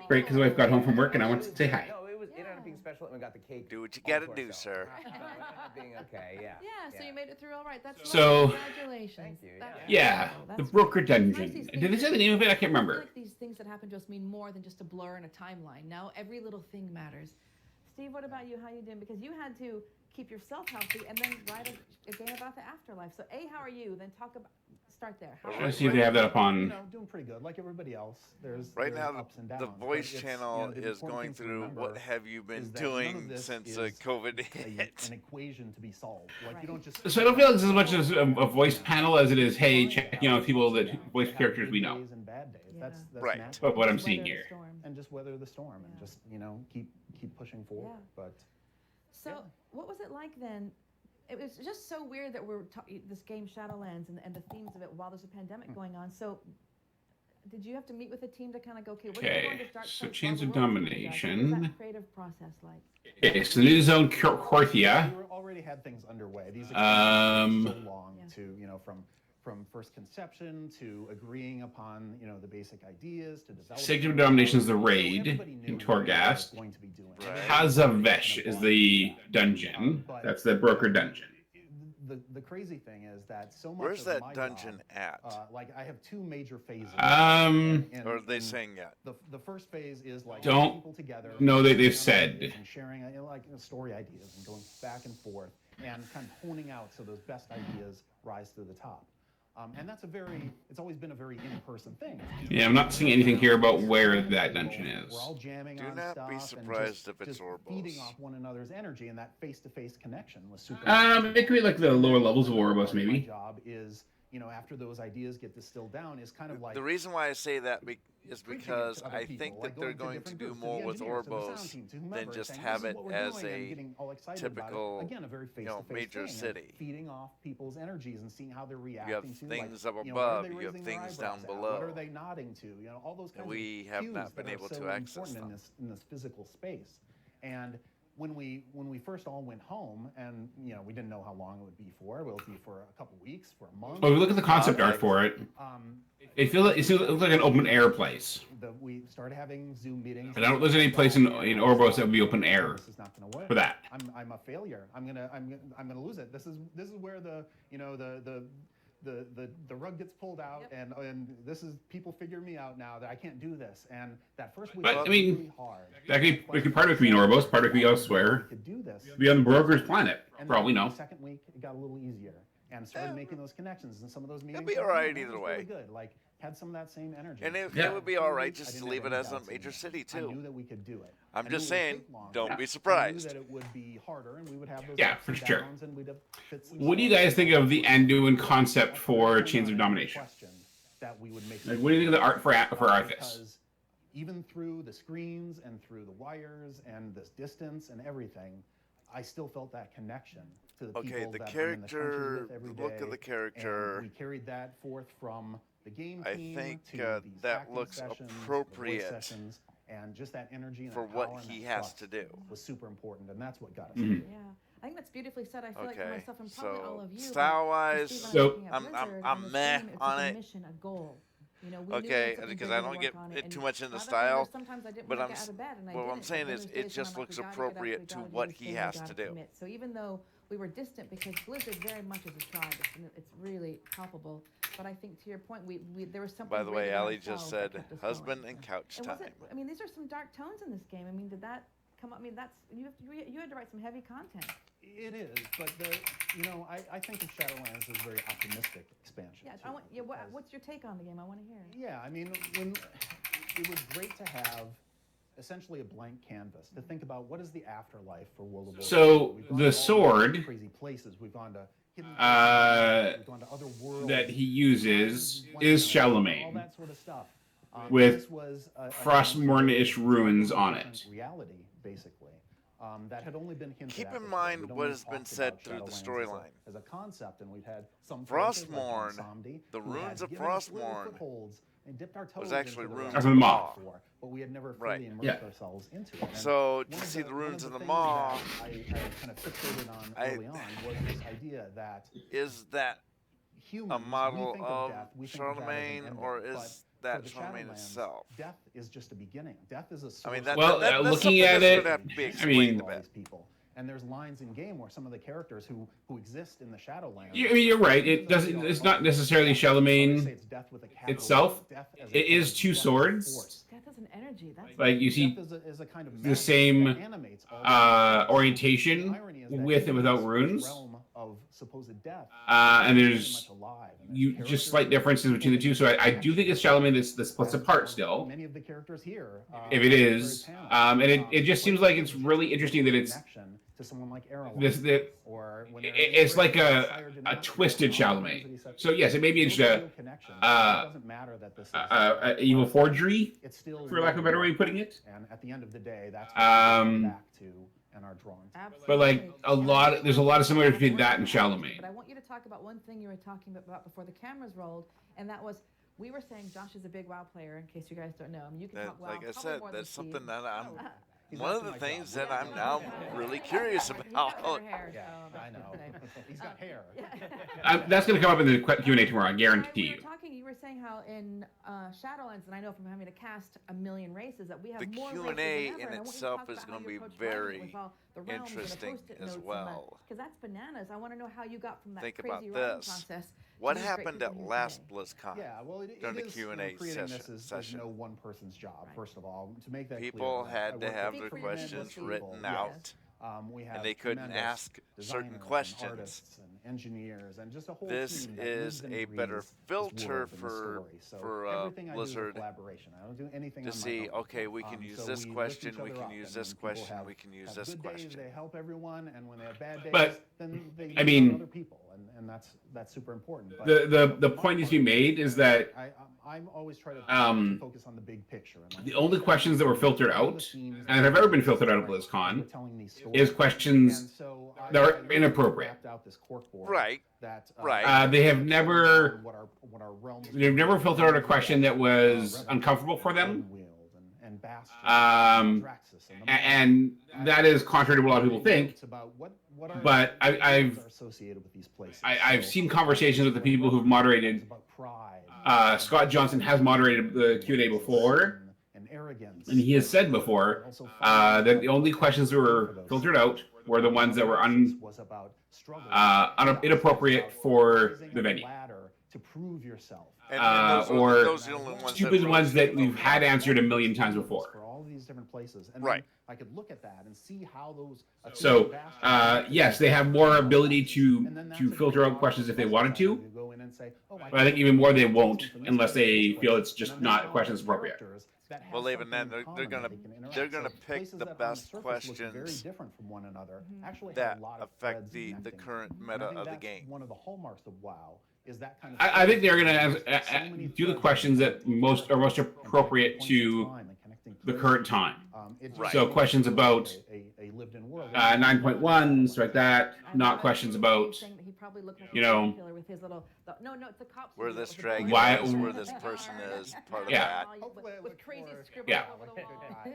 break because the wife got home from work and I wanted to say hi. No, it ended up being special, and we got the cake. Do what you gotta do, sir. Being okay, yeah. Yeah, so you made it through all right. That's So- lovely. Congratulations. Thank you. Yeah, the broker dungeon. Did they say the name of it? I can't I remember. feel like these things that happen to us mean more than just a blur in a timeline. Now every little thing matters. Steve, what about you? How you doing? Because you had to keep yourself healthy and then write a game about the afterlife. So how are you? Then start there. How Let's see if they have that up on. Doing pretty good, like everybody else. There's Right now, ups and downs, the but voice it's, channel the is important going thing to through remember what have you been is that none of doing this since is COVID hit. an equation to be solved. Like you don't just. So I don't feel like it's as much as a voice panel as it is, hey, checking out people that voice characters we know. Days and bad days. That's Right. natural. But what I'm seeing here. And just weather the storm and just keep pushing forward. But So what was it like then? It was just so weird that we're this game Shadowlands and the themes of it while there's a pandemic going on. So did you have to meet with a team to kind of go, okay, we're going to start So place Chains while of the world's coming Domination. What was that creative process like? Okay, so the new zone Korthia. we already had things underway. These Um, so long to from first conception to agreeing upon the basic ideas to developing. Sanctum of Domination is the raid in Torghast. Hazavesh is the dungeon. That's the broker dungeon. The crazy thing is that so much Where's of that my dungeon job, at? like I have two major phases. Or are they saying yet? The first phase is like Don't- people together. no, they've said. And sharing story ideas and going back and forth and kind of honing out so those best ideas rise to the top. And that's it's always been a very in-person thing. Yeah, I'm not seeing anything here about where that dungeon is. We're all jamming Do on not stuff be and surprised if it's just Orbos. feeding off one another's energy, and that face-to-face connection was super. It could be like the lower levels of Ouroboros, My maybe. job is, after those ideas get distilled down, is kind of like The reason why I say that is preaching it because to other I people, think like that they're going going to to different do groups, to the more with engineers, to the sound Orbos team, to whomever, than just saying, have "This is it what we're as doing," and a getting all excited about it. typical, Again, a very face-to-face major thing, and city. feeding off people's energies and seeing how they're reacting You have to things like, up what are above, they you have raising their things down eyebrows at? below. What are they nodding to? All those kinds We of have cues not been that are able so to access important them. in this physical space. And when we first all went home, and we didn't know how long it would be for. Will it be for a couple weeks, for a month? Well, if we look at the concept art for it. It looks like an open air place. We started having Zoom meetings. And I don't think there's any place in Ouroboros that would be open air This is not going to work for that. I'm a failure. I'm gonna lose it. This is where the rug gets pulled out, and this is people figure me out now that I can't do this. And that first week But, was I mean, really hard. It could part of it be in Ouroboros, part of it be elsewhere. Could do this. Be on the broker's planet, And for all we then know. The second week it got a little easier and started making those connections, and some of those meetings. be all were right really either way. good. Like had some of that same energy. And it Yeah. would be all right I just to didn't leave have it any as a doubts in major it. city I knew too. that we could do it. I'm I knew just it would saying, take longer. don't be I knew surprised. that it would be harder, and we would have those Yeah, ups for and sure. downs, and we'd have fits and What do you starts. guys think of the Anduin concept for That's Chains of not a Domination? question that we would make Like, what do you think of the art for Arthas? Because even through the screens and through the wires and this distance and everything, I still felt that connection to the Okay, people the that I'm in the character, trenches with every the look day, of the character. and we carried that forth from the game I team think to these that acting looks sessions, the voice appropriate sessions, and just that energy and for that what power and he that has trust to do. was super important, and that's what got us Mhm. here. Yeah, I think that's beautifully said. I feel like for Okay, myself and probably all so of you. style-wise, Steve, So- looking at Blizzard, I'm and meh it's on just a it. mission, a goal. You know, we okay, because I don't get it too much in the style, but what I'm saying is it just looks appropriate to what he has to do. So even though we were distant, because Blizzard very much is a tribe, it's really palpable. But I think to your point, there was something. By the way, Allie just said husband and couch time. I mean, these are some dark tones in this game. I mean, did that come up? I mean, that's you had to write some heavy content. It is, but I think of Shadowlands as a very optimistic expansion. Yeah, what's your take on the game? I want to hear. Yeah, I mean, when it was great to have essentially a blank canvas to think about what is the afterlife for World of Warcraft. So the sword crazy places we've gone to hidden places, we've gone to other worlds, that he uses is Charlemagne, all that sort of stuff, with Frostmourne-ish ruins on it. Reality, basically. That had only been hinted Keep at in mind what has been said through the storyline. As a concept, and we've had some Frostmourne, the runes of Frostmourne, was actually runes of the Maw. But we had never fully immersed ourselves into it. So to see the runes of the Maw, I kind of fixated on early on was this idea that is that a model of Charlemagne, or is that Charlemagne itself? Death is just a beginning. Death is a source. I mean, well, looking at it, I mean, people. And there's lines in game where some of the characters who exist in the Shadowlands. I mean, you're right. It doesn't. It's not necessarily Charlemagne itself. It is two swords. Death is an energy. That's like you see the same orientation with and without runes. And there's just slight differences between the two. So I do think it's Charlemagne that's splits apart still. Many of the characters here, if it is, and it just seems like it's really interesting that it's to someone like it's like a twisted Charlemagne. So yes, it may be just a evil forgery, for lack of a better way of putting it. And at the end of the day, that's what we back to and are drawn to. But like there's a lot of similarities between that and Charlemagne. But I want you to talk about one thing you were talking about before the cameras rolled, and that was we were saying Josh is a big WoW player. In case you guys don't know, I mean, you can talk WoW. Like I said, that's something that I'm. One of the things that I'm now really curious about. I know. He's got hair. That's going to come up in the Q&A tomorrow, I guarantee you. You were saying how in Shadowlands, and I know from having to cast a million races, that we have more races than Q&A ever, in itself is going to be very interesting as well. Because that's bananas. I want to know how you got from that crazy writing process. What happened at last BlizzCon? Yeah, well, during the Q&A session. There's no one person's job. First of all, to make that people clear, had to have their questions written out, and they couldn't ask certain questions. And engineers and just a whole this team that is a better filter for Blizzard I don't do anything to see. Okay, we can use this question. We can use this question. We can use this question. They help everyone, and when they have bad days, but then they I mean, other people, and that's super important. But the point needs to be made is that I'm always trying to focus on the big picture. The only questions that were filtered out, and have ever been filtered out of BlizzCon, is questions that are inappropriate. Right. They've never filtered out a question that was uncomfortable for them. And that is contrary to what a lot of people think. But I've seen conversations with the people who've moderated. Scott Johnson has moderated the Q&A before, and he has said before that the only questions that were filtered out were the ones that were inappropriate for the venue. Or stupid ones that we've had answered a million times before. For all these different places, and right. I could look at that and see how those. So yes, they have more ability to filter out questions if they wanted to. But I think even more they won't unless they feel it's just not questions appropriate. Well, even then, they're gonna pick the best questions that affect the current meta of the game. One of the hallmarks of WoW is that kind of. I think they're gonna do the questions that are most appropriate to the current time. Right. So questions about 9.1, stuff like that. Not questions about, He probably looked like you know, with his little No, it's a cop. Where studio. this dragon Why- is, where this person is, part of Yeah. that. With crazy scribbles Yeah. over the wall.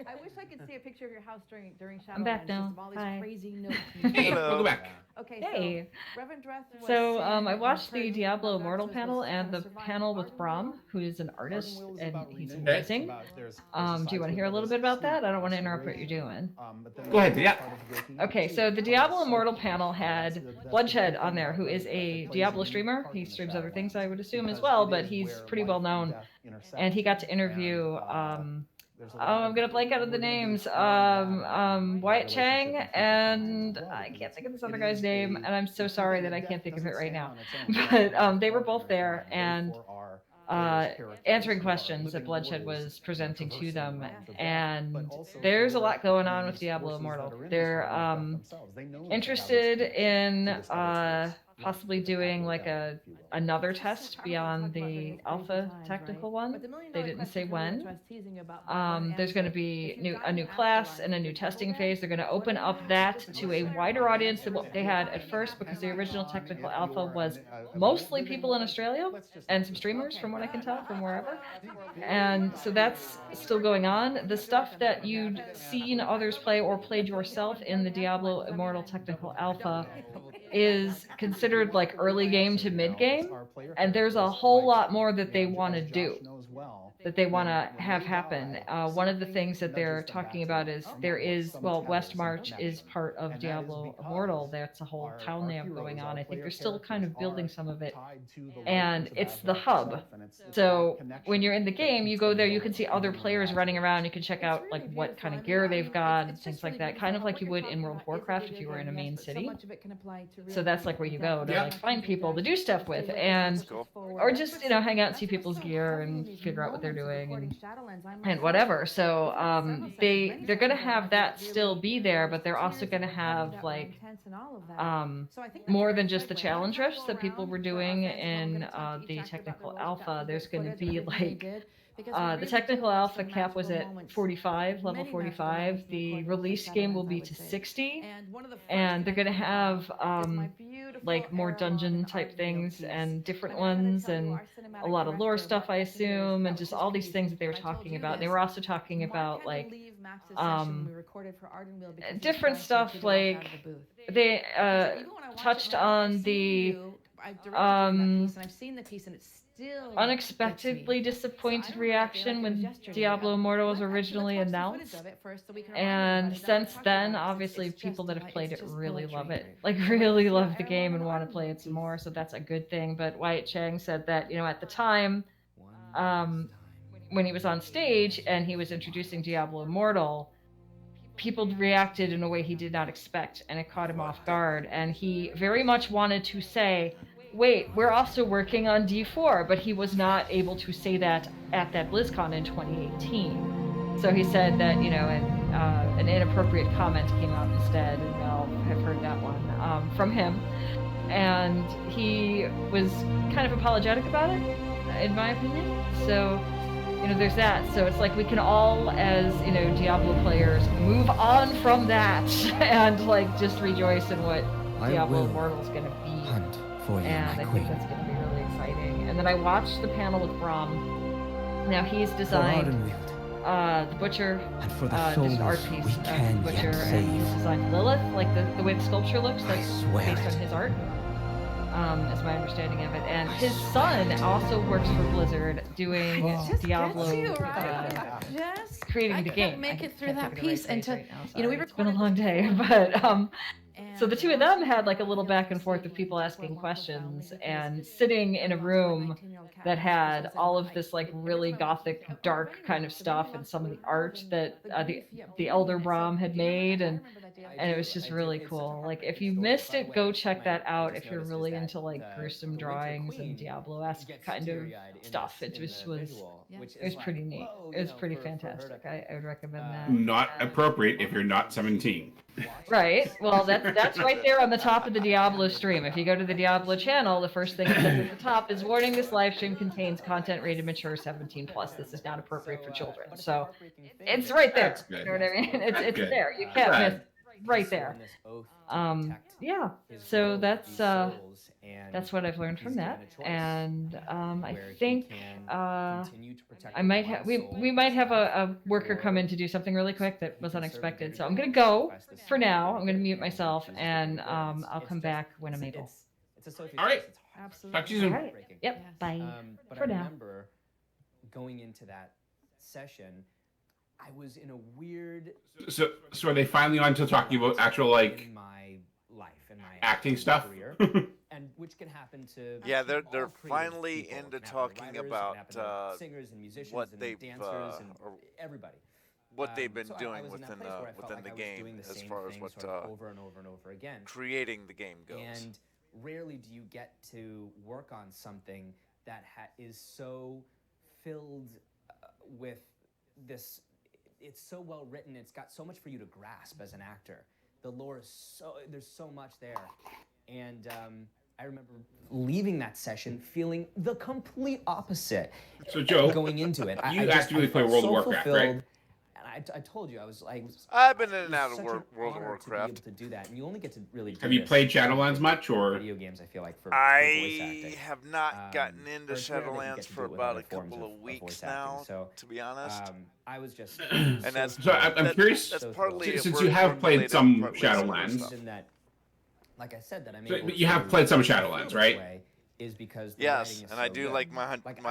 I wish I could see a picture of your house during Shadowlands. I'm back now. Just of all these Hi. crazy notes. Hey, welcome back. Okay, Hey. so Reverend Dreth was So Sin I and watched the Purdy, Diablo Malgaxos Immortal was panel kind and of the surviving panel with Arden Brom, Will. who is an artist Arden Will is and about he's renewal. amazing. It's about- there's Do you want to sides hear a it little that bit about is that? I don't want to super interrupt what you're doing. but then Go ahead, yeah. started breaking Okay, too. so the Diablo Immortal panel That's had Bloodshed on there, who is a Diablo streamer. He streams other things, I would assume, as well, but he's pretty well known. And he got to interview, I'm gonna blank out of the names, Wyatt Chang, and I can't think of this other guy's name, and I'm so sorry that I can't think of it right now. But they were both there, and answering questions that Bloodshed was presenting to them, and there's a lot going on with Diablo Immortal. They're interested in possibly doing like another test beyond the alpha technical one. They didn't say when. There's going to be a new class and a new testing phase. They're going to open up that to a wider audience than what they had at first, because the original technical alpha was mostly people in Australia and some streamers, from what I can tell, from wherever. And so that's still going on. The stuff that you'd seen others play or played yourself in the Diablo Immortal technical alpha is considered like early game to mid game, and there's a whole lot more that they want to do, that they want to have happen. One of the things that they're talking about is West March is part of Diablo Immortal. That's a whole town they have going on. I think they're still kind of building some of it, and it's the hub. So when you're in the game, you go there, you can see other players running around, you can check out like what kind of gear they've got and things like that, kind of like you would in World of Warcraft if you were in a main city. So that's like where you go to like find people to do stuff with, and or just hang out and see people's gear and figure out what they're doing and whatever. So they're gonna have that still be there, but they're also gonna have like more than just the challenge rifts that people were doing in the technical alpha. There's gonna be like the technical alpha cap was at 45, level 45. The release game will be to 60, and they're going to have like more dungeon type things and different ones, and a lot of lore stuff, I assume, and just all these things that they were talking about. They were also talking about like different stuff, like they touched on the I've seen the piece and it's still unexpectedly disappointed reaction when Diablo Immortal was originally announced, and since then obviously people that have played it really love it, like really love the game and want to play it some more, so that's a good thing. But Wyatt Chang said that at the time when he was on stage and he was introducing Diablo Immortal, people reacted in a way he did not expect, and it caught him off guard, and he very much wanted to say, wait, we're also working on D4, but he was not able to say that at that BlizzCon in 2018. So he said that, an inappropriate comment came out instead, and I'll have heard that one from him. And he was kind of apologetic about it, in my opinion. So, there's that. So it's like we can all, as, Diablo players, move on from that and, like, just rejoice in what Diablo Immortal is going to be. And I think that's going to be really exciting. And then I watched the panel with Brom. Now he's designed the Butcher, just an art piece of the Butcher, and he's designed Lilith, like the way the sculpture looks, that's based on his art, is my understanding of it. And his son also works for Blizzard doing Diablo, creating the game. I make it through that piece until it's been a long day, but so the two of them had like a little back and forth of people asking questions and sitting in a room that had all of this like really gothic, dark kind of stuff and some of the art that the elder Brom had made, and it was just really cool. Like if you missed it, go check that out if you're really into like gruesome drawings and Diablo-esque kind of stuff. It just was pretty neat. It was pretty fantastic. I would recommend that. Not appropriate if you're not 17. Right. Well, that's right there on the top of the Diablo stream. If you go to the Diablo channel, the first thing it says at the top is, warning, this live stream contains content rated mature 17+. This is not appropriate for children. So it's right there. You know what I mean? It's there. You can't miss. right there. Yeah, so that's what I've learned from that, and I think I might have we might have a worker come in to do something really quick that was unexpected. So I'm gonna go for now. I'm gonna mute myself, and I'll come back when I'm able. All right. Absolutely. Talk to you soon. All right. Yep. Bye. But for I now. remember going into that session, I was in a weird. So are they finally on to talking about actual like in my life and my acting stuff? career, and which can happen to they're finally into talking about singers and musicians what and they've dancers and everybody. What they've been So doing I was in that within place where I the felt like I was game doing the as same far as thing what sort of over and over and over again. creating the game goes. And rarely do you get to work on something that is so filled with this. It's so well written. It's got so much for you to grasp as an actor. The lore is there's so much there, and I remember leaving that session feeling the complete opposite. So Joe, going into it, you actively play World of Warcraft, right? And I told you I've been in and out of World of Warcraft. to do that, and you only get to really. Do Have you this played Shadowlands much, or video games? I feel like for voice acting. I have not gotten into it's rare that you get Shadowlands to for do it with about other a couple forms of of weeks voice acting, now, so, to be honest. I was just. And that's so I'm curious. That's partly since you have played some Shadowlands. Like I said, that I'm So, able but you have to played some feel Shadowlands, this right? way is because the yes, writing is and I so do good. like my I can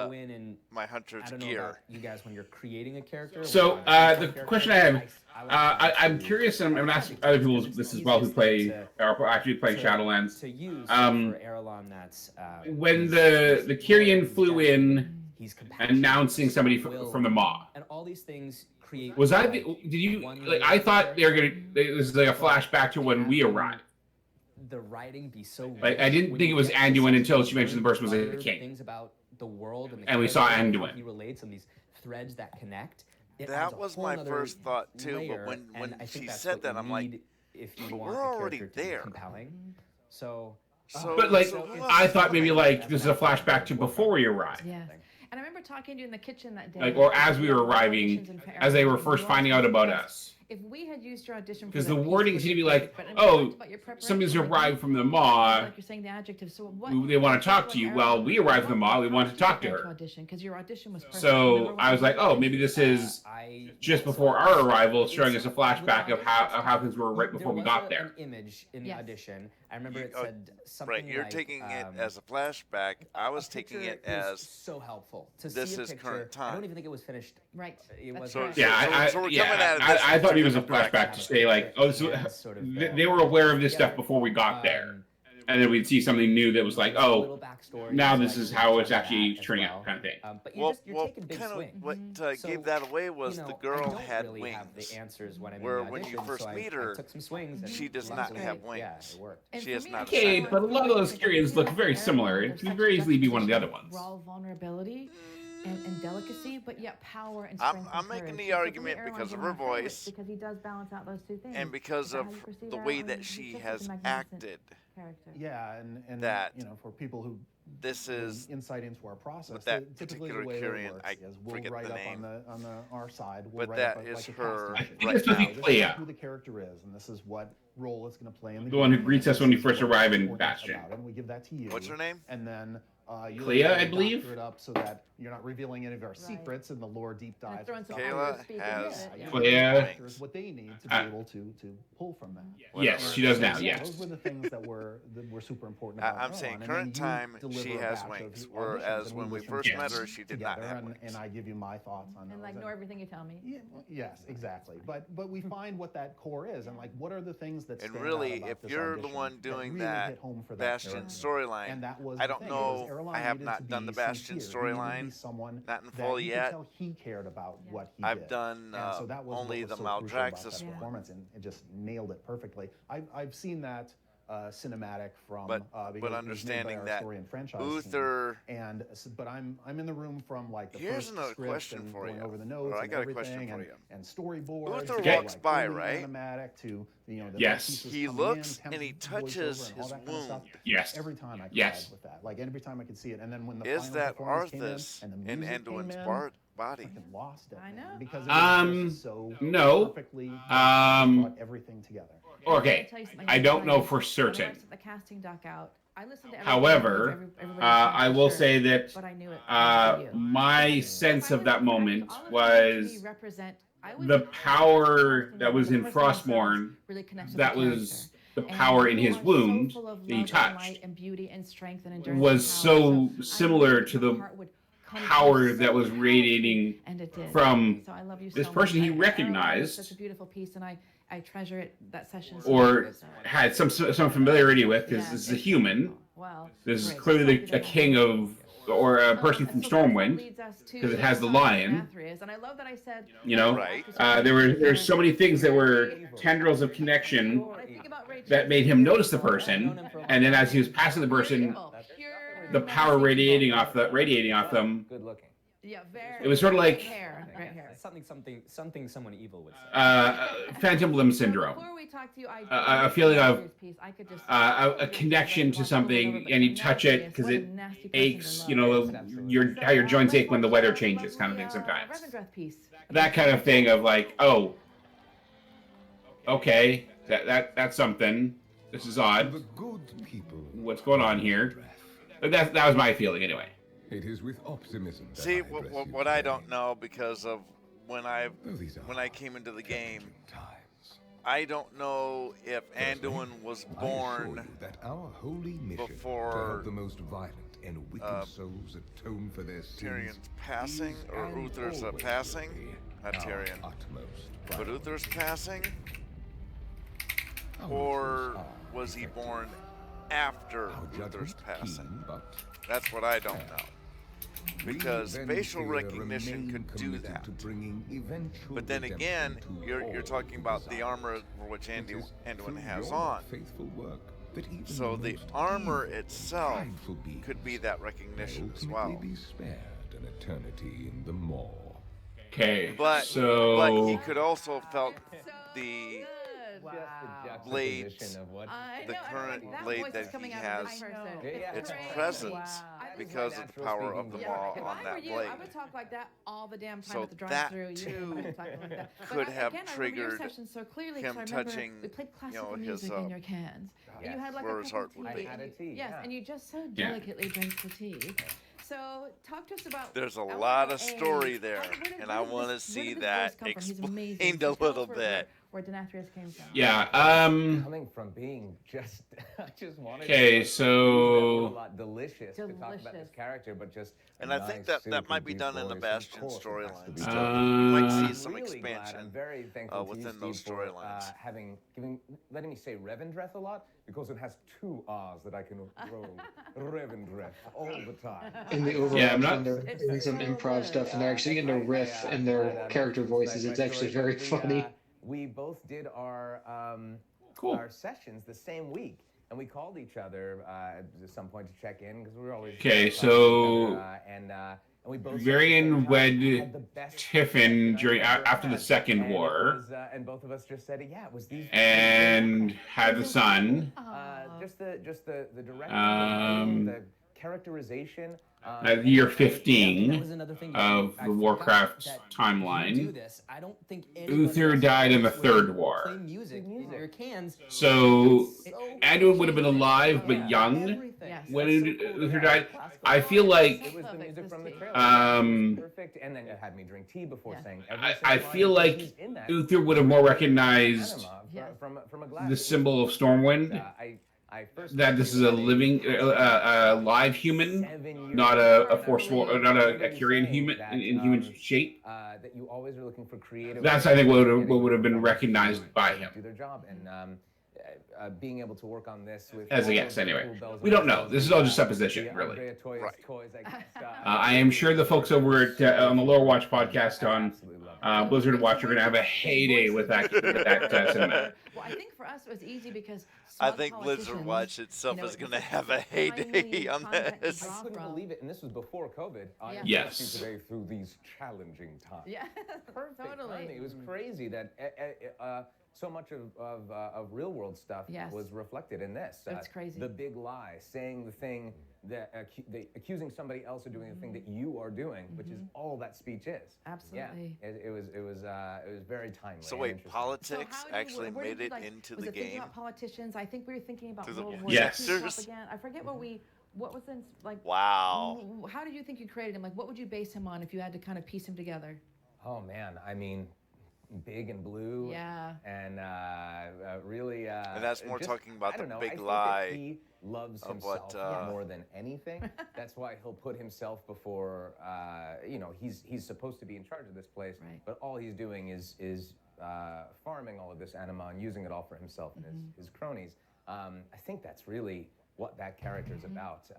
go in and my hunter's I don't know gear. about you guys when you're creating a character. So the question I have, I'm curious, and I'm going to ask other people this as well who play or actually play Shadowlands. To use for Erelon, that's when the Kyrian flew in announcing somebody from the Maw. And all these things create. Was I? Did you? Like, I thought they were gonna. This is like a flashback to when we arrived. The writing be so. Like, I didn't think it was Anduin until she mentioned the person was a king. Things about the world and we saw Anduin. He relates and these threads that connect. That was my first thought too, but when she said that, I'm like, we're already there. Compelling. So. But like, I thought maybe like this is a flashback to before we arrived. Yeah. And I remember talking to you in the kitchen that day. Like, or as we were arriving, as they were first finding out about us. If we had used your audition, because the wording seemed to be like, "Oh, somebody's arrived from the Maw. Like you're saying the adjective. So what? They want to talk to you." Well, we arrived from the Maw. We want to talk to her. Because your audition was. So I was like, "Oh, maybe this is just before our arrival, showing us a flashback of how things were right before we got there." An image in the audition. I remember it said something right, you're like, taking it as a flashback. I was taking it as so helpful to this see a is picture. current time. I don't even think it was finished. Right. It was. So, yeah, I thought it was a flashback to say like, oh, so they were aware of this stuff before we got there, and then we'd see something new that was like, oh, now this is how it's actually turning out, kind of thing. But well, taking big kind of swings. what gave that away was the girl had wings. The answers when where when you first meet her, took some swings she does not have wings. Yeah, it worked. She has not. Okay, but a lot of those Kyrians look very similar. It could very easily be one of the other ones. Raw vulnerability and delicacy, but yet power and strength. I'm making the argument because of her voice, because he does balance out those two things, and because of the way that she has acted. Yeah, and that for people who this is insight into our process. With that typically particular the way Kyrian, it works I is we'll forget write the up name. on our side. But write that up is like her. I think right now. this is who the character is, and this is what role it's going to play in the game. one who greets us when we first arrive in Bastion. And we give that to you. What's her name? And then you Clea, I believe. Doctor it up so that you're not revealing any of our secrets in the lore deep dive. Kayla has Clea. What they need to be able to pull from that. Yes, she does now. So Yes. Those were the things that were super important. About I'm saying current time she has wings, whereas when we first met her she did not have wings. And I give you my thoughts on and those. ignore everything you tell me. Yeah, yes, exactly. But we find what that core is, and like what are the things that. And really, if you're the one doing that Bastion storyline, I don't know. I have not done the Bastion storyline, not in full yet. He cared about what he I've did. done So that was only what the was so crucial about Maldraxxus that one. performance, and it just nailed it perfectly. I've seen that cinematic from, but because it was made by understanding our that story and franchise Uther. team. But I'm in the room from like the Here's first another script question and for going you. over the notes Or I and got a everything question for and, you. and storyboards. Uther to, walks like, by, early right? Animatic to the Yes. pieces He coming looks in, and he temp touches voiceover and all his that kind of stuff. wound. Yes. Every time I cried Yes. with that, like every time I could see it, and then when the Is final that performance came Arthas in and the in music Anduin's came in, part? body. Lost it. I know. Because it was just so No. perfectly brought everything together. Okay, I don't know for When I certain. sent the casting doc out, I listened to However, I will say that but I knew it my sense of that moment was the power that was in Frostmourne, really connects with that the was the character. power And in his you are wound so full of that he love and touched light and beauty and strength and endurance was and so power. similar to the power that was radiating and it did. from So I love you this so person much. he It's recognized such a beautiful piece, and I treasure it. That session. or had some familiarity with, because this is a human. Well, This is clearly a king of, or a person from Stormwind, because it has the lion. And I love that I said, You know, there's so many things that were tendrils of connection that made him notice the person, and then as he was passing the person, the power radiating off them. Good looking. Yeah, very. It was sort of like something someone evil would say. phantom limb syndrome. Before we talk to you, A feeling of a connection to something, and you touch it because it aches. You know, how your joints ache when the weather changes, kind of thing. Sometimes that kind of thing of like, oh, okay, that's something. This is odd. What's going on here? But that was my feeling anyway. It is with optimism. See, what I don't know, because of when I came into the game, I don't know if Anduin was born before the most violent and wicked souls atone for their sins. Tyrion's passing, or Uther's passing. Not Tyrion, but Uther's passing, or was he born after Uther's passing? That's what I don't know. Because facial recognition could do that. But then again, you're talking about the armor for which Anduin has on. So the armor itself could be that recognition as well. Okay, but he could also have felt the blades, the current blade that he has, its presence because of the power of the maw on that blade. I would talk like that all the damn time So at the that drive-thru. too could have triggered him touching, we played classical his music in your cans. yes, You had like where a his cup heart of would tea. be. I had a tea. Yes, and you just so delicately drank the tea. So talk to us about. There's a lot of story there, and I want to see that explained a little bit. Where Denathrius came from. Yeah. Coming from being just, I just wanted. Okay, so a lot delicious to talk about this character, but just. And I think that might be done in the Bastion storylines. You might see some expansion within those storylines. Letting me say Revendreth a lot because it has two R's that I can roll. Revendreth all the time. In the overall, they're doing some improv stuff, and they're actually getting a riff in their character voices. It's actually very funny. We both did our sessions the same week, and we called each other at some point to check in because we were always so and we both Varian wed Tiffin after the Second War, and both of us just said yeah, it was these and had the son. Just the direction, the characterization. Year 15 of the Warcraft timeline. Uther died in the Third War. So Anduin would have been alive but young when Uther died. I feel like perfect, and then it had me drink tea before saying. I feel like Uther would have more recognized the symbol of Stormwind. That this is a living, live human, not a not a Kyrian human in human shape. That you always are looking for creative. That's I think what would have been recognized by him. Do their job, and being able to work on this with as a guess. Anyway, we don't know. This is all just supposition, really. I am sure the folks over at on the Lore Watch podcast on Blizzard Watch are going to have a heyday with that cinematic. Well, I think for us it was easy because I think Blizzard Watch itself is going to have a heyday on this. I couldn't believe it, and this was before COVID. Yes. Today through these challenging times. Yeah, totally. It was crazy that so much of real world stuff was reflected in this. That's crazy. The big lie, saying the thing the accusing somebody else of doing the thing that you are doing, which is all that speech is. Absolutely. Yeah, it was very timely. So wait, politics actually where made did you, it like, into was the it thinking game? about politicians? I think we were thinking about Through the World War Yes. II propaganda. I forget what was in, like. Wow. How did you think you created him? Like, what would you base him on if you had to kind of piece him together? Oh man, I mean, big and blue. Yeah. And really. And that's more talking about the big I think lie that he loves of himself what, more than anything. That's why he'll put himself before. He's supposed to be in charge of this place, but all he's doing is farming all of this anima and using it all for himself and his cronies. I think that's really what that character's about.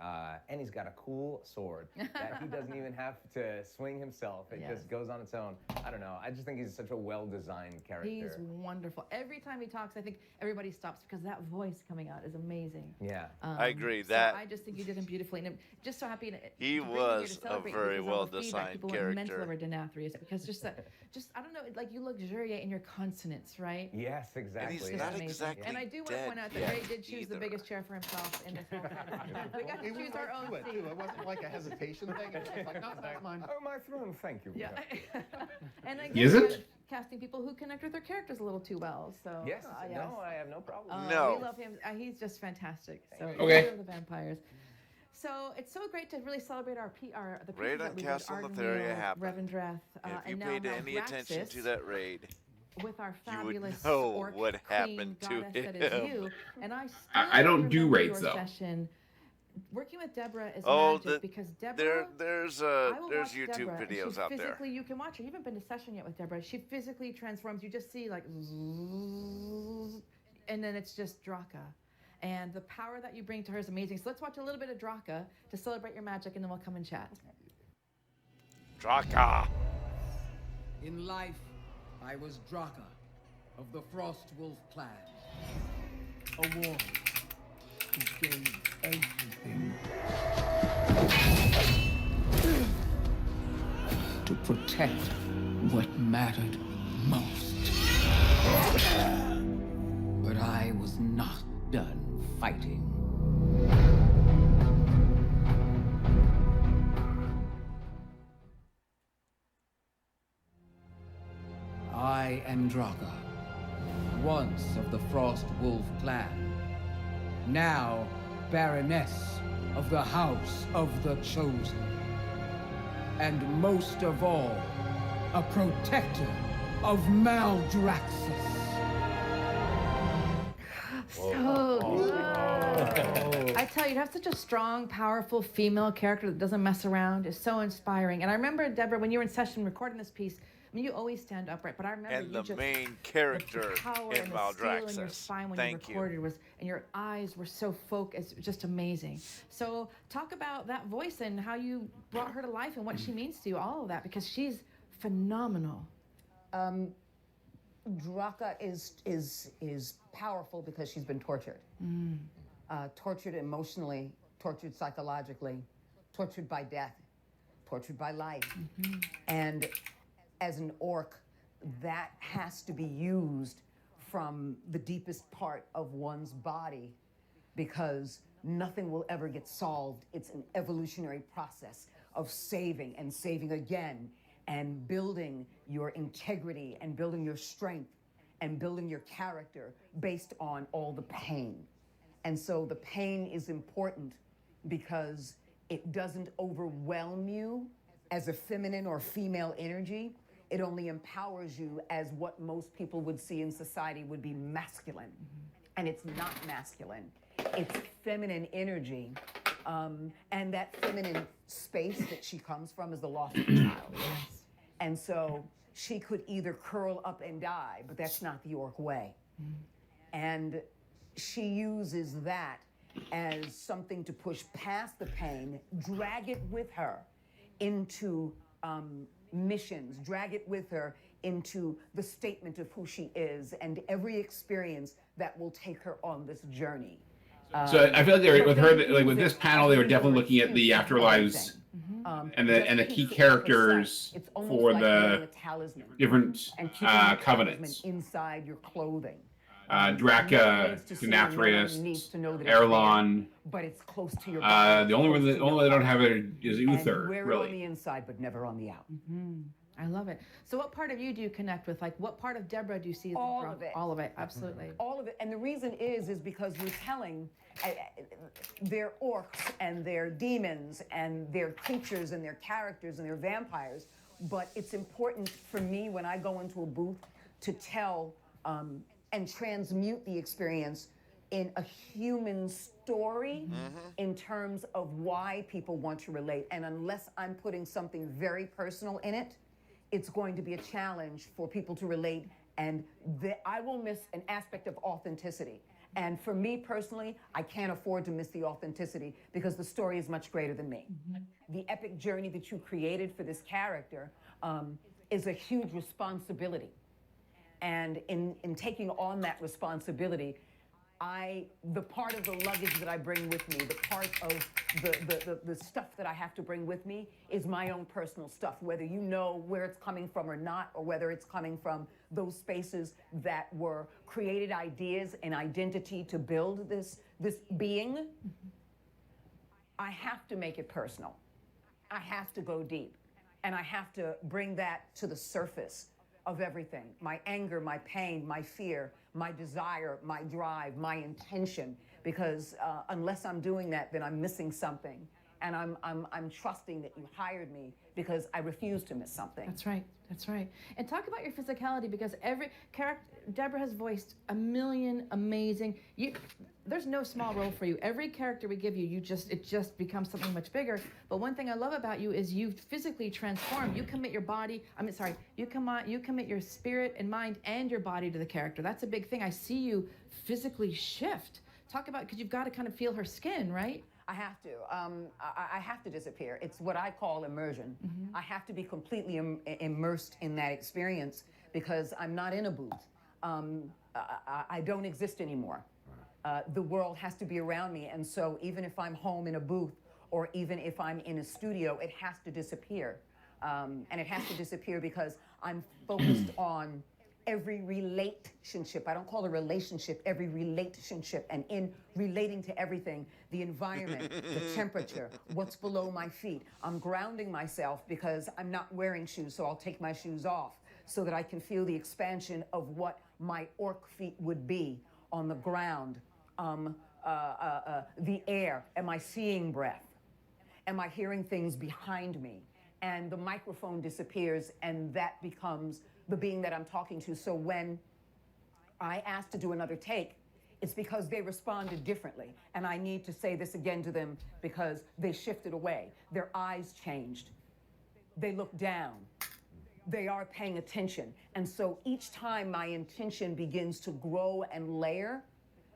And he's got a cool sword that he doesn't even have to swing himself. It just goes on its own. I don't know. I just think he's such a well-designed character. He's wonderful. Every time he talks, I think everybody stops because that voice coming out is amazing. Yeah. I agree. So I just think you did him beautifully. And I'm just so happy he was a very well-designed people character. Went mental over Denathrius because I don't know, like you luxuriate in your consonants, right? Yes, exactly. And he's not exactly And I do want to point out that Ray did choose the biggest chair for himself in this whole thing. We got to choose our own seat. It wasn't like a hesitation thing. It was just like, no, that's mine. Oh, my throne, thank you. Yeah. And I Is guess it? casting people who connect with their characters a little too well. So Yes. No, I have no problem. No. We love him. He's just fantastic. So Okay. we love the vampires. So it's so great to really celebrate the pieces Raid on that we did. Castle Ardenweald, Netheria happened. Revendreth, If you and now paid any attention to that raid, with our you fabulous would know orc what happened to queen goddess that is you. him. And I don't do remember raids, your though. Session. Working with Deborah is Oh, magic because Deborah. there's I will there's watch YouTube Deborah, and videos she out there. physically, you can watch her. You haven't been to session yet with Deborah. She physically transforms. You just see like, zzzz, and then it's just Draka. And the power that you bring to her is amazing. So let's watch a little bit of Draka to celebrate your magic, and then we'll come and chat. Draka. In life, I was Draka of the Frost Wolf clan. A warrior who gave everything to protect what mattered most. But I was not done fighting. I am Draka, once of the Frost Wolf clan, now Baroness of the House of the Chosen, and most of all, a protector of Maldraxxus. So good. I tell you, to have such a strong, powerful female character that doesn't mess around is so inspiring. And I remember, Deborah, when you were in session recording this piece, I mean, you always stand upright, but I remember And you the just, main character the power in and the steel in your Maldraxxus. spine when Thank you recorded was, and your eyes were so focused, just amazing. So talk about that voice and how you brought her to life and what she means to you, all of that, because she's phenomenal. Draka is powerful because she's been tortured. Tortured emotionally, tortured psychologically, tortured by death, tortured by life. And as an orc, that has to be used from the deepest part of one's body because nothing will ever get solved. It's an evolutionary process of saving and saving again and building your integrity and building your strength and building your character based on all the pain. And so the pain is important because it doesn't overwhelm you as a feminine or female energy. It only empowers you as what most people would see in society would be masculine. And it's not masculine. It's feminine energy. And that feminine space that she comes from is the loss of a child. And so she could either curl up and die, but that's not the orc way. And she uses that as something to push past the pain, drag it with her into missions, drag it with her into the statement of who she is and every experience that will take her on this journey. So I feel like they were, with her, like with this panel, they were definitely looking at the afterlives and the key characters for the different covenants. inside your clothing. Draka, needs to see and no one Denathrius, needs to know that it's Erlon. there, but it's close to your body. The only one that I don't have it is And Uther, you wear it really. on the inside, but never on the out. I love it. So what part of you do you connect with? Like, what part of Deborah do you see? All of it. All of it, absolutely. All of it. And the reason is because you're telling their orcs and their demons and their creatures and their characters and their vampires. But it's important for me when I go into a booth to tell and transmute the experience in a human story in terms of why people want to relate. And unless I'm putting something very personal in it, it's going to be a challenge for people to relate, and I will miss an aspect of authenticity. And for me personally, I can't afford to miss the authenticity because the story is much greater than me. The epic journey that you created for this character is a huge responsibility. And in taking on that responsibility, the part of the luggage that I bring with me, the part of the stuff that I have to bring with me is my own personal stuff, whether you know where it's coming from or not, or whether it's coming from those spaces that were created ideas and identity to build this being. I have to make it personal. I have to go deep, and I have to bring that to the surface of everything. My anger, my pain, my fear, my desire, my drive, my intention, because unless I'm doing that, then I'm missing something. And I'm trusting that you hired me because I refuse to miss something. That's right. That's right. And talk about your physicality, because every character, Deborah has voiced a million amazing. There's no small role for you. Every character we give you, it just becomes something much bigger. But one thing I love about you is you physically transform. You commit your body. You commit your spirit and mind and your body to the character. That's a big thing. I see you physically shift. Talk about, because you've got to kind of feel her skin, right? I have to. I have to disappear. It's what I call immersion. I have to be completely immersed in that experience because I'm not in a booth. I don't exist anymore. The world has to be around me. And so even if I'm home in a booth or even if I'm in a studio, it has to disappear. And it has to disappear because I'm focused on every relationship. I don't call it a relationship, every relationship. And in relating to everything, the environment, the temperature, what's below my feet. I'm grounding myself because I'm not wearing shoes, so I'll take my shoes off so that I can feel the expansion of what my orc feet would be on the ground. The air, am I seeing breath? Am I hearing things behind me? And the microphone disappears and that becomes the being that I'm talking to. So when I asked to do another take, it's because they responded differently. And I need to say this again to them because they shifted away. Their eyes changed. They looked down. They are paying attention. And so each time my intention begins to grow and layer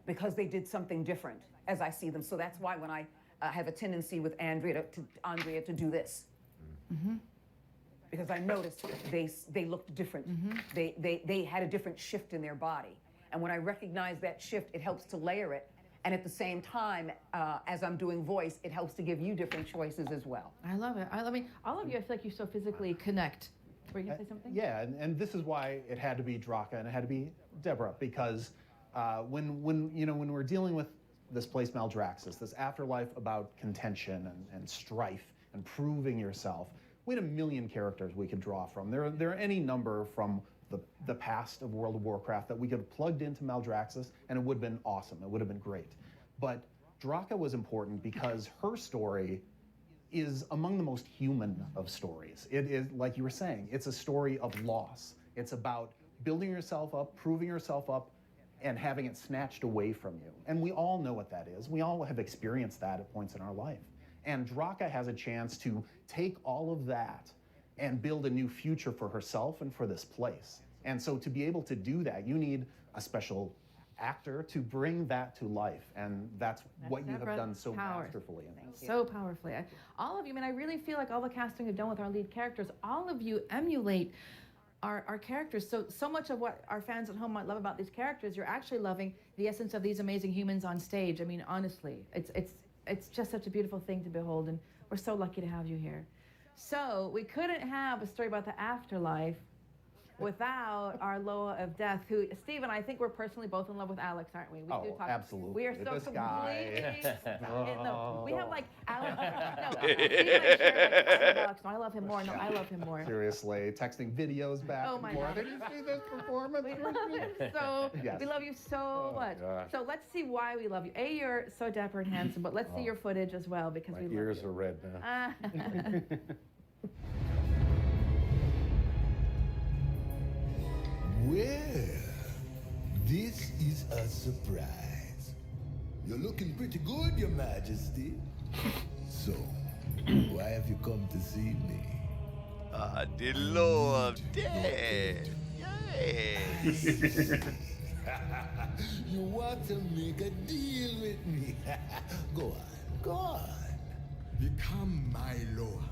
because they did something different as I see them. So that's why when I have a tendency with Andrea to do this. Because I noticed they looked different. They had a different shift in their body. And when I recognize that shift, it helps to layer it. And at the same time, as I'm doing voice, it helps to give you different choices as well. I love it. I mean, all of you, I feel like you so physically connect. Were you going to say something? Yeah, and this is why it had to be Draka and it had to be Deborah, because when we're dealing with this place Maldraxxus, this afterlife about contention and strife and proving yourself, we had a million characters we could draw from. There are any number from the past of World of Warcraft that we could have plugged into Maldraxxus, and it would have been awesome. It would have been great. But Draka was important because her story is among the most human of stories. It is, like you were saying, it's a story of loss. It's about building yourself up, proving yourself up, and having it snatched away from you. And we all know what that is. We all have experienced that at points in our life. And Draka has a chance to take all of that and build a new future for herself and for this place. And so to be able to do that, you need a special actor to bring that to life. And that's what you have done so masterfully. So powerfully. All of you, I mean, I really feel like all the casting we've done with our lead characters, all of you emulate our characters. So much of what our fans at home might love about these characters, you're actually loving the essence of these amazing humans on stage. I mean, honestly, it's just such a beautiful thing to behold, and we're so lucky to have you here. So we couldn't have a story about the afterlife without our Loa of Death, who, Steve and I think we're personally both in love with Alex, aren't we? We do talk. Absolutely. We are so This completely guy. we have like Alex. No, Steve and I share, like, I love Alex. No, I love him more. No, I love him more. Seriously, texting videos back Oh my and forth. God. Did you see this performance? We love him so. Yes. We love you so much. gosh. So let's see why we love you. A, you're so dapper and handsome, but let's see your footage as well because My we love ears you. are red now. Ah. Well, this is a surprise. You're looking pretty good, Your Majesty. So, why have you come to see me? The Law of Death. Yay! You want to make a deal with me? Go on, go on. Become my Lord.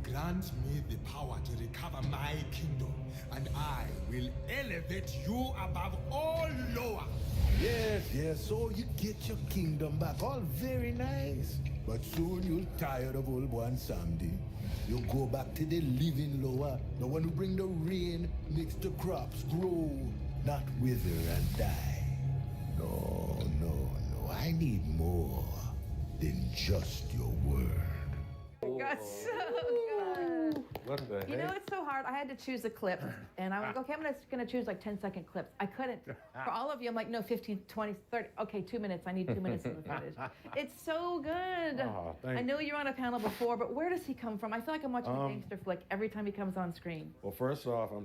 Grant me the power to recover my kingdom, and I will elevate you above all Loa. Yes, yes, so you get your kingdom back. All very nice. But soon you'll tired of old one Samdi. You'll go back to the living Loa, the one who bring the rain, makes the crops grow, not wither and die. No, no, no. I need more than just your word. Got so good. What the You know, heck? it's so hard. I had to choose a clip, and I was like, okay, I'm gonna choose like 10-second clips. I couldn't. For all of you, I'm like, no, 15, 20, 30. Okay, 2 minutes. I need 2 minutes of the footage. It's so good. Oh, thank I know you were on a panel before, but where does he come from? I feel like I'm watching a gangster flick every time he comes on screen. Well, first off, I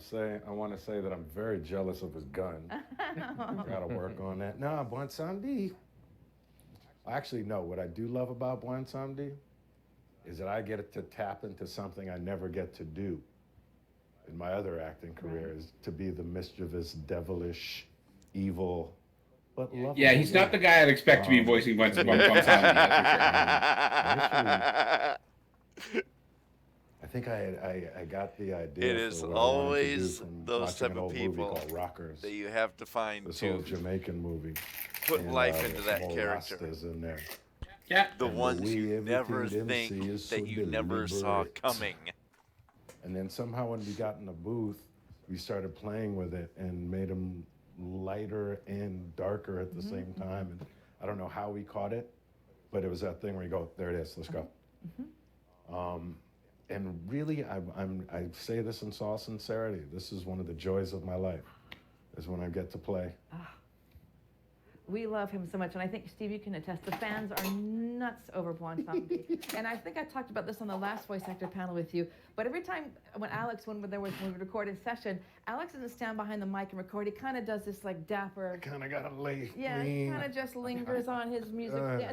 want to say that I'm very jealous of his gun. Gotta work on that. Nah, Bon Samedi. Actually, no. What I do love about Bon Samedi is that I get to tap into something I never get to do in my other acting career, is to be the mischievous, devilish, evil, but lovable. Yeah, he's not the guy I'd expect to be voicing Bon Samedi. I think I got the idea. It is for what I wanted to do always from those watching type an of old movie people called Rockers. that you have to find This to old Jamaican movie. put And, life into some that old character. Rastas in there. Yeah. The And ones way you never everything them think see is that so you never saw deliberate. coming. And then somehow when we got in the booth, we started playing with it and made them lighter and darker at the same time. And I don't know how we caught it, but it was that thing where you go, there it is, let's go. And really, I say this in all sincerity, this is one of the joys of my life, is when I get to play. We love him so much, and I think, Steve, you can attest, the fans are nuts over Bon Samedi. And I think I talked about this on the last voice actor panel with you, but every time when we record in session, Alex doesn't stand behind the mic and record. He kind of does this like dapper. Kind of got to lay. Yeah, he kind of just lingers on his music. Yeah,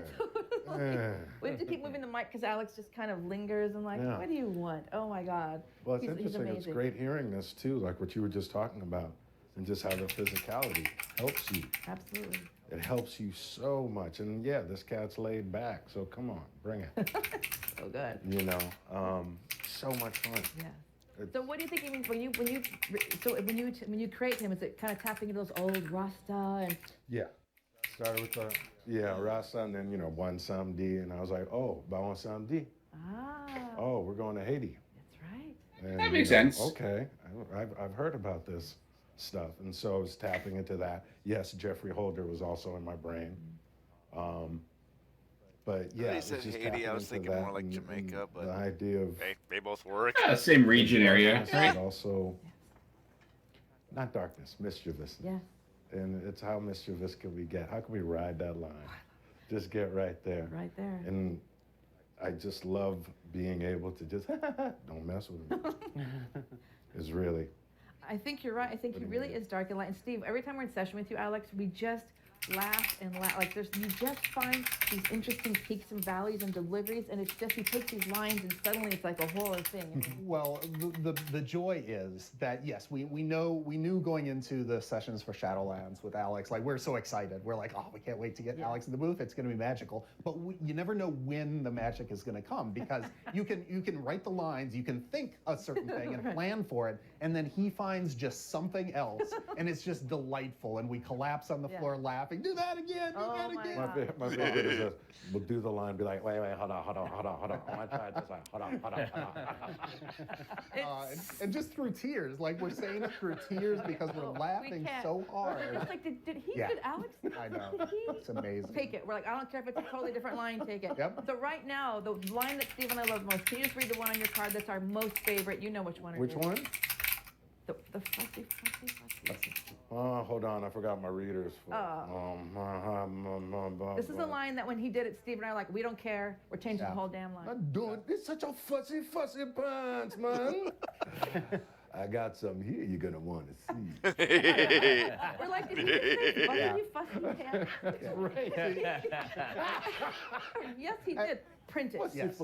totally. We have to keep moving the mic because Alex just kind of lingers and like, Yeah. what do you want? Oh my God. Well, it's He's interesting. It's amazing. great hearing this too, like what you were just talking about, and just how the physicality helps you. Absolutely. It helps you so much. And yeah, this cat's laid back, so come on, bring it. So good. You know, so much fun. Yeah. So what do you think he means when you create him? Is it kind of tapping into those old Rasta and? Yeah. Started with the Rasta, and then Bon Samedi, and I was like, oh, Bon Samedi. Oh, we're going to Haiti. That's right. And, That makes sense. Okay, I've heard about this stuff, and so I was tapping into that. Yes, Jeffrey Holder was also in my brain. But yeah, They it's said just Haiti, tapping I was into thinking that more like and Jamaica, but the idea of they both work. Same region area, darkness, right? but also not darkness, mischievous. Yes. And it's how mischievous can we get? How can we ride that line? Just get right there. Right there. And I just love being able to just don't mess with me. It's really. I think you're right. I think he really is dark and light. And Steve, every time we're in session with you, Alex, we just laugh and laugh. Like you just find these interesting peaks and valleys and deliveries, and it's just you take these lines and suddenly it's like a horror thing. Well, the joy is that yes, we knew going into the sessions for Shadowlands with Alex, like we're so excited. We're like, oh, we can't wait to get Alex in the booth. It's going to be magical. But you never know when the magic is going to come because you can write the lines, you can think a certain thing and plan for it, and then he finds just something else, and it's just delightful. And we collapse on the floor laughing. laughing. Do that again. Do that again. My favorite is this. We'll do the line, be like, wait, hold on. I want to try it this way. Hold on. And just through tears, like we're saying it through tears because we're laughing so hard. It's like, did Yeah. Alex? I know. It's amazing. Take it. We're like, I don't care if it's a totally different line, take it. Yep. So right now, the line that Steve and I love most, can you just read the one on your card that's our most favorite? You know which one it is. Which one? The fussy. Oh, hold on. I forgot my readers. This is a line that when he did it, Steve and I are like, we don't care. We're changing the whole damn line. I'm doing this. Such a fussy pants, man. I got something here you're gonna want to see. We're like, did he just say fussy pants? Right. Yes, he did. Print it. Yes,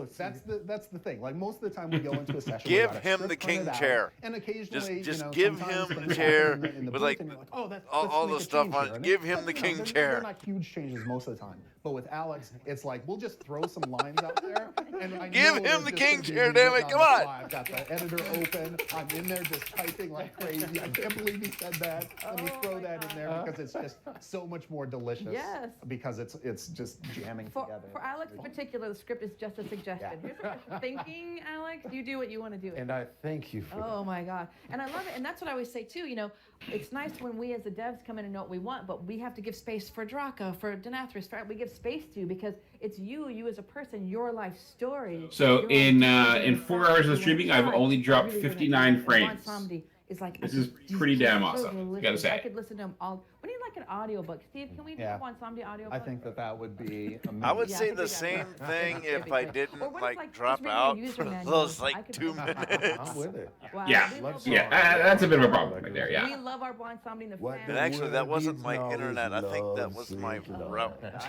that's the thing. Like most of the time we go into a session. Give him the king chair. And occasionally, just give him the chair with like all the stuff on it. Give him the king chair. They're not huge changes most of the time. But with Alex, it's like we'll just throw some lines out there. And I give know him the just king gonna be chair, me damn it! on Come the on. fly. I've got the editor open. I'm in there just typing like crazy. I can't believe he said that. Let me throw that in there because it's just so much more delicious. Yes. Because it's just jamming together. For Alex in particular, the script is just a suggestion. Here's what you're thinking, Alex. You do what you want to do. And I thank you for that. Oh my God. And I love it. And that's what I always say too. You know, it's nice when we as the devs come in and know what we want, but we have to give space for Draka, for Denathris. We give space to because it's you as a person, your life story. So in 4 hours of streaming, I've only dropped 59 frames. Is like, this is pretty damn awesome, I gotta say. I could listen to them all. We need like an audiobook. Steve, can we do one Somdi audiobook? I think that would be amazing. I would say the same thing if I didn't like drop out for those like 2 minutes. I'm with it. Wow. Yeah, that's a bit of a problem right there, yeah. We love our Blind Somdi in the family. And actually, that wasn't my internet. I think that was my router.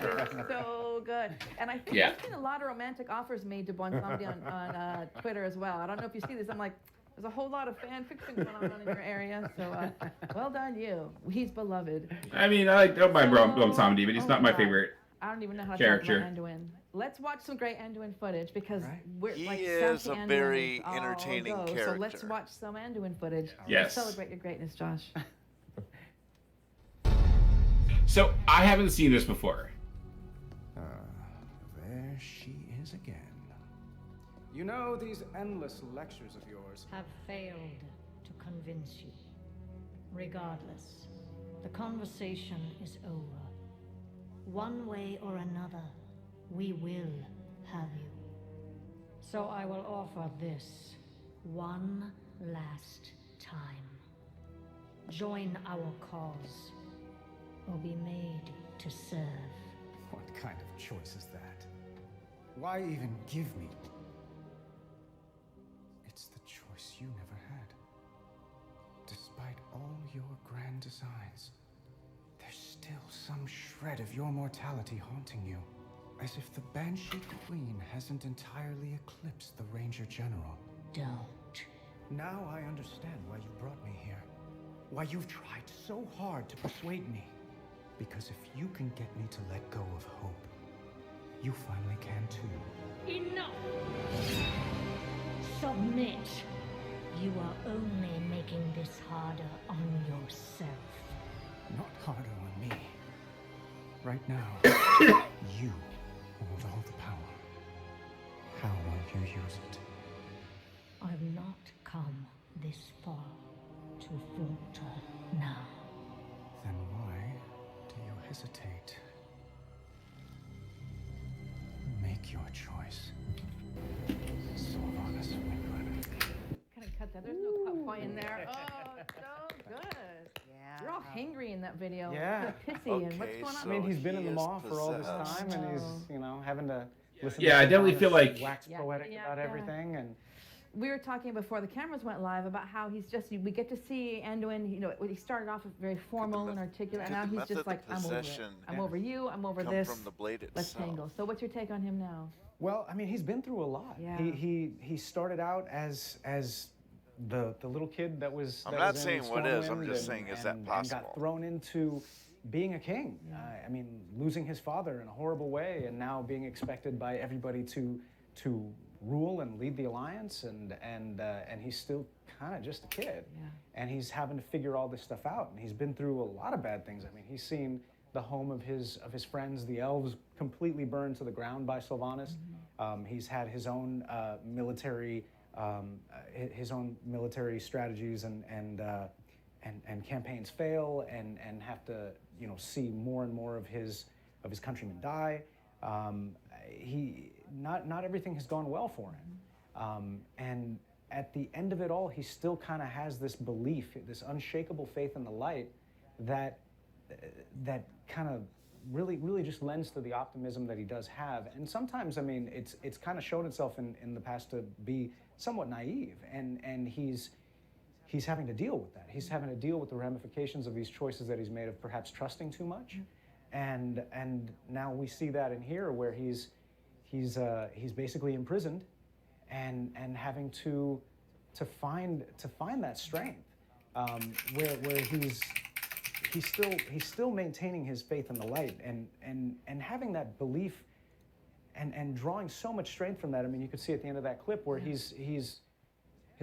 So good. And I think I've seen a lot of romantic offers made to Blind Somdi on Twitter as well. I don't know if you see this. I'm like, there's a whole lot of fan fiction going on in your area, so well done you. He's beloved. I mean, I don't mind Brom Somdi, but he's not my favorite I don't even know how to character. talk about Anduin. Let's watch some great Anduin footage because we're He like is South a Anduin very is all entertaining go. character. So let's watch some Anduin footage. Yes. Celebrate your greatness, Josh. So I haven't seen this before. There she is again. You know, these endless lectures of yours have failed to convince you. Regardless, the conversation is over. One way or another, we will have you. So I will offer this one last time. Join our cause, or be made to serve. What kind of choice is that? Why even give me? It's the choice you never had. Despite all your grand designs, there's still some shred of your mortality haunting you. As if the Banshee Queen hasn't entirely eclipsed the Ranger General. Don't. Now I understand why you brought me here. Why you've tried so hard to persuade me. Because if you can get me to let go of hope, you finally can too. Enough! Submit. You are only making this harder on yourself. Not harder on me. Right now, you hold all the power. How will you use it? I've not come this far to falter now. Then why do you hesitate? Make your choice. Sylvanas Windrunner. Kind of cut that. There's no cut point in there. Oh, so good. Yeah. You're all hangry in that video. Yeah. Pissy and what's going on? I mean, he's been in the maw for all this time, and he's, having to listen Yeah, to I definitely feel like wax poetic about everything, and we were talking before the cameras went live about how he's just, we get to see Anduin, he started off very formal and articulate, and now he's just like, I'm over it. I'm over you, I'm over this. From the blade Let's itself. tangle. So what's your take on him now? well, I mean, he's been through a lot. Yeah. He started out as the little kid that was. I'm that not was saying in what is, I'm Stormwind just saying, is that and possible? got thrown into being a king. I mean, losing his father in a horrible way, and now being expected by everybody to rule and lead the alliance, and he's still kind of just a kid, and he's having to figure all this stuff out, and he's been through a lot of bad things. I mean, he's seen the home of his friends, the elves, completely burned to the ground by Sylvanas. He's had his own military strategies and campaigns fail and have to see more and more of his countrymen die. Not everything has gone well for him, and at the end of it all, he still kind of has this belief, this unshakable faith in the light that kind of really just lends to the optimism that he does have. And sometimes, I mean, it's kind of shown itself in the past to be somewhat naive, and he's having to deal with that. He's having to deal with the ramifications of these choices that he's made of perhaps trusting too much. And now we see that in here where he's basically imprisoned and having to find that strength, where he's still maintaining his faith in the light and having that belief and drawing so much strength from that. I mean, you could see at the end of that clip where his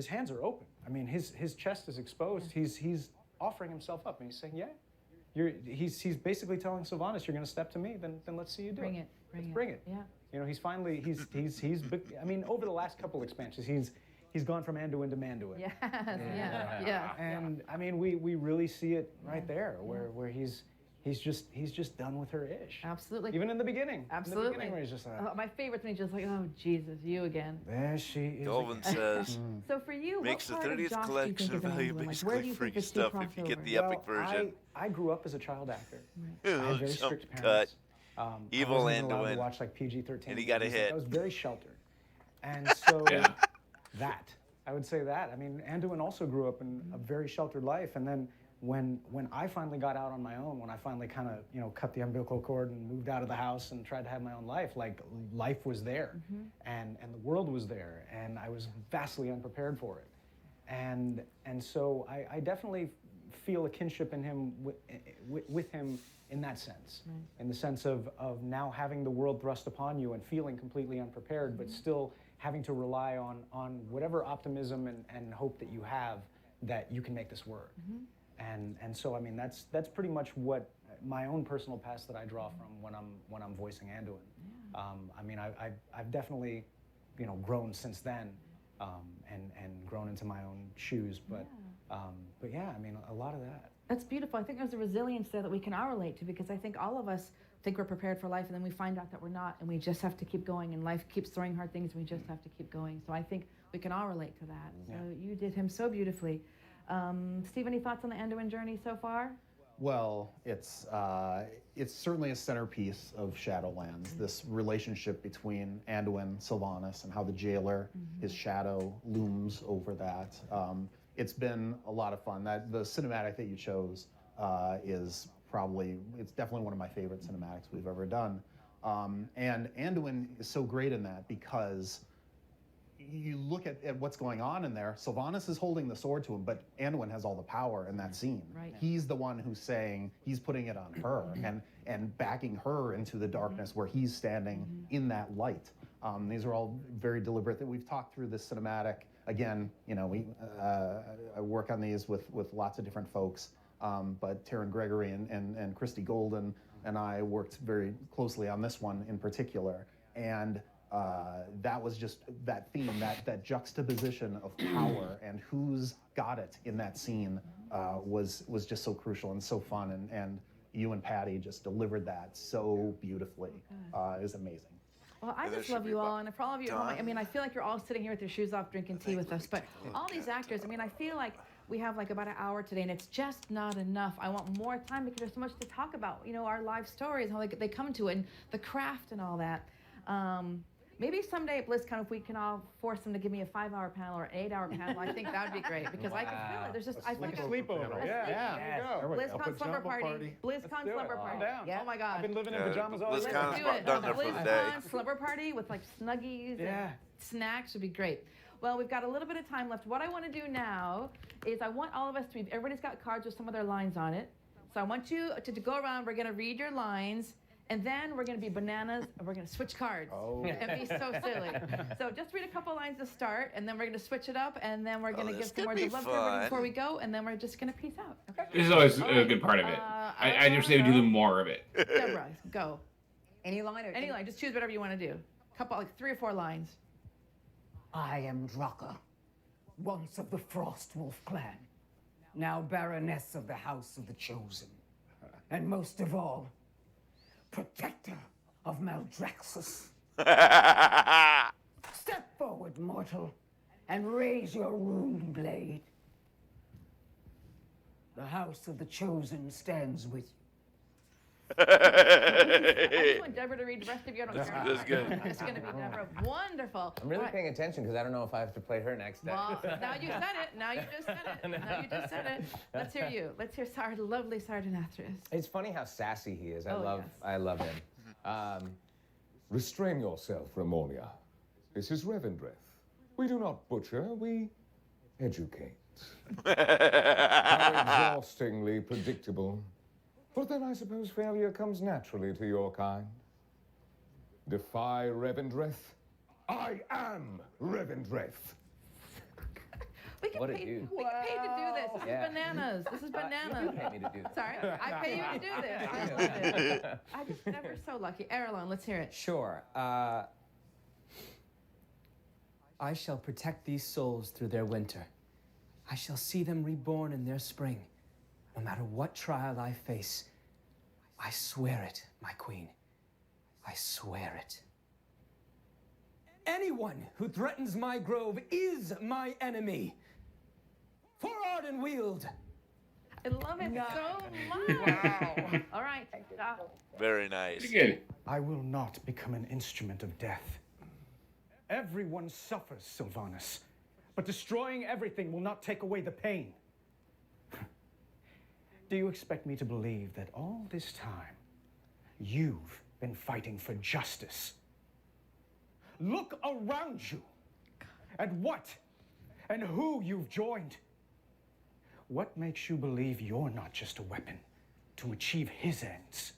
hands are open. I mean, his chest is exposed. He's offering himself up, and he's saying, "Yeah, he's basically telling Sylvanas, you're going to step to me, then let's see you do it. Bring it. Yeah. He's finally I mean, over the last couple expansions, he's gone from Anduin to Manduin. Yes. Yeah. And I mean, we really see it right there, where he's just done with her ish. Absolutely. Even in the beginning. Absolutely. In the beginning where he's just like, my favorite thing is just like, oh Jesus, you again. There she is. Dolvin says, So for you, makes the what part 30th of Josh collection do you think value is Anduin? Like, where basically do you free think the two stuff if you get cross the over? epic version. I grew up as a child actor. Right. I had very Jump strict cut. parents. Evil I wasn't allowed Anduin. to watch like PG-13. And he got a movies. hit. I was very sheltered. And so I would say that. I mean, Anduin also grew up in a very sheltered life. And then when I finally got out on my own, when I finally kind of, cut the umbilical cord and moved out of the house and tried to have my own life, like life was there and the world was there, and I was vastly unprepared for it. And so I definitely feel a kinship in him with him in that sense, in the sense of now having the world thrust upon you and feeling completely unprepared, but still having to rely on whatever optimism and hope that you have that you can make this work. And so I mean that's pretty much what my own personal past that I draw from when I'm voicing Anduin. I mean I've definitely grown since then and grown into my own shoes, but yeah, I mean a lot of that. That's beautiful. I think there's a resilience there that we can all relate to, because I think all of us think we're prepared for life, and then we find out that we're not, and we just have to keep going, and life keeps throwing hard things, and we just have to keep going. So I think we can all relate to that. So you did him so beautifully. Steve, any thoughts on the Anduin journey so far? Well, it's certainly a centerpiece of Shadowlands, this relationship between Anduin, Sylvanas, and how the jailer, his shadow, looms over that. It's been a lot of fun. The cinematic that you chose is it's definitely one of my favorite cinematics we've ever done. And Anduin is so great in that because you look at what's going on in there. Sylvanas is holding the sword to him, but Anduin has all the power in that scene. Right. He's the one who's saying, he's putting it on her and backing her into the darkness where he's standing in that light. These are all very deliberate. That we've talked through this cinematic. Again, I work on these with lots of different folks, but Taryn Gregory and Christy Golden and I worked very closely on this one in particular. And that was just that theme, that juxtaposition of power and who's got it in that scene was just so crucial and so fun. And you and Patty just delivered that so beautifully. It was amazing. Well, I just love you all, and for all of you at home, I mean, I feel like you're all sitting here with your shoes off drinking tea with us, but all these actors, I mean, I feel like we have like about an hour today, and it's just not enough. I want more time because there's so much to talk about, our life stories, how they come to it, and the craft and all that. Maybe someday at BlizzCon, if we can all force them to give me a 5-hour panel or an 8-hour panel, I think that would be great, because I can feel it. There's just, I think sleepover. Yeah. BlizzCon slumber party. BlizzCon slumber party. Yeah. Oh my God. I've been living in pajamas all day. BlizzCon's Let's do it. done there for the day. BlizzCon slumber party with like snuggies and snacks would be great. Well, we've got a little bit of time left. What I want to do now is I want all of us to be, everybody's got cards with some of their lines on it. So I want you to go around. We're going to read your lines. And then we're going to be bananas, and we're going to switch cards and be so silly. So just read a couple lines to start, and then we're going to switch it up, and then we're going to give some words of love to everybody before we go, and then we're just going to peace out. Okay? This is always a good part of it. I just need to do more of it. Deborah, go. Any line? Or Any line. Just choose whatever you want to do. Couple, like 3 or 4 lines. I am Draka, once of the Frostwolf clan, now Baroness of the House of the Chosen, and most of all, protector of Maldraxxus. Step forward, mortal, and raise your rune blade. The House of the Chosen stands with you. I just want Deborah to read the rest of you. I don't care. That's good. It's going to be Deborah. Wonderful. I'm really All right. paying attention because I don't know if I have to play her next day. Well, now you said it. Now you just said it. Now you just said it. Let's hear you. Let's hear lovely Sergeant Athreus. It's funny how sassy he is. Oh, I love him. Restrain yourself, Ramonia. This is Revendreth. We do not butcher, we educate. How exhaustingly predictable. But then I suppose failure comes naturally to your kind. Defy Revendreth? I am Revendreth. We get paid to do this. This is bananas. This is bananas. You pay me to do this. Sorry, I pay you to do this. I love it. I just never so lucky. Erlon, let's hear it. Sure. I shall protect these souls through their winter. I shall see them reborn in their spring. No matter what trial I face, I swear it, my queen. I swear it. Anyone who threatens my grove is my enemy. For Ardenweald. I love it so much. Wow. All right. Very nice. Pretty good. I will not become an instrument of death. Everyone suffers, Sylvanas, but destroying everything will not take away the pain. Do you expect me to believe that all this time you've been fighting for justice? Look around you at what and who you've joined. What makes you believe you're not just a weapon to achieve his ends?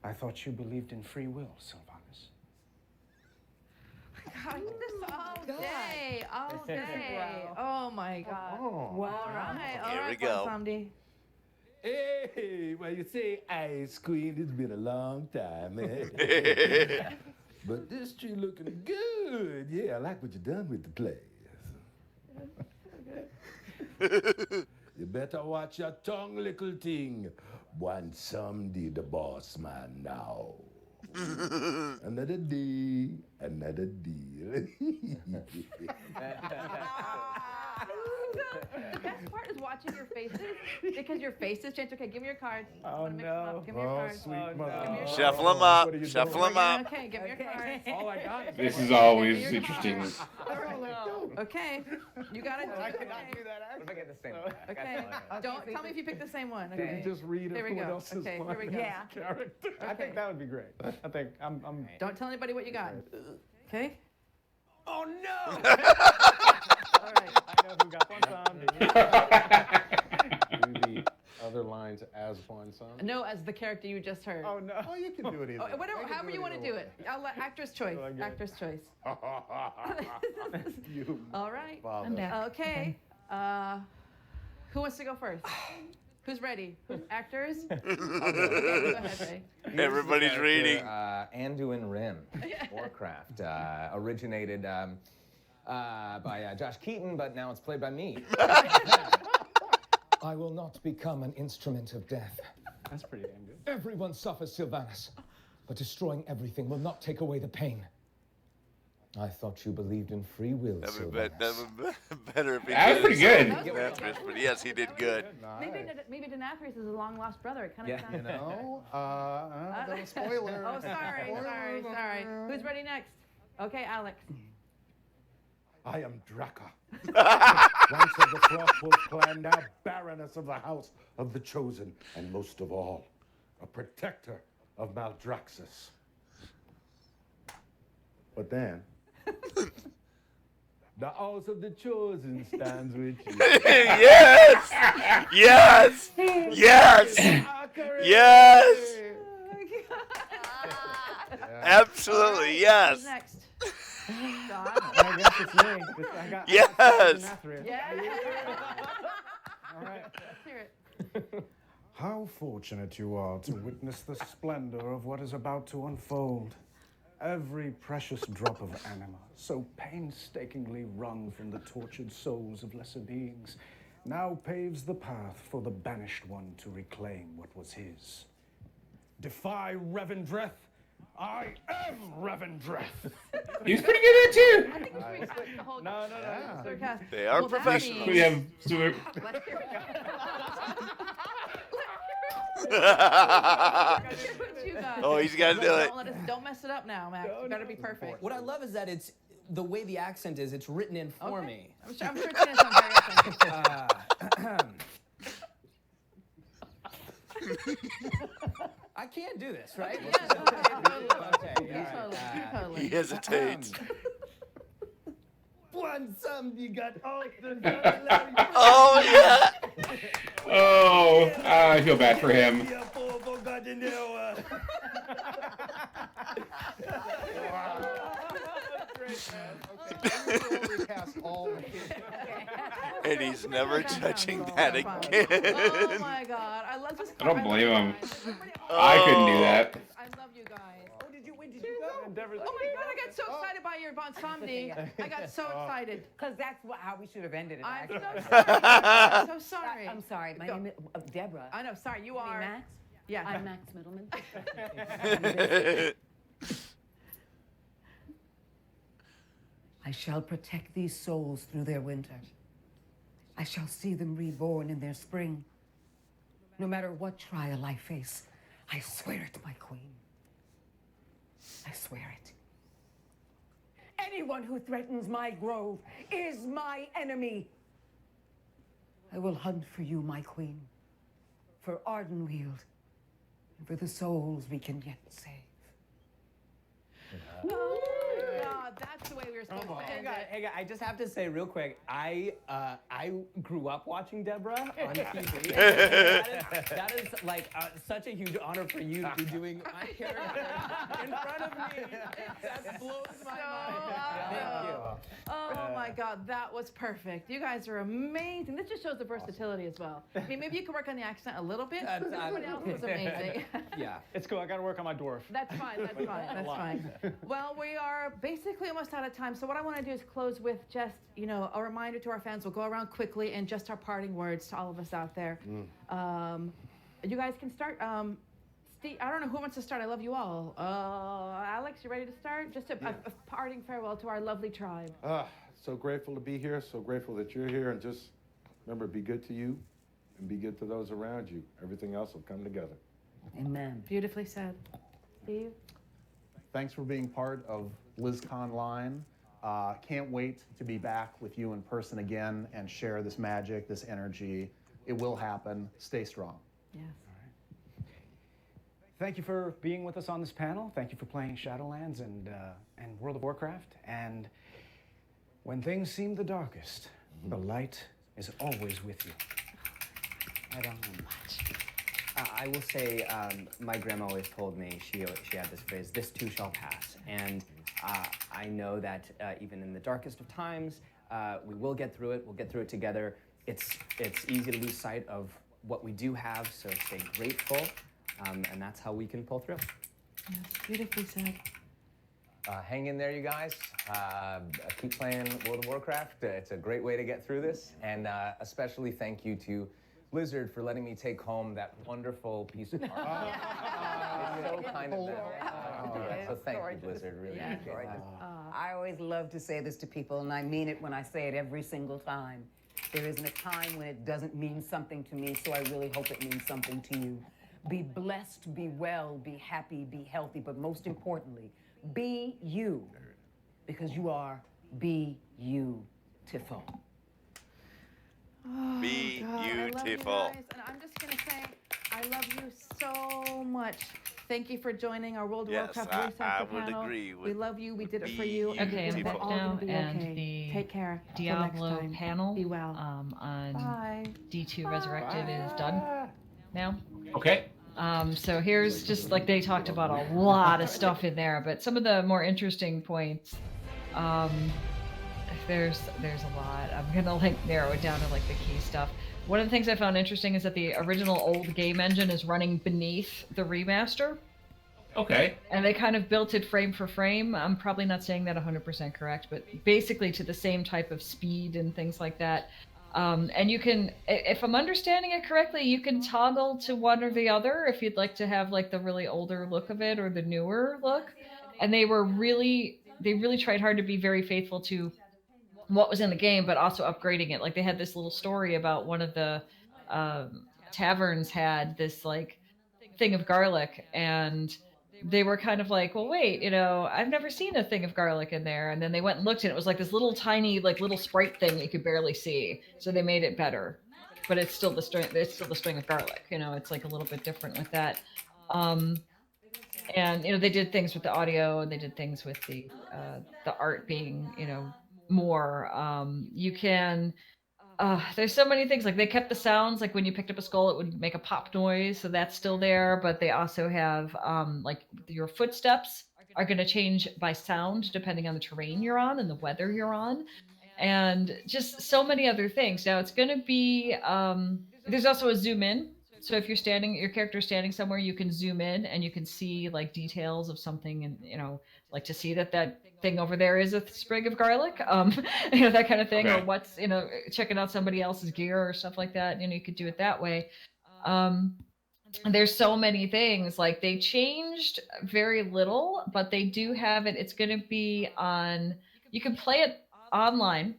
I thought you believed in free will, Sylvanas. God, this all day, all day. Oh my God. Oh, wow. All right, all Here right, we go. Samdi. Hey, well, you say Ice Queen, it's been a long time, eh? But this tree looking good. Yeah, I like what you done with the place. You better watch your tongue, little thing. One someday the boss man now. Another day, another deal. The best part is watching your faces because your faces change. Okay, give me your cards. Oh, no. Give me your cards. Sweet mother. Give me your Shuffle cards. them up. What are you Shuffle doing? them up. Okay, give me your cards. All I got. This is always Give me your interesting. cards. Okay, you got it. I cannot do that. What if I get the same one? Okay, don't tell me if you pick the same one. Can Okay. you just read Here we everyone go. else's Okay, here we go. Yeah. character? I think that would be great. I think I'm. Don't tell anybody what you got. Okay. Oh no! All right. I know who got one sound. Do the other lines as one song? No, as the character you just heard. Oh no! Oh, you can do it either. Oh, whatever, however you want to do it. I'll let actor's choice. Okay. Actor's choice. You All right. father. I'm down. Okay. Who wants to go first? Who's ready? Actors? Okay, go ahead, Ray. Here's the Everybody's character, reading. Anduin Rim, Warcraft, originated by Josh Keaton, but now it's played by me. I will not become an instrument of death. That's pretty damn good. Everyone suffers, Sylvanas, but destroying everything will not take away the pain. I thought you believed in free will, That would Sylvanas. be better if he That was did pretty good. Denathrius, but yes, he did good. Maybe Denathrius is a long lost brother. It kind of sounds. No, no spoiler. Oh, sorry. Who's ready next? Okay, Alex. I am Draka. Once of the Frostwolf clan, now Baroness of the House of the Chosen, and most of all, a protector of Maldraxxus. But then, the House of the Chosen stands with you. Yes! Yes! Yes! Yes! Absolutely, yes. Who's next? I guess it's me. Yes! All Yeah. right. Let's hear it. How fortunate you are to witness the splendor of what is about to unfold. Every precious drop of anima, so painstakingly wrung from the tortured souls of lesser beings, now paves the path for the banished one to reclaim what was his. Defy Revendreth. I am Revendreth. He's pretty good at it too. I think we should switch the whole No. sarcasm. They are Well, that professionals. means- We have super. Let's hear it. You guys. Oh, he's got to do it. Don't mess it up now, Max. You got to be perfect. What I love is that it's the way the accent is. It's written in for me. I'm sure it's going to sound very authentic. I can't do this, right? Totally. He hesitates. You got Oh, yeah. Oh, I feel bad for him. And he's never touching that again. Oh my God! I love this. I don't blame him. Oh. I couldn't do that. I love you guys. Oh, did you go? Oh my God! I got so excited by your Bonsomni. I got so excited. Because that's how we should have ended it. I'm so actually. sorry. I'm so sorry. I'm sorry. My name is Deborah. I know. Sorry, you You mean are. Max? Yeah. I'm Max Middleman. I shall protect these souls through their winter. I shall see them reborn in their spring. No matter what trial I face, I swear it, my queen. I swear it. Anyone who threatens my grove is my enemy. I will hunt for you, my queen, for Ardenweald, and for the souls we can yet save. Oh my God! That's the way we were supposed to end it. Hey, guys, I just have to say real quick, I grew up watching Deborah on TV. that is like such a huge honor for you to be doing my character in front of me. That blows my mind. Thank you. Oh my God, that was perfect. You guys are amazing. This just shows the versatility as well. I mean, maybe you can work on the accent a little bit. Everyone else was amazing. Yeah. It's cool. I got to work on my dwarf. That's fine. That's fine. That's fine. Well, we are basically almost out of time. So what I want to do is close with just, a reminder to our fans. We'll go around quickly and just our parting words to all of us out there. You guys can start. Steve, I don't know who wants to start. I love you all. Alex, you ready to start? Just a parting farewell to our lovely tribe. So grateful to be here. So grateful that you're here. And just remember, be good to you and be good to those around you. Everything else will come together. Amen. Beautifully said. Steve? Thanks for being part of Blizzconline. Can't wait to be back with you in person again and share this magic, this energy. It will happen. Stay strong. Yes. Thank you for being with us on this panel. Thank you for playing Shadowlands and World of Warcraft. And when things seem the darkest, the light is always with you. I don't know much. I will say, my grandma always told me, she had this phrase, "This too shall pass." And I know that even in the darkest of times, we will get through it. We'll get through it together. It's easy to lose sight of what we do have, so stay grateful, and that's how we can pull through. Yes, beautifully said. Hang in there, you guys. Keep playing World of Warcraft. It's a great way to get through this. And especially thank you to Blizzard for letting me take home that wonderful piece of art. It's so kind of them. So thank you, Blizzard. Really appreciate it. I always love to say this to people, and I mean it when I say it every single time. There isn't a time when it doesn't mean something to me, so I really hope it means something to you. Be blessed, be well, be happy, be healthy, but most importantly, be you, because you are beautiful. Oh, Be God, I love you beautiful. guys, and I'm just going to say, I love you so much. Thank you for joining our World of Yes, Warcraft I voice actor would panel. agree We with love you. We did it for you. Okay, It's and all now gonna be and okay. the Take care. Till next Diablo time. panel Be well. on Bye. D2 Resurrected is done now. Okay. So here's just like they talked about a lot of stuff in there, but some of the more interesting points. There's a lot. I'm gonna narrow it down to the key stuff. One of the things I found interesting is that the original old game engine is running beneath the remaster. Okay. And they kind of built it frame for frame. I'm probably not saying that 100% correct, but basically to the same type of speed and things like that. And you can, if I'm understanding it correctly, you can toggle to one or the other if you'd like to have like the really older look of it or the newer look. And they really tried hard to be very faithful to what was in the game, but also upgrading it. Like they had this little story about one of the taverns had this like thing of garlic, and they were kind of like, well, wait, I've never seen a thing of garlic in there. And then they went and looked, and it was like this little tiny, like little sprite thing that you could barely see. So they made it better, but it's still the string. It's still the string of garlic. It's like a little bit different with that. And they did things with the audio, and they did things with the art being more. You can. There's so many things. Like they kept the sounds. Like when you picked up a skull, it would make a pop noise, so that's still there. But they also have like your footsteps are going to change by sound depending on the terrain you're on and the weather you're on, and just so many other things. Now it's going to be. There's also a zoom in. So if your character is standing somewhere, you can zoom in and you can see like details of something, and like to see that thing over there is a sprig of garlic, that kind of thing, Okay. or what's checking out somebody else's gear or stuff like that. You could do it that way. There's so many things. Like they changed very little, but they do have it. It's going to be on. You can play it online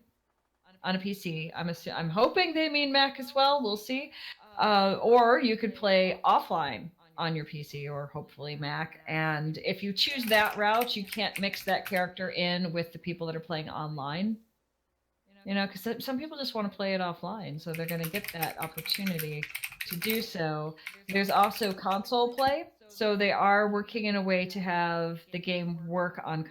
on a PC. I'm hoping they mean Mac as well. We'll see. Or you could play offline on your PC or hopefully Mac. And if you choose that route, you can't mix that character in with the people that are playing online. Because some people just want to play it offline, so they're going to get that opportunity to do so. There's also console play. So they are working in a way to have the game work on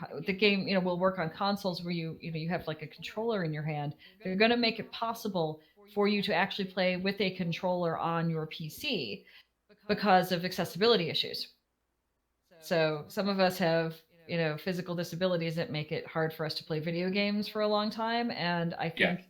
will work on consoles where you have like a controller in your hand. They're going to make it possible for you to actually play with a controller on your PC because of accessibility issues. So some of us have physical disabilities that make it hard for us to play video games for a long time, and I think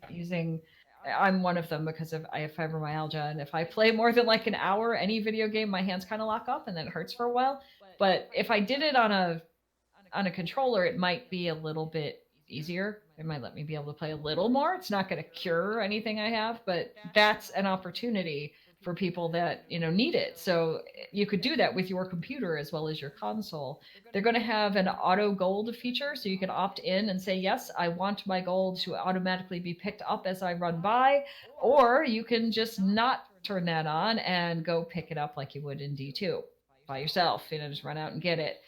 I'm one of them because I have fibromyalgia, and if I play more than like an hour any video game, my hands kind of lock up and then it hurts for a while. But if I did it on a controller, it might be a little bit easier. It might let me be able to play a little more. It's not going to cure anything I have, but that's an opportunity for people that need it. So you could do that with your computer as well as your console. They're going to have an auto gold feature, so you can opt in and say, yes, I want my gold to automatically be picked up as I run by, or you can just not turn that on and go pick it up like you would in D2 by yourself. Just run out and get it.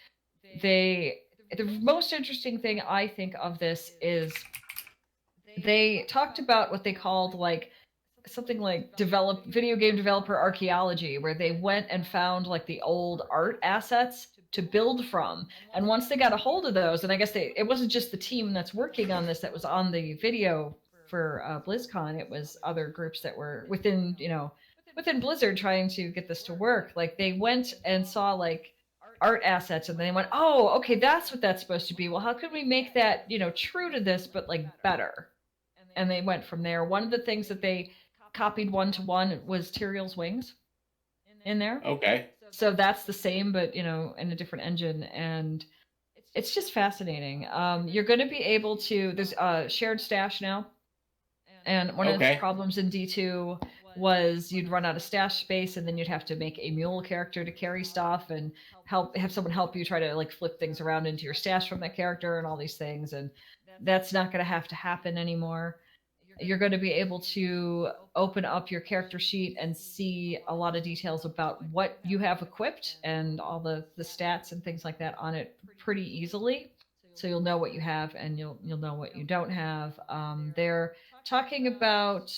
The most interesting thing I think of this is they talked about what they called like something like video game developer archaeology, where they went and found like the old art assets to build from. And once they got a hold of those, and I guess it wasn't just the team that's working on this that was on the video for BlizzCon, it was other groups that were within Blizzard trying to get this to work. Like they went and saw like art assets, and they went, oh, okay, that's what that's supposed to be. Well, how could we make that true to this but like better? And they went from there. One of the things that they copied 1-to-1 was Tyrael's wings in there. Okay. So that's the same, but in a different engine, and it's just fascinating. You're going to be able to. There's a shared stash now, and one of the problems in D2 was you'd run out of stash space, and then you'd have to make a mule character to carry stuff and have someone help you try to like flip things around into your stash from that character and all these things, and that's not going to have to happen anymore. You're going to be able to open up your character sheet and see a lot of details about what you have equipped and all the stats and things like that on it pretty easily. So you'll know what you have and you'll know what you don't have. They're talking about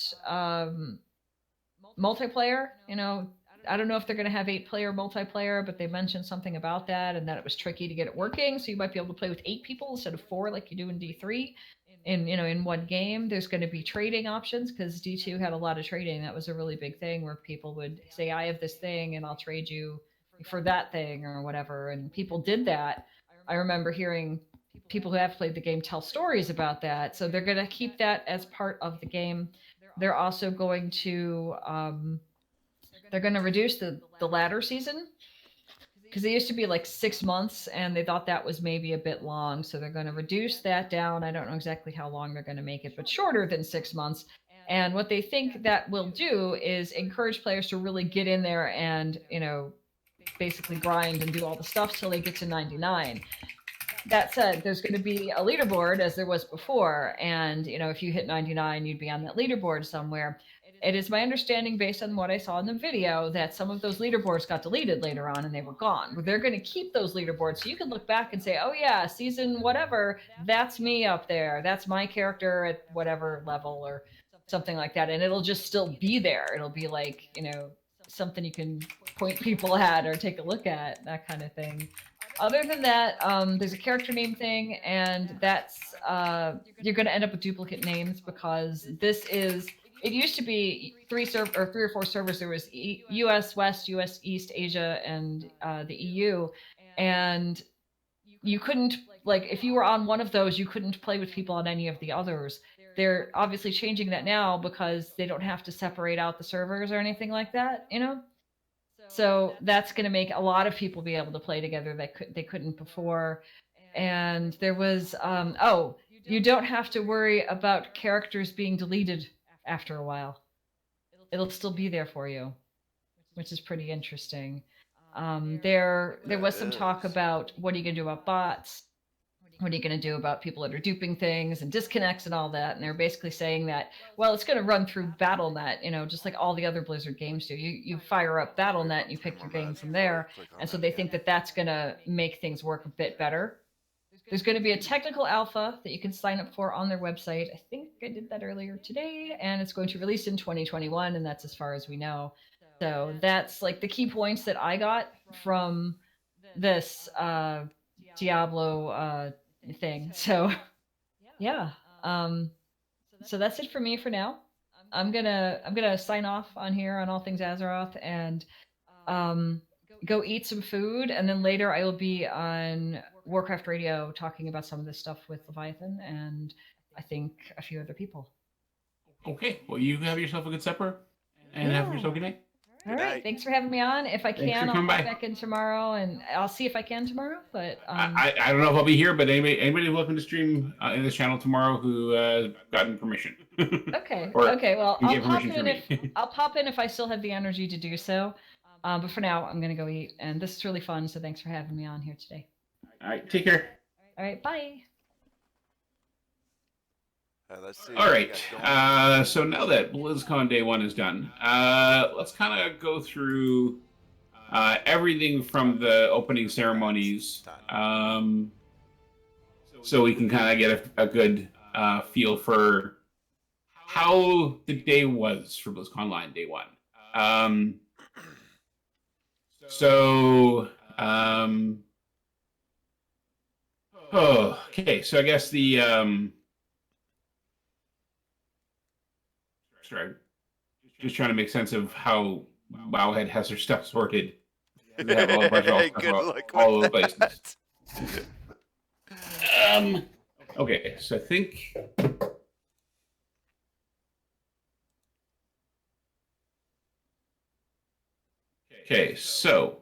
multiplayer. I don't know if they're going to have 8-player multiplayer, but they mentioned something about that and that it was tricky to get it working. So you might be able to play with 8 people instead of 4 like you do in D3. In one game. There's going to be trading options because D2 had a lot of trading. That was a really big thing where people would say, I have this thing and I'll trade you for that thing or whatever. And people did that. I remember hearing people who have played the game tell stories about that. So they're going to keep that as part of the game. they're also going to they're going to reduce the ladder season, because it used to be like 6 months, and they thought that was maybe a bit long. So they're going to reduce that down. I don't know exactly how long they're going to make it, but shorter than 6 months. And what they think that will do is encourage players to really get in there and, basically grind and do all the stuff till they get to 99. That said, there's going to be a leaderboard as there was before. And, if you hit 99, you'd be on that leaderboard somewhere. It is my understanding, based on what I saw in the video, that some of those leaderboards got deleted later on and they were gone. But they're going to keep those leaderboards, so you can look back and say, oh yeah, season whatever, that's me up there. That's my character at whatever level or something like that. And it'll just still be there. It'll be like, something you can point people at or take a look at, that kind of thing. Other than that, there's a character name thing, and that's you're going to end up with duplicate names, because this is. It used to be 3 or 4 servers. There was U.S. West, U.S. East, Asia, and the EU, and you couldn't, like, if you were on one of those, you couldn't play with people on any of the others. They're obviously changing that now because they don't have to separate out the servers or anything like that, So that's going to make a lot of people be able to play together that they couldn't before. And there was, you don't have to worry about characters being deleted after a while. It'll still be there for you, which is pretty interesting. There was some talk about, what are you going to do about bots? What are you going to do about people that are duping things and disconnects and all that? And they're basically saying that, well, it's going to run through BattleNet, just like all the other Blizzard games do. You fire up BattleNet, you pick your game from there. And so they think that that's going to make things work a bit better. There's going to be a technical alpha that you can sign up for on their website. I think I did that earlier today, and it's going to release in 2021, and that's as far as we know. So that's like the key points that I got from this Diablo thing. So yeah, so that's it for me for now. I'm gonna sign off on here on All Things Azeroth and go eat some food, and then later I will be on Warcraft Radio talking about some of this stuff with Leviathan and I think a few other people. Okay, well, you have yourself a good supper and have yourself a good night. All right, thanks for having me on. If I can, I'll pop by. back in tomorrow, and I'll see if I can tomorrow. But I don't know if I'll be here, but anybody welcome to stream in this channel tomorrow who gotten permission. Okay. Or okay. Well, can I'll get pop permission in from me. I'll pop in if I still have the energy to do so. But for now, I'm gonna go eat, and this is really fun. So thanks for having me on here today. All right, take care. All right, bye. Let's see. All right. So now that BlizzCon Day 1 is done, let's kind of go through everything from the opening ceremonies, so we can kind of get a good feel for how the day was for BlizzConline Day 1. Okay. So I guess the sorry, just trying to make sense of how Wowhead has their stuff sorted. They have a bunch of all over the places. Okay, so I think. Okay, so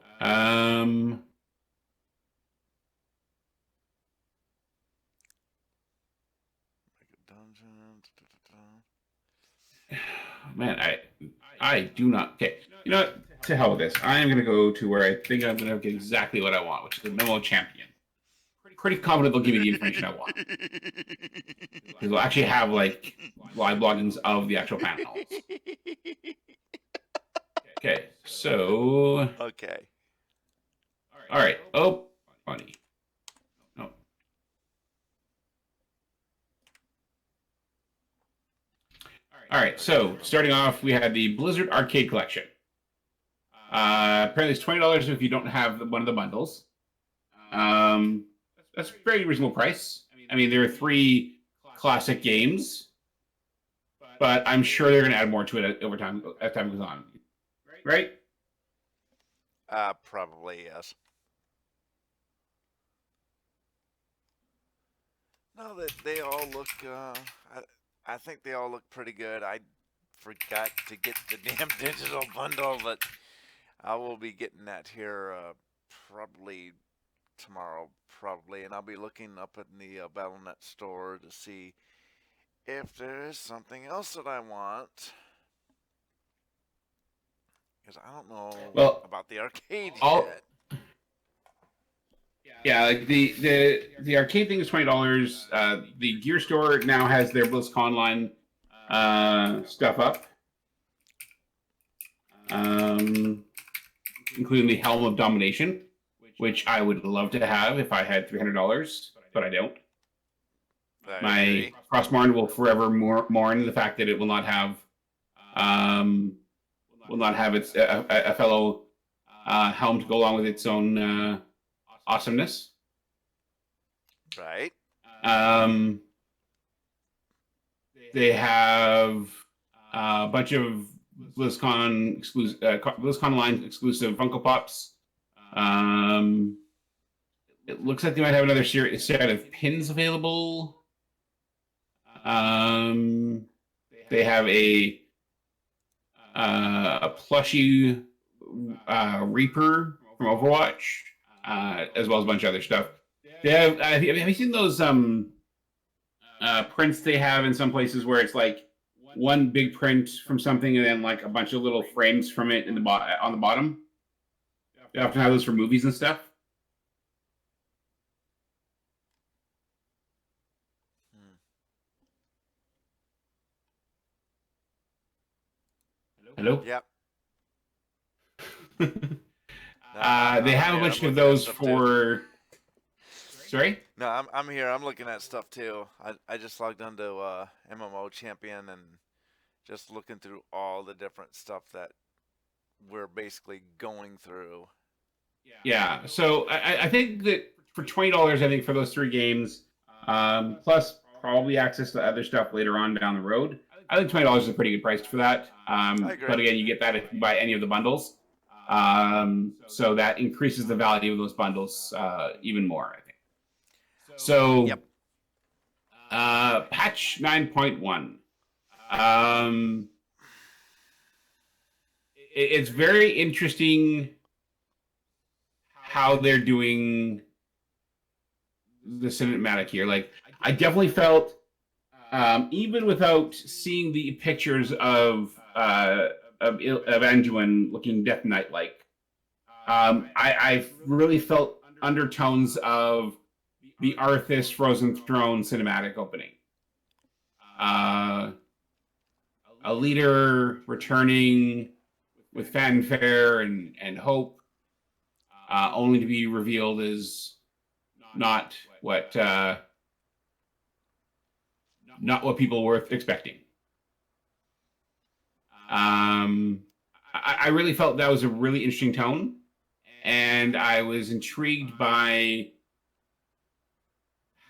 man, I do not. Okay, you know what? To hell with this. I am going to go to where I think I'm going to get exactly what I want, which is the Memo Champion. Pretty confident they'll give me the information I want. Because they'll actually have like live bloggings of the actual panels. Okay, so. Okay. All right. Oh, funny. No. All right. So starting off, we had the Blizzard Arcade Collection. Apparently, it's $20 if you don't have one of the bundles. That's a very reasonable price. I mean, there are 3 classic games, but I'm sure they're going to add more to it over time as time goes on. Right? Probably yes. No, they all look. I think they all look pretty good. I forgot to get the damn digital bundle, but I will be getting that here probably tomorrow, and I'll be looking up in the Battle.net store to see if there is something else that I want. Because I don't know about the arcade yet. Yeah, like the arcade thing is $20. The gear store now has their Blizzconline stuff up, including the Helm of Domination, which I would love to have if I had $300, but I don't. My Crossmarn will forever mourn the fact that it will not have its a fellow helm to go along with its own awesomeness. Right. They have a bunch of BlizzConline exclusive Funko Pops. It looks like they might have another set of pins available. They have a plushie Reaper from Overwatch, as well as a bunch of other stuff. They have. Have you seen those prints they have in some places where it's like one big print from something and then like a bunch of little frames from it on the bottom? They often have those for movies and stuff. Hello? Yep. They have a bunch of those for... Sorry? No, I'm here. I'm looking at stuff too. I just logged onto MMO Champion and just looking through all the different stuff that we're basically going through. Yeah, so I think that for $20, I think for those 3 games, plus probably access to other stuff later on down the road, I think $20 is a pretty good price for that. But again, you get that if you buy any of the bundles. So that increases the value of those bundles even more, I think. So, yep. Patch 9.1. It's very interesting how they're doing the cinematic here. Like, I definitely felt, even without seeing the pictures of Anduin looking Death Knight-like, I really felt undertones of the Arthas Frozen Throne cinematic opening. A leader returning with fanfare and hope, only to be revealed as not what people were expecting. I really felt that was a really interesting tone, and I was intrigued by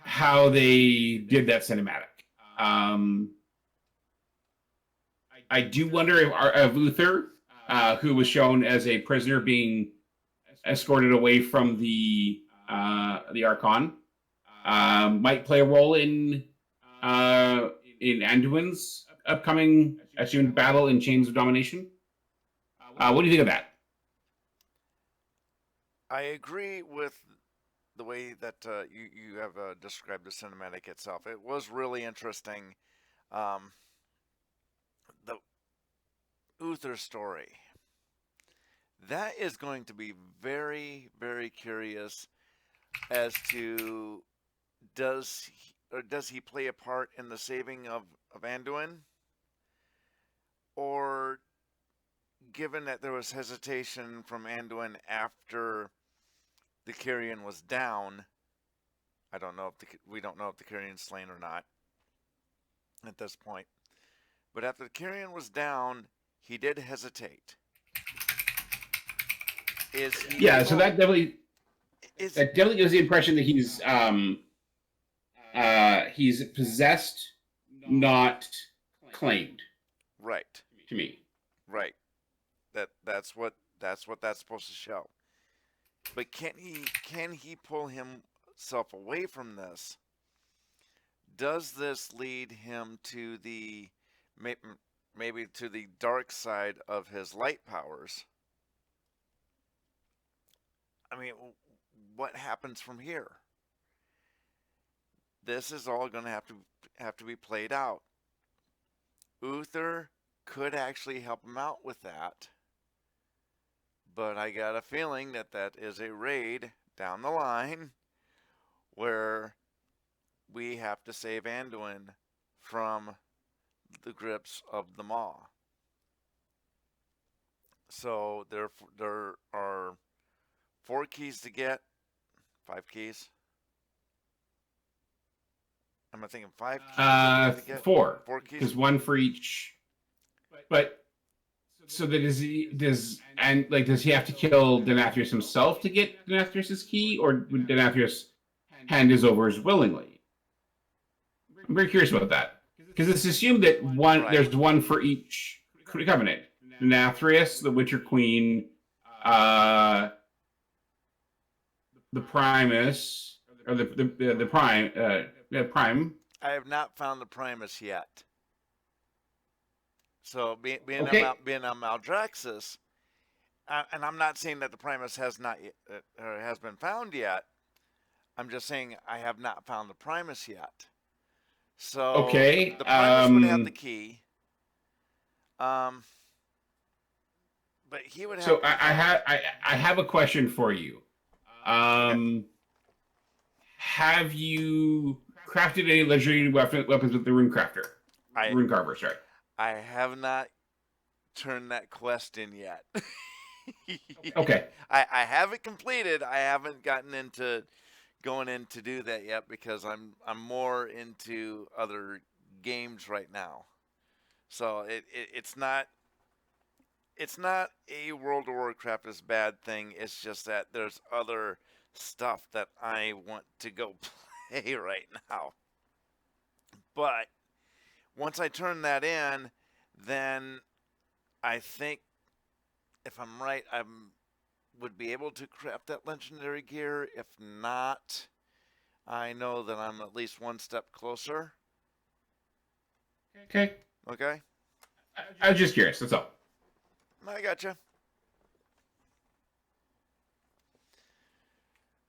how they did that cinematic. I do wonder if Uther, who was shown as a prisoner being escorted away from the Archon, might play a role in Anduin's upcoming assumed battle in Chains of Domination. What do you think of that? I agree with the way that you have described the cinematic itself. It was really interesting. The Uther story. That is going to be very, very curious as to does he play a part in the saving of Anduin? Or given that there was hesitation from Anduin after the Kyrian was down, I don't know if we don't know if the Kyrian's slain or not at this point. But after the Kyrian was down, he did hesitate. So that definitely gives the impression that he's possessed, not claimed. Right. To me. Right. That's what that's supposed to show. But can he pull himself away from this? Does this lead him to the maybe to the dark side of his light powers. I mean, what happens from here? This is all going to have to be played out. Uther could actually help him out with that, but I got a feeling that that is a raid down the line where we have to save Anduin from the grips of the Maw. So there are 4 keys to get, 5 keys. Am I thinking 5 keys? To get? 4. 4 keys. There's 1 for each. But so that does he have to kill Denathrius himself to get Denathrius's key, or would Denathrius hand his over willingly? I'm very curious about that, because it's assumed that there's 1 for each covenant. Denathrius, the Witcher Queen, the Primus, or the Prime. I have not found the Primus yet. So being Okay. on Maldraxxus, and I'm not saying that the Primus has not or has been found yet. I'm just saying I have not found the Primus yet. So Okay, the Primus would have the key. But he would have. So I have a question for you. Have you crafted any legendary weapons with the Rune Carver, sorry. I have not turned that quest in yet. Okay. I have it completed. I haven't gotten into going in to do that yet because I'm more into other games right now. So it's not a World of Warcraft is bad thing. It's just that there's other stuff that I want to go play right now. But once I turn that in, then I think, if I'm right, I would be able to craft that legendary gear. If not, I know that I'm at least 1 step closer. Okay. Okay? I was just curious, that's all. I gotcha.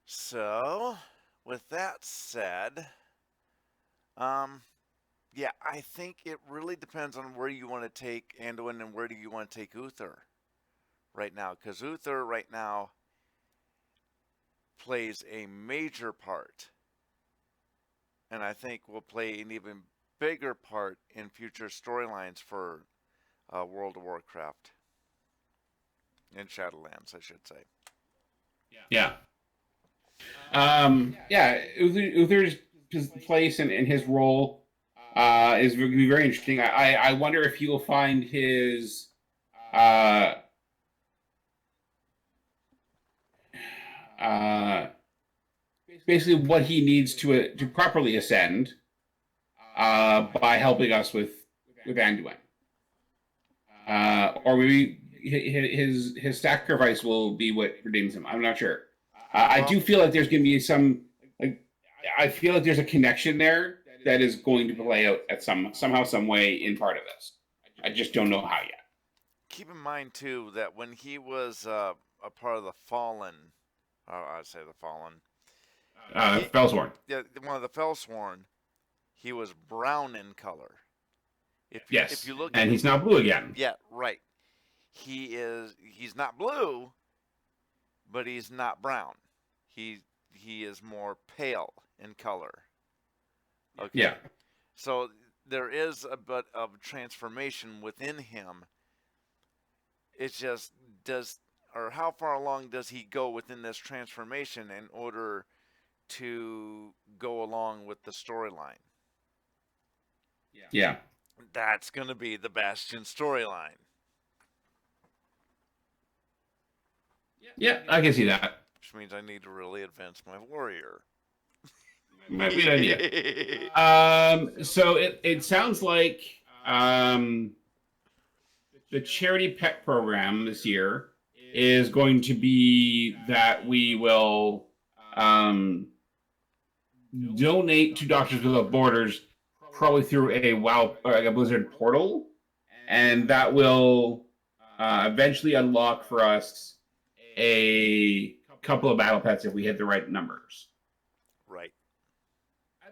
So, with that said, yeah, I think it really depends on where you want to take Anduin and where do you want to take Uther right now. Because Uther right now plays a major part. And I think will play an even bigger part in future storylines for World of Warcraft. In Shadowlands, I should say. Yeah. Uther's place and his role is going to be very interesting. I wonder if he will find his basically what he needs to properly ascend by helping us with Anduin, or maybe his sacrifice will be what redeems him. I'm not sure. I do feel like there's going to be some I feel like there's a connection there that is going to play out at somehow, some way in part of this. I just don't know how yet. Keep in mind too that when he was a part of the Fallen, I'd say the Fallen, Fellsworn. Yeah, one of the Fellsworn, he was brown in color. Yes, if you look, and he's not blue again. Yeah, right. He's not blue, but he's not brown. He is more pale in color. Okay. Yeah. So there is a bit of transformation within him. It's just how far along does he go within this transformation in order to go along with the storyline? Yeah. That's going to be the Bastion storyline. Yeah, I can see that. Which means I need to really advance my warrior. Might be an idea. So it sounds like the charity pet program this year is going to be that we will donate to Doctors Without Borders probably through a Blizzard portal, and that will eventually unlock for us a couple of battle pets if we hit the right numbers. Right.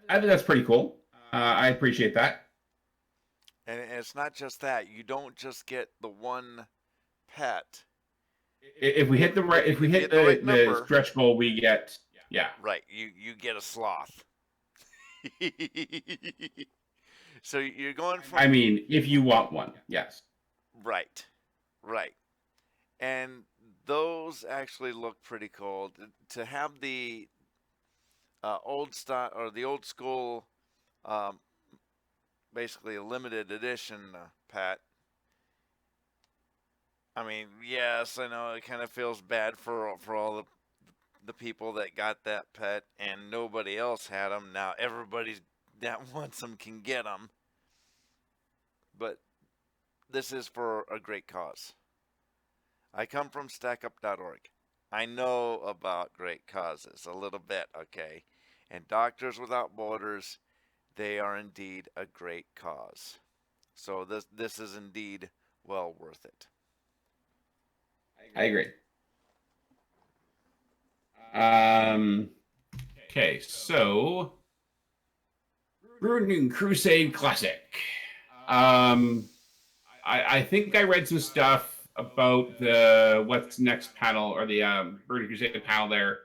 I think that's pretty cool. I appreciate that. And it's not just that. You don't just get the one pet. If we hit the right, if we hit the number, stretch goal, we get right. You get a sloth. So you're going from. I mean, if you want one, yes. Right. And those actually look pretty cool. To have the old style or the old school, basically a limited edition pet. I mean, yes, I know it kind of feels bad for all the people that got that pet and nobody else had them. Now everybody that wants them can get them. But this is for a great cause. I come from StackUp.org. I know about great causes a little bit, okay? And Doctors Without Borders, they are indeed a great cause. So this is indeed well worth it. I agree. Okay, so Burning Crusade Classic. I think I read some stuff about the What's Next panel or the Burning Crusade panel there,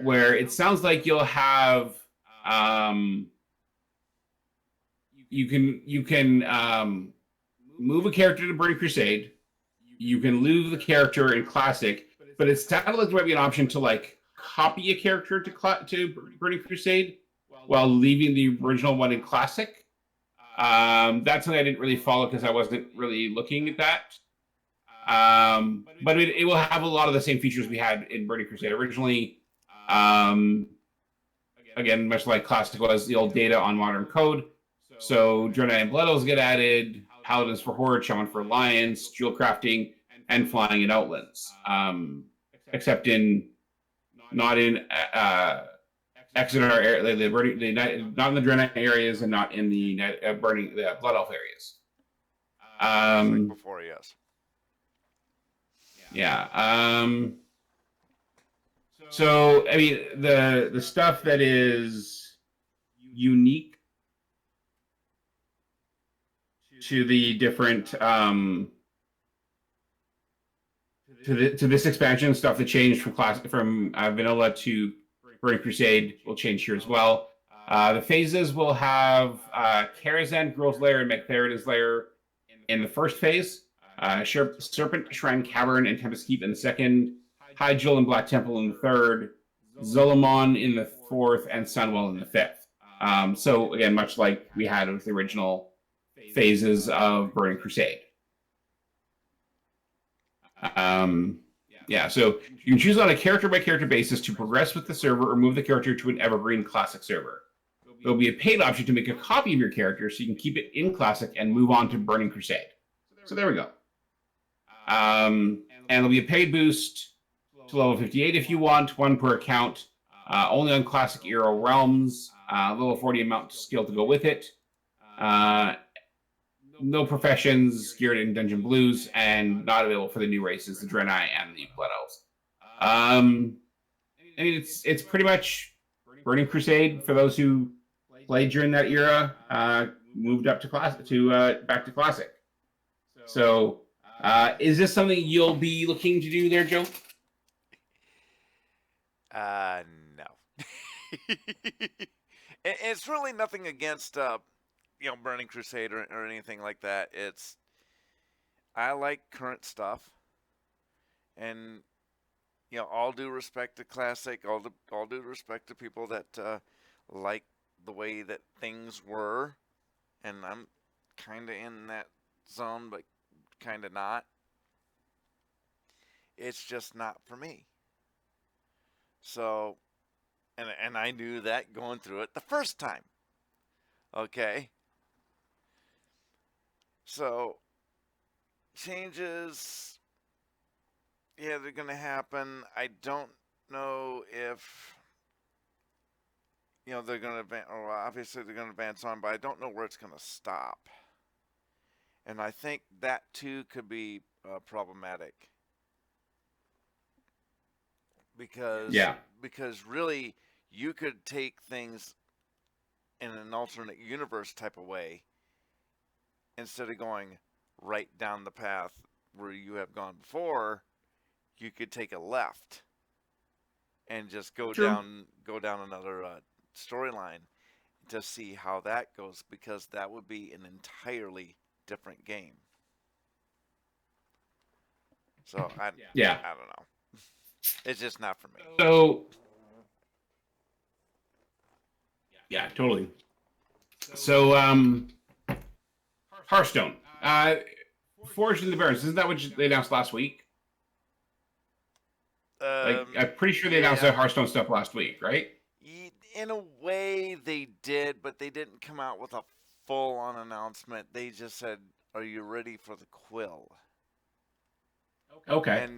where it sounds like you'll have you can move a character to Burning Crusade. You can lose the character in Classic, but it sounded like there might be an option to like copy a character to Burning Crusade while leaving the original one in Classic. That's something I didn't really follow because I wasn't really looking at that. But it will have a lot of the same features we had in Burning Crusade originally. Again, much like Classic was, the old data on modern code. So Dreadnought and Blood Elves get added, Paladins for Horde, Shaman for Alliance, Jewel Crafting, and Flying in Outlands. Except not in Exeter, not in the Dreadnought areas and not in the Blood Elf areas. Like before, yes. Yeah. So I mean, the stuff that is unique to the different to this expansion, stuff that changed from vanilla to Burning Crusade will change here as well. The phases will have Karazhan, Girl's Lair, and McFerrin's Lair in the first phase. Serpent Shrine Cavern and Tempest Keep in the second. Hyjal and Black Temple in the third. Zolomon in the fourth, and Sunwell in the fifth. So again, much like we had with the original phases of Burning Crusade. Yeah, so you can choose on a character-by-character basis to progress with the server or move the character to an Evergreen Classic server. There'll be a paid option to make a copy of your character so you can keep it in Classic and move on to Burning Crusade. So there we go. And there'll be a paid boost to level 58 if you want, one per account, only on Classic Era Realms, level 40 amount skill to go with it. No professions, geared in Dungeon Blues, and not available for the new races, the Draenei and the Blood Elves. I mean, it's pretty much Burning Crusade for those who played during that era, moved up to back to Classic. So, is this something you'll be looking to do there, Joe? No. It's really nothing against Burning Crusade or anything like that. I like current stuff, and all due respect to Classic, all due respect to people that like the way that things were, and I'm kind of in that zone, but kind of not. It's just not for me. So, and I knew that going through it the first time. Okay. So, changes, yeah, they're going to happen. I don't know if, they're going to, obviously they're going to advance on, but I don't know where it's going to stop. And I think that too could be problematic. Because really you could take things in an alternate universe type of way instead of going right down the path where you have gone before. You could take a left and just go down another storyline to see how that goes, because that would be an entirely different game. So I don't know. It's just not for me. So yeah, totally. So Hearthstone, Forged in the Barrens. Isn't that what they announced last week? I'm pretty sure they announced the Hearthstone stuff last week, right? In a way, they did, but they didn't come out with a full-on announcement. They just said, "Are you ready for the Quill?" Okay.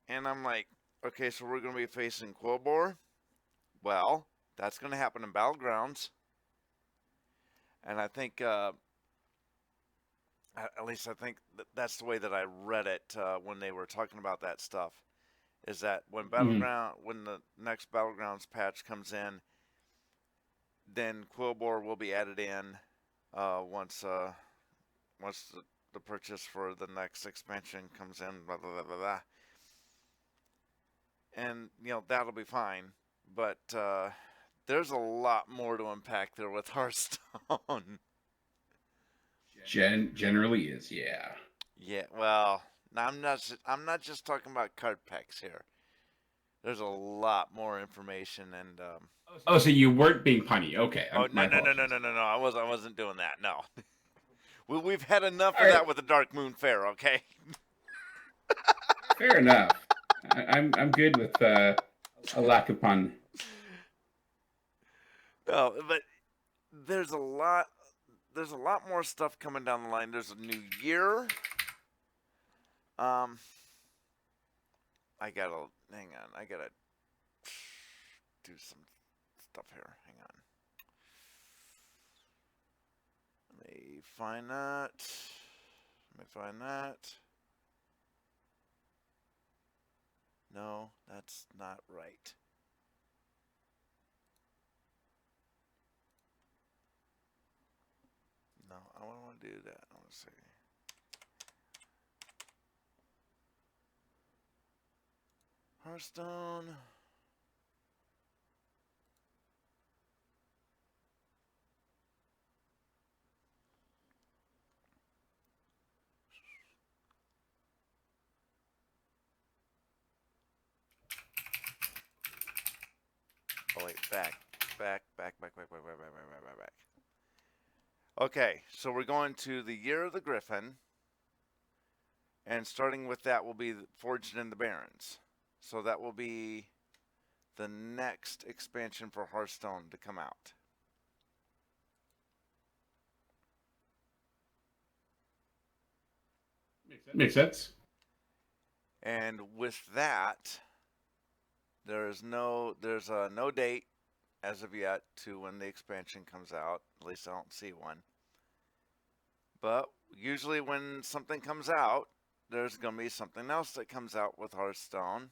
And I'm like, okay, so we're going to be facing Quillbore? Well, that's going to happen in Battlegrounds. And I think, at least I think that's the way that I read it when they were talking about that stuff, is that when when the next Battlegrounds patch comes in, then Quillbore will be added in once the purchase for the next expansion comes in, blah, blah, blah, blah, blah. And, that'll be fine. But there's a lot more to unpack there with Hearthstone. Generally is, yeah. Yeah, well, I'm not just talking about card packs here. There's a lot more information and. Oh, so you weren't being punny? Okay. Oh no! I wasn't doing that. No. We've had enough of that with the Dark Moon Fair. Okay. Fair enough. I'm good with a lack of pun. No, but there's a lot more stuff coming down the line. There's a new year. I gotta hang on. I gotta do some stuff here. Hang on. Let me find that. No, that's not right. No, I don't want to do that. I want to see. Hearthstone. Oh wait, back. Okay, so we're going to the Year of the Griffin, and starting with that will be Forged in the Barrens. So that will be the next expansion for Hearthstone to come out. Makes sense. And with that, there's no date as of yet to when the expansion comes out. At least I don't see one. But usually when something comes out, there's going to be something else that comes out with Hearthstone.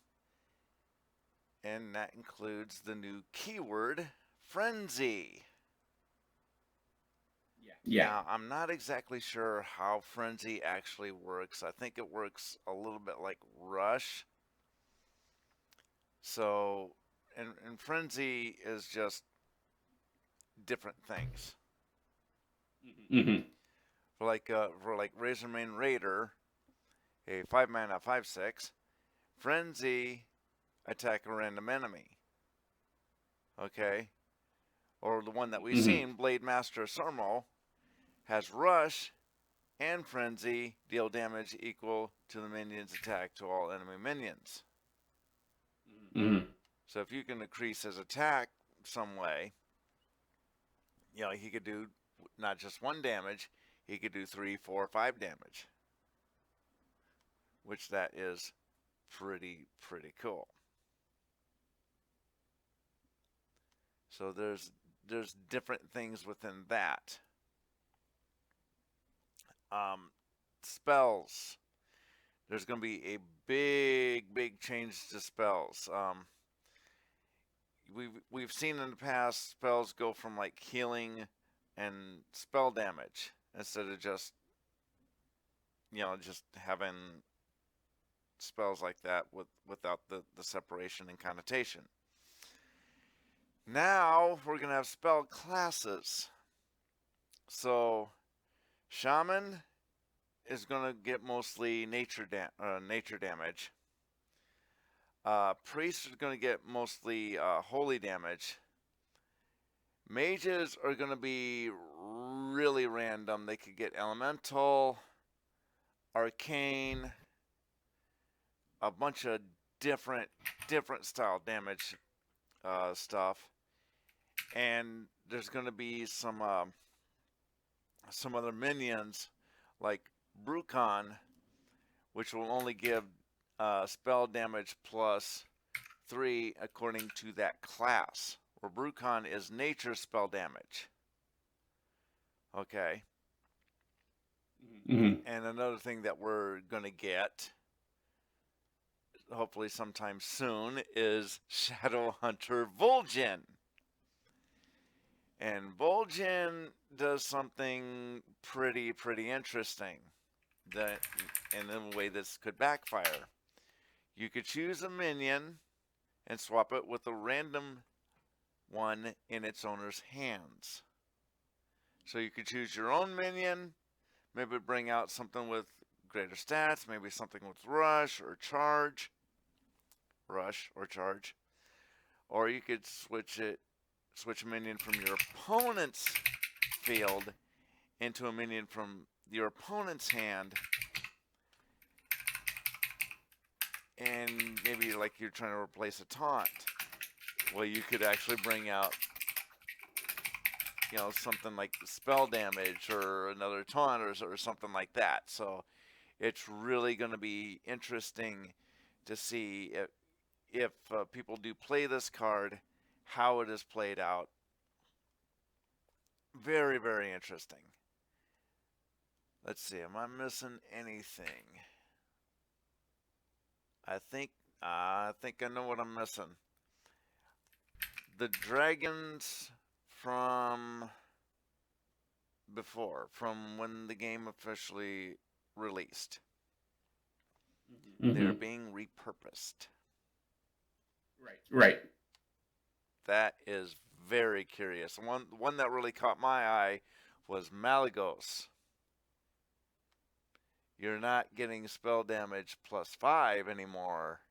And that includes the new keyword, Frenzy. Yeah. Now, I'm not exactly sure how Frenzy actually works. I think it works a little bit like Rush. So, and Frenzy is just different things. Mm-hmm. For like Razormane Raider, a 5-mana 5/6, Frenzy, attack a random enemy. Okay? Or the one that we've seen, Blade Master Sarmo, has Rush and Frenzy, deal damage equal to the minion's attack to all enemy minions. Mm-hmm. So if you can increase his attack some way, he could do not just 1 damage, he could do 3, 4, 5 damage. Which that is pretty cool. So there's different things within that. Spells. There's going to be a big change to spells. We've seen in the past spells go from like healing and spell damage instead of just just having spells like that without the separation and connotation. Now we're gonna have spell classes. So shaman is gonna get mostly nature damage. Priests are gonna get mostly holy damage. Mages are gonna be really random. They could get elemental, arcane, a bunch of different style damage stuff, and there's going to be some other minions like Brucon, which will only give spell damage plus 3 according to that class, where Brucon is nature spell damage. Okay. Mm-hmm. And another thing that we're going to get, hopefully sometime soon, is Shadow Hunter Vol'jin. And Vol'jin does something pretty interesting, that in a way this could backfire. You could choose a minion and swap it with a random one in its owner's hands. So you could choose your own minion, maybe bring out something with greater stats, maybe something with rush or charge. Or you could switch a minion from your opponent's field into a minion from your opponent's hand, and maybe like you're trying to replace a taunt. Well, you could actually bring out something like spell damage or another taunt or something like that. So it's really going to be interesting to see if people do play this card, how it is played out. Very interesting. Let's see, am I missing anything? I think I know what I'm missing. The dragons from before, from when the game officially released. Mm-hmm. They're being repurposed. Right. That is very curious. One that really caught my eye was Malygos. You're not getting spell damage plus 5 anymore.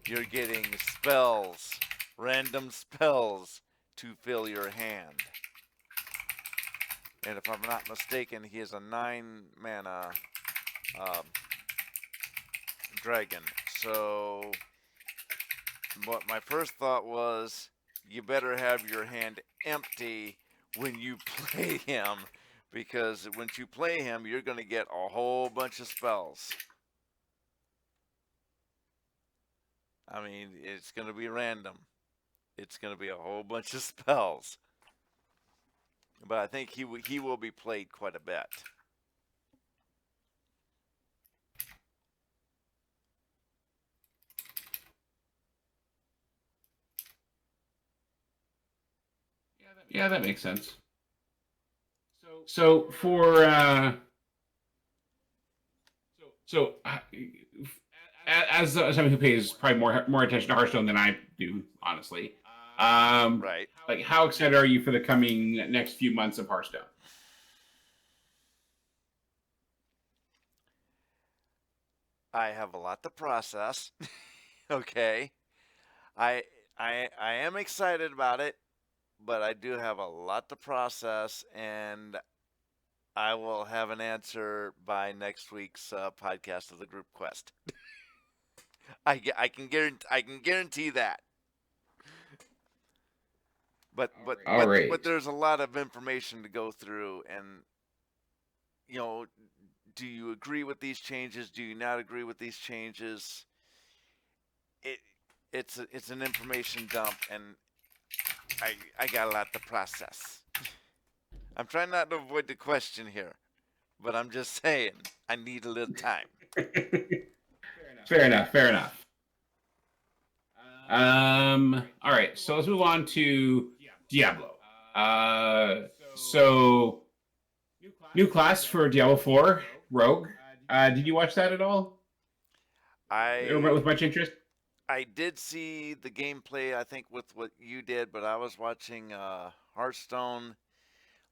You're getting spells, random spells to fill your hand. And if I'm not mistaken, he is a 9 mana dragon. So what my first thought was, you better have your hand empty when you play him, because once you play him, you're going to get a whole bunch of spells. I mean, it's going to be random. It's going to be a whole bunch of spells. But I think he will be played quite a bit. Yeah, that makes sense. So for as someone who pays probably more attention to Hearthstone than I do, honestly, right? Like, how excited are you for the coming next few months of Hearthstone? I have a lot to process. Okay, I am excited about it, but I do have a lot to process, and I will have an answer by next week's podcast of the Group Quest. I can guarantee that. But there's a lot of information to go through, and do you agree with these changes? Do you not agree with these changes? It's an information dump, and I got a lot to process. I'm trying not to avoid the question here, but I'm just saying I need a little time. Fair enough. Fair enough. All right, so let's move on to Diablo. So new class for Diablo 4, Rogue. Did you watch that at all? With much interest? I did see the gameplay, I think, with what you did, but I was watching Hearthstone.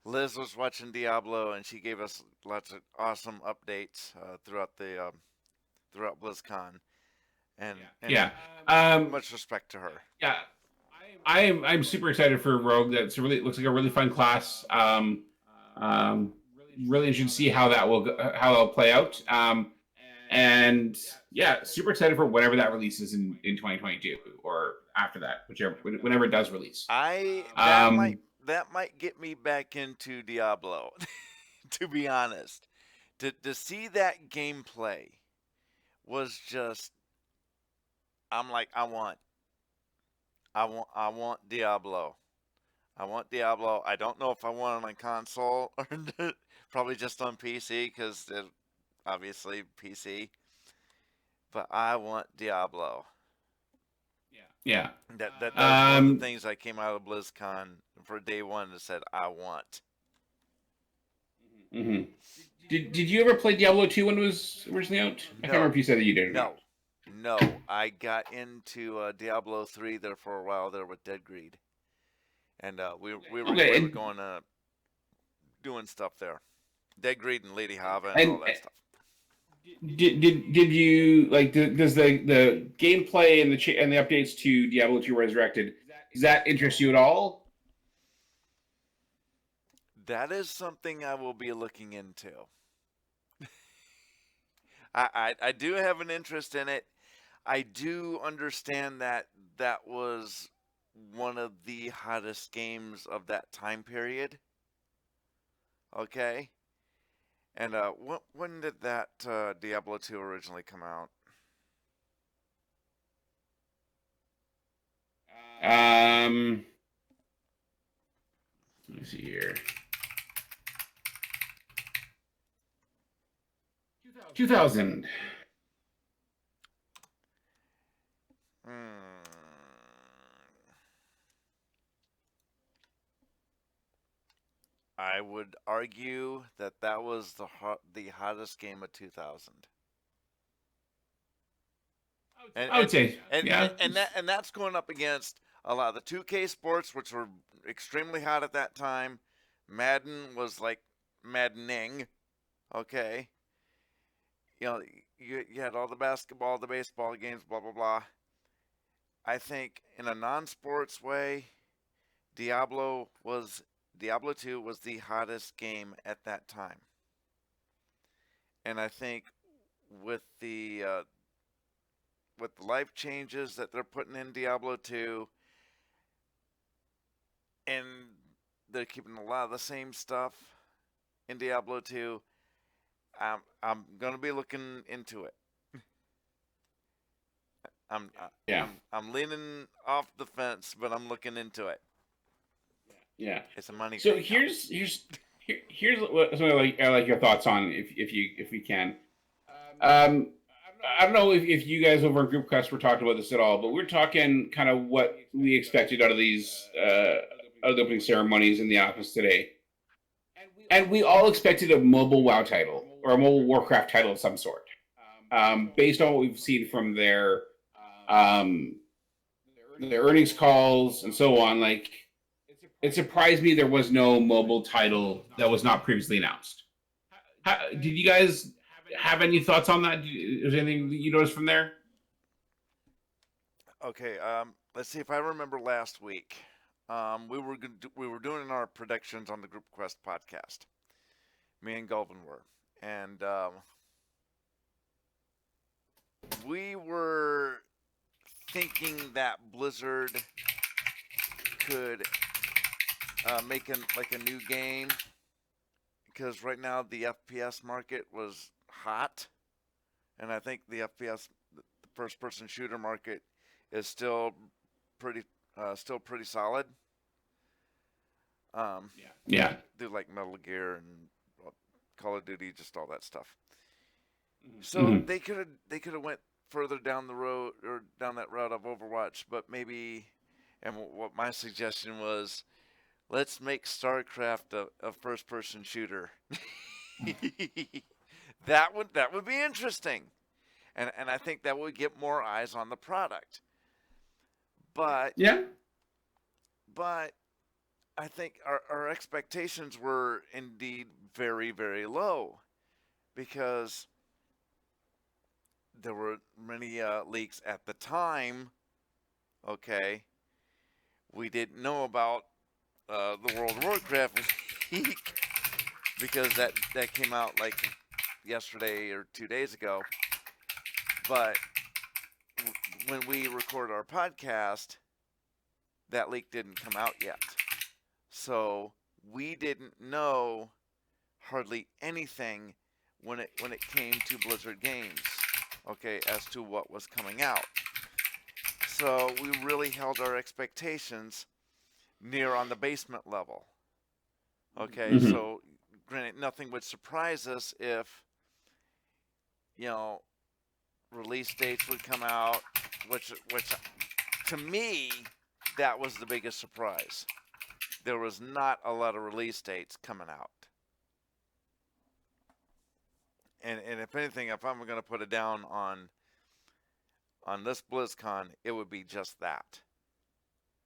Liz was watching Diablo, and she gave us lots of awesome updates throughout BlizzCon. And much respect to her. Yeah, I'm super excited for Rogue. It looks like a really fun class. Really interested to see how that'll play out. And yeah, super excited for whenever that releases in 2022 or after that, whenever it does release. That might get me back into Diablo, to be honest. To see that gameplay was just, I'm like, I want Diablo. I want Diablo. I don't know if I want it on console or probably just on PC because obviously PC. But I want Diablo. Yeah. That's one of the things I came out of BlizzCon for day one and said I want. Mm-hmm. Did you ever play Diablo 2 when it was originally out? I can't remember if you said that you did. No. I got into Diablo 3 there for a while there with Dead Greed, and we were going doing stuff there. Dead Greed and Lady Hava and all that stuff. Did you like? Does the gameplay and the updates to Diablo 2 Resurrected, does that interest you at all? That is something I will be looking into. I do have an interest in it. I do understand that was one of the hottest games of that time period. Okay. And when did that Diablo 2 originally come out? Let me see here. 2000. I would argue that was the hottest game of 2000. I would say, yeah. And that's going up against a lot of the 2K sports, which were extremely hot at that time. Madden was like maddening. Okay. You know, you had all the basketball, the baseball games, blah, blah, blah. I think in a non-sports way, Diablo 2 was the hottest game at that time. And I think with the life changes that they're putting in Diablo 2, and they're keeping a lot of the same stuff in Diablo 2, I'm going to be looking into it. I'm leaning off the fence, but I'm looking into it. Yeah, it's a money. So here's what something I like your thoughts on if we can. I don't know if you guys over in Group Quest were talking about this at all, but we're talking kind of what we expected out of these out of the opening ceremonies in the office today, and we all expected a mobile WoW title or a mobile Warcraft title of some sort, based on what we've seen from their earnings calls and so on. Like, it surprised me there was no mobile title that was not previously announced. Did you guys have any thoughts on that? Is there anything you noticed from there? Okay, let's see if I remember last week. We were doing our predictions on the Group Quest podcast. Me and Galvin were, and we were thinking that Blizzard could make a new game, because right now the FPS market was hot, and I think the first-person shooter market is still pretty solid. Yeah. Do like Metal Gear and Call of Duty, just all that stuff. So they could have went further down the road or down that route of Overwatch, but maybe. And what my suggestion was, let's make StarCraft a first-person shooter. That would be interesting, and I think that would get more eyes on the product. But I think our expectations were indeed very, very low, because there were many leaks at the time. Okay, we didn't know about the World of Warcraft leak because that came out like yesterday or 2 days ago. But when we record our podcast, that leak didn't come out yet. So we didn't know hardly anything when it came to Blizzard games, okay, as to what was coming out. So we really held our expectations near on the basement level. Okay, so granted, nothing would surprise us if, release dates would come out, which to me, that was the biggest surprise. There was not a lot of release dates coming out. And if anything, if I'm going to put it down on this BlizzCon, it would be just that.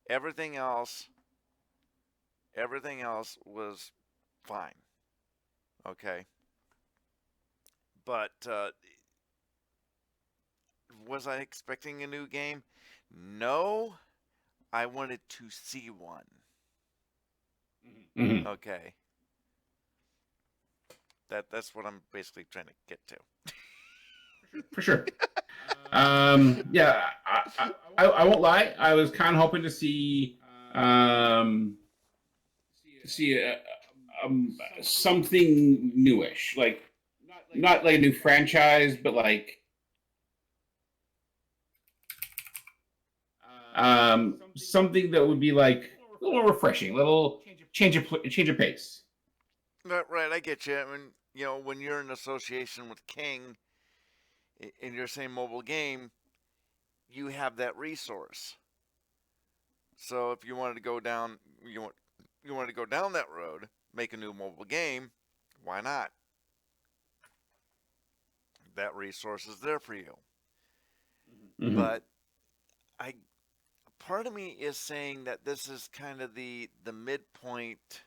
Everything else was fine. Okay. But was I expecting a new game? No. I wanted to see one. Okay. That's what I'm basically trying to get to. For sure. Yeah, I won't lie. I was kind of hoping to see something newish, like not like a new franchise, but like something that would be like a little refreshing, a little change of pace. Right, I get you. I mean, when you're in association with King in your same mobile game, you have that resource. So if you wanted to go down, you wanted to go down that road, make a new mobile game, why not? That resource is there for you. But part of me is saying that this is kind of the midpoint,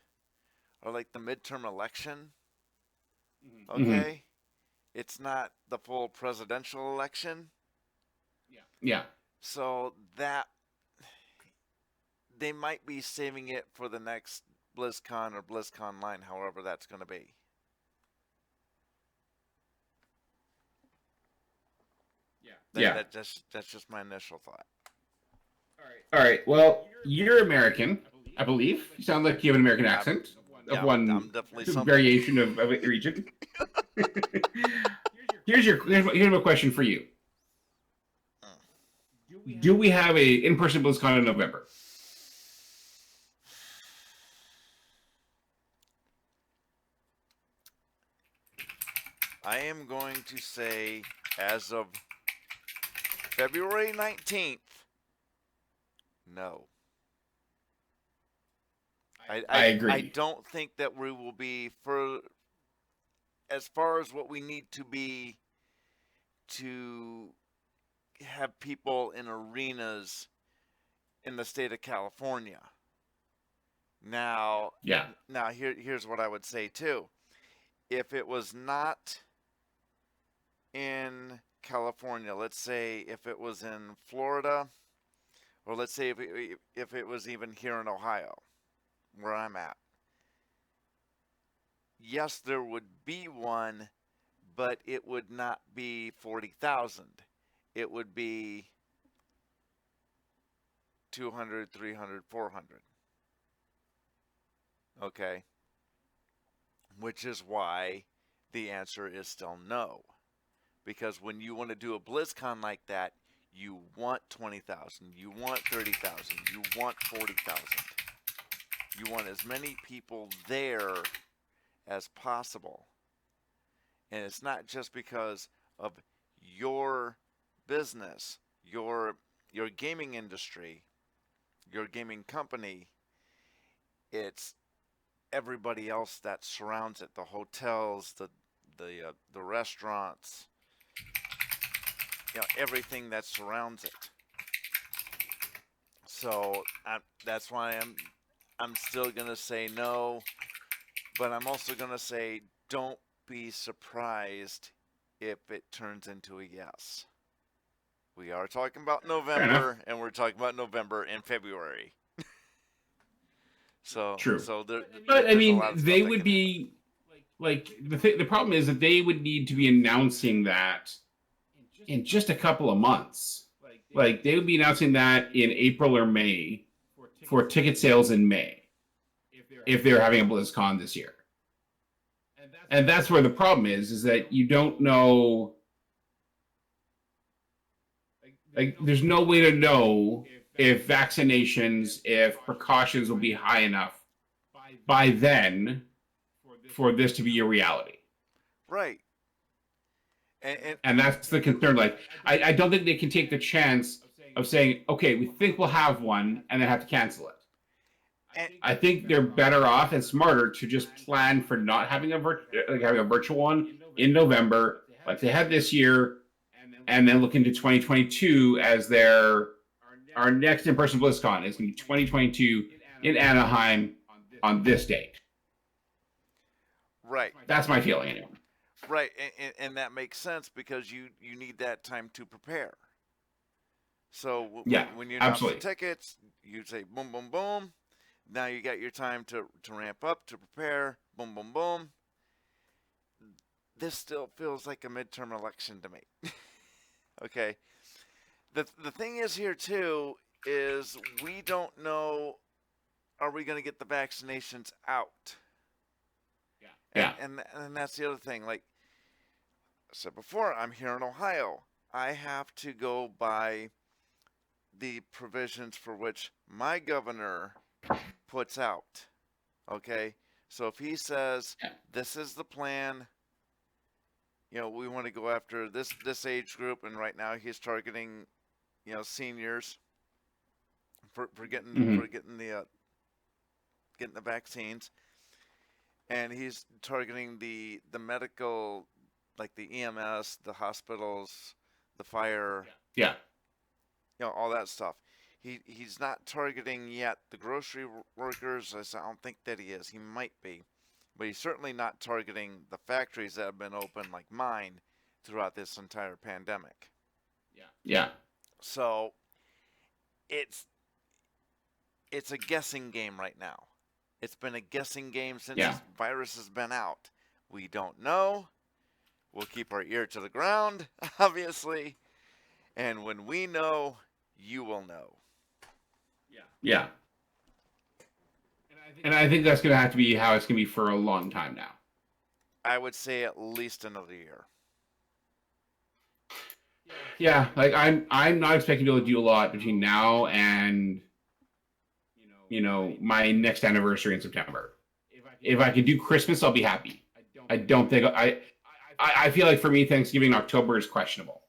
or like the midterm election. Okay? It's not the full presidential election. Yeah. So that they might be saving it for the next BlizzCon or Blizzconline, however that's going to be. That's just my initial thought. All right. Well, you're American, I believe. You sound like you have an American accent of one variation of a region. Here's my question for you. Do we have a in-person BlizzCon in November? I am going to say, as of February 19th, no. I agree. I don't think that we will be, for as far as what we need to be to have people in arenas in the state of California. Now, here's what I would say too. If it was not in California, let's say if it was in Florida, or let's say if it was even here in Ohio, where I'm at, yes, there would be one, but it would not be 40,000. It would be 200, 300, 400. Okay? Which is why the answer is still no. Because when you want to do a BlizzCon like that, you want 20,000, you want 30,000, you want 40,000. You want as many people there as possible. And it's not just because of your business, your gaming industry, your gaming company. It's everybody else that surrounds it, the hotels, the restaurants, everything that surrounds it. So that's why I'm still gonna say no, but I'm also gonna say don't be surprised if it turns into a yes. We are talking about November, and we're talking about November and February. True. But I mean, they would be like the problem is that they would need to be announcing that in just a couple of months. Like they would be announcing that in April or May for ticket sales in May if they're having a BlizzCon this year. And that's where the problem is that you don't know. Like, there's no way to know if vaccinations, if precautions will be high enough by then for this to be a reality. Right. And that's the concern. Like, I don't think they can take the chance of saying, okay, we think we'll have one, and then have to cancel it. I think they're better off and smarter to just plan for not having having a virtual one in November, like they had this year, and then look into 2022 as our next in-person BlizzCon is going to be 2022 in Anaheim on this date. Right. That's my feeling anyway. Right, and that makes sense because you need that time to prepare. So when you announce the tickets, you say boom, boom, boom. Now you got your time to ramp up, to prepare, boom, boom, boom. This still feels like a midterm election to me. Okay. The thing is here too is we don't know, are we going to get the vaccinations out? Yeah. And that's the other thing. Like I said before, I'm here in Ohio. I have to go by the provisions for which my governor puts out. Okay? So if he says, this is the plan, we want to go after this age group, and right now he's targeting, seniors for getting the vaccines. And he's targeting the medical, like the EMS, the hospitals, the fire. Yeah. All that stuff. He's not targeting yet the grocery workers. I don't think that he is. He might be. But he's certainly not targeting the factories that have been open, like mine, throughout this entire pandemic. Yeah. So it's a guessing game right now. It's been a guessing game since this virus has been out. We don't know. We'll keep our ear to the ground, obviously. And when we know, you will know. Yeah. And I think that's going to have to be how it's going to be for a long time now. I would say at least another year. Yeah, like I'm not expecting to be able to do a lot between now and my next anniversary in September. If I could do Christmas, I'll be happy. I don't think I feel like for me Thanksgiving in October is questionable.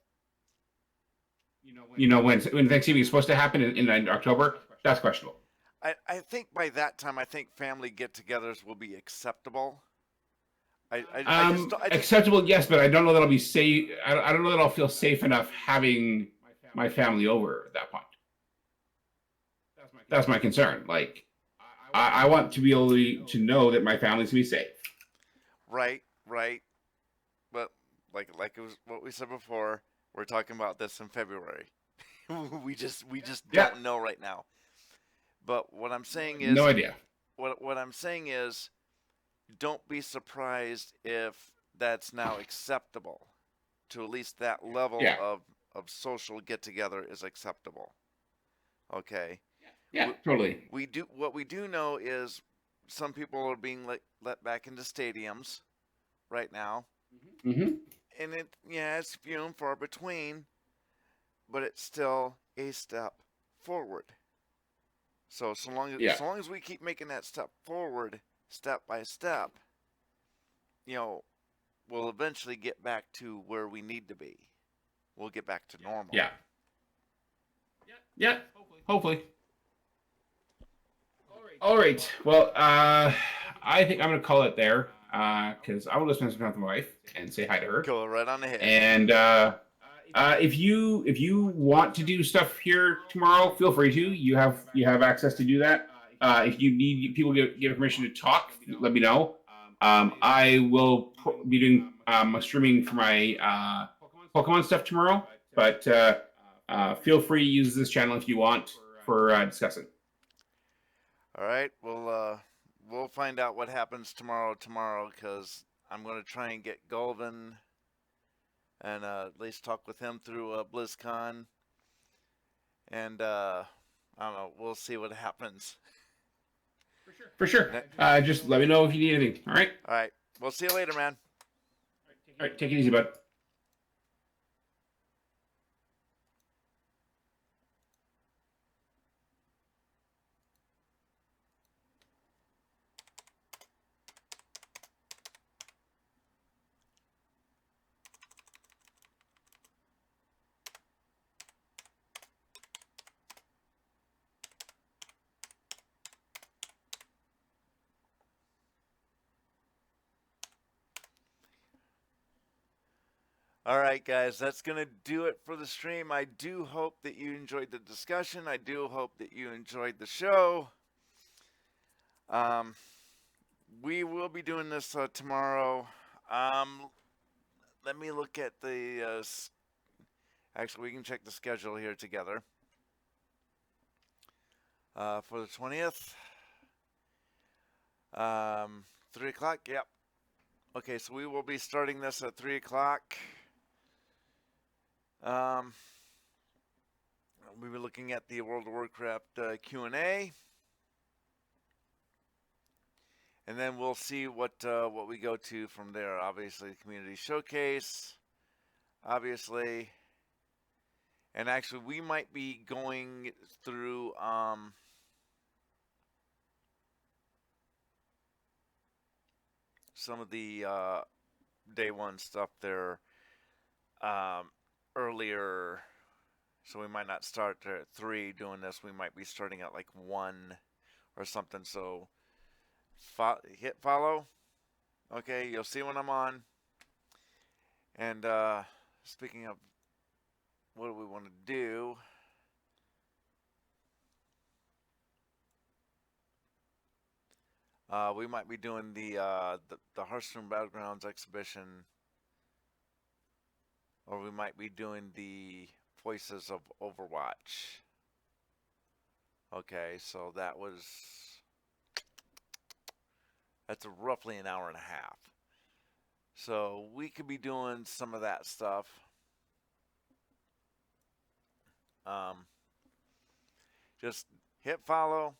When Thanksgiving is supposed to happen in October, that's questionable. I think by that time, I think family get-togethers will be acceptable. Acceptable, yes, but I don't know that I'll be safe. I don't know that I'll feel safe enough having my family over at that point. That's my concern. Like, I want to be able to know that my family's gonna be safe. Right. But like it was what we said before, we're talking about this in February. we just don't know right now. But what I'm saying is, no idea. What I'm saying is, don't be surprised if that's now acceptable. To at least that level of social get together is acceptable. Okay. Yeah, totally. What we do know is some people are being let back into stadiums right now. Mm-hmm. And it's few and far between, but it's still a step forward. So long as we keep making that step forward, step by step, we'll eventually get back to where we need to be. We'll get back to normal. Yeah. Yeah. Hopefully. All right. Well, I think I'm gonna call it there because I want to spend some time with my wife and say hi to her. Go right on ahead. And if you want to do stuff here tomorrow, feel free to. You have access to do that. If you need people give permission to talk, let me know. I will be doing my streaming for my Pokemon stuff tomorrow, but feel free to use this channel if you want for discussing. All right, we'll find out what happens tomorrow, because I'm going to try and get Golvin and at least talk with him through BlizzCon. And I don't know, we'll see what happens. For sure. Just let me know if you need anything. All right? All right. We'll see you later, man. All right, take it easy, bud. All right, guys, that's going to do it for the stream. I do hope that you enjoyed the discussion. I do hope that you enjoyed the show. We will be doing this tomorrow. Let me look at the... actually, we can check the schedule here together. For the 20th. 3 o'clock, yep. Okay, so we will be starting this at 3 o'clock. We were looking at the World of Warcraft Q&A, and then we'll see what we go to from there. Obviously, the community showcase, obviously, and actually, we might be going through some of the day one stuff there. Earlier, so we might not start at 3 doing this. We might be starting at like 1 or something. So hit follow. Okay, you'll see when I'm on. And speaking of what do we want to do, we might be doing the Hearthstone Battlegrounds exhibition. Or we might be doing the Voices of Overwatch. Okay, so that's roughly an hour and a half. So we could be doing some of that stuff. Just hit follow,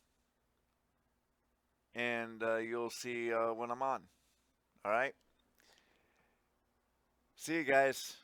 and you'll see when I'm on. All right? See you guys.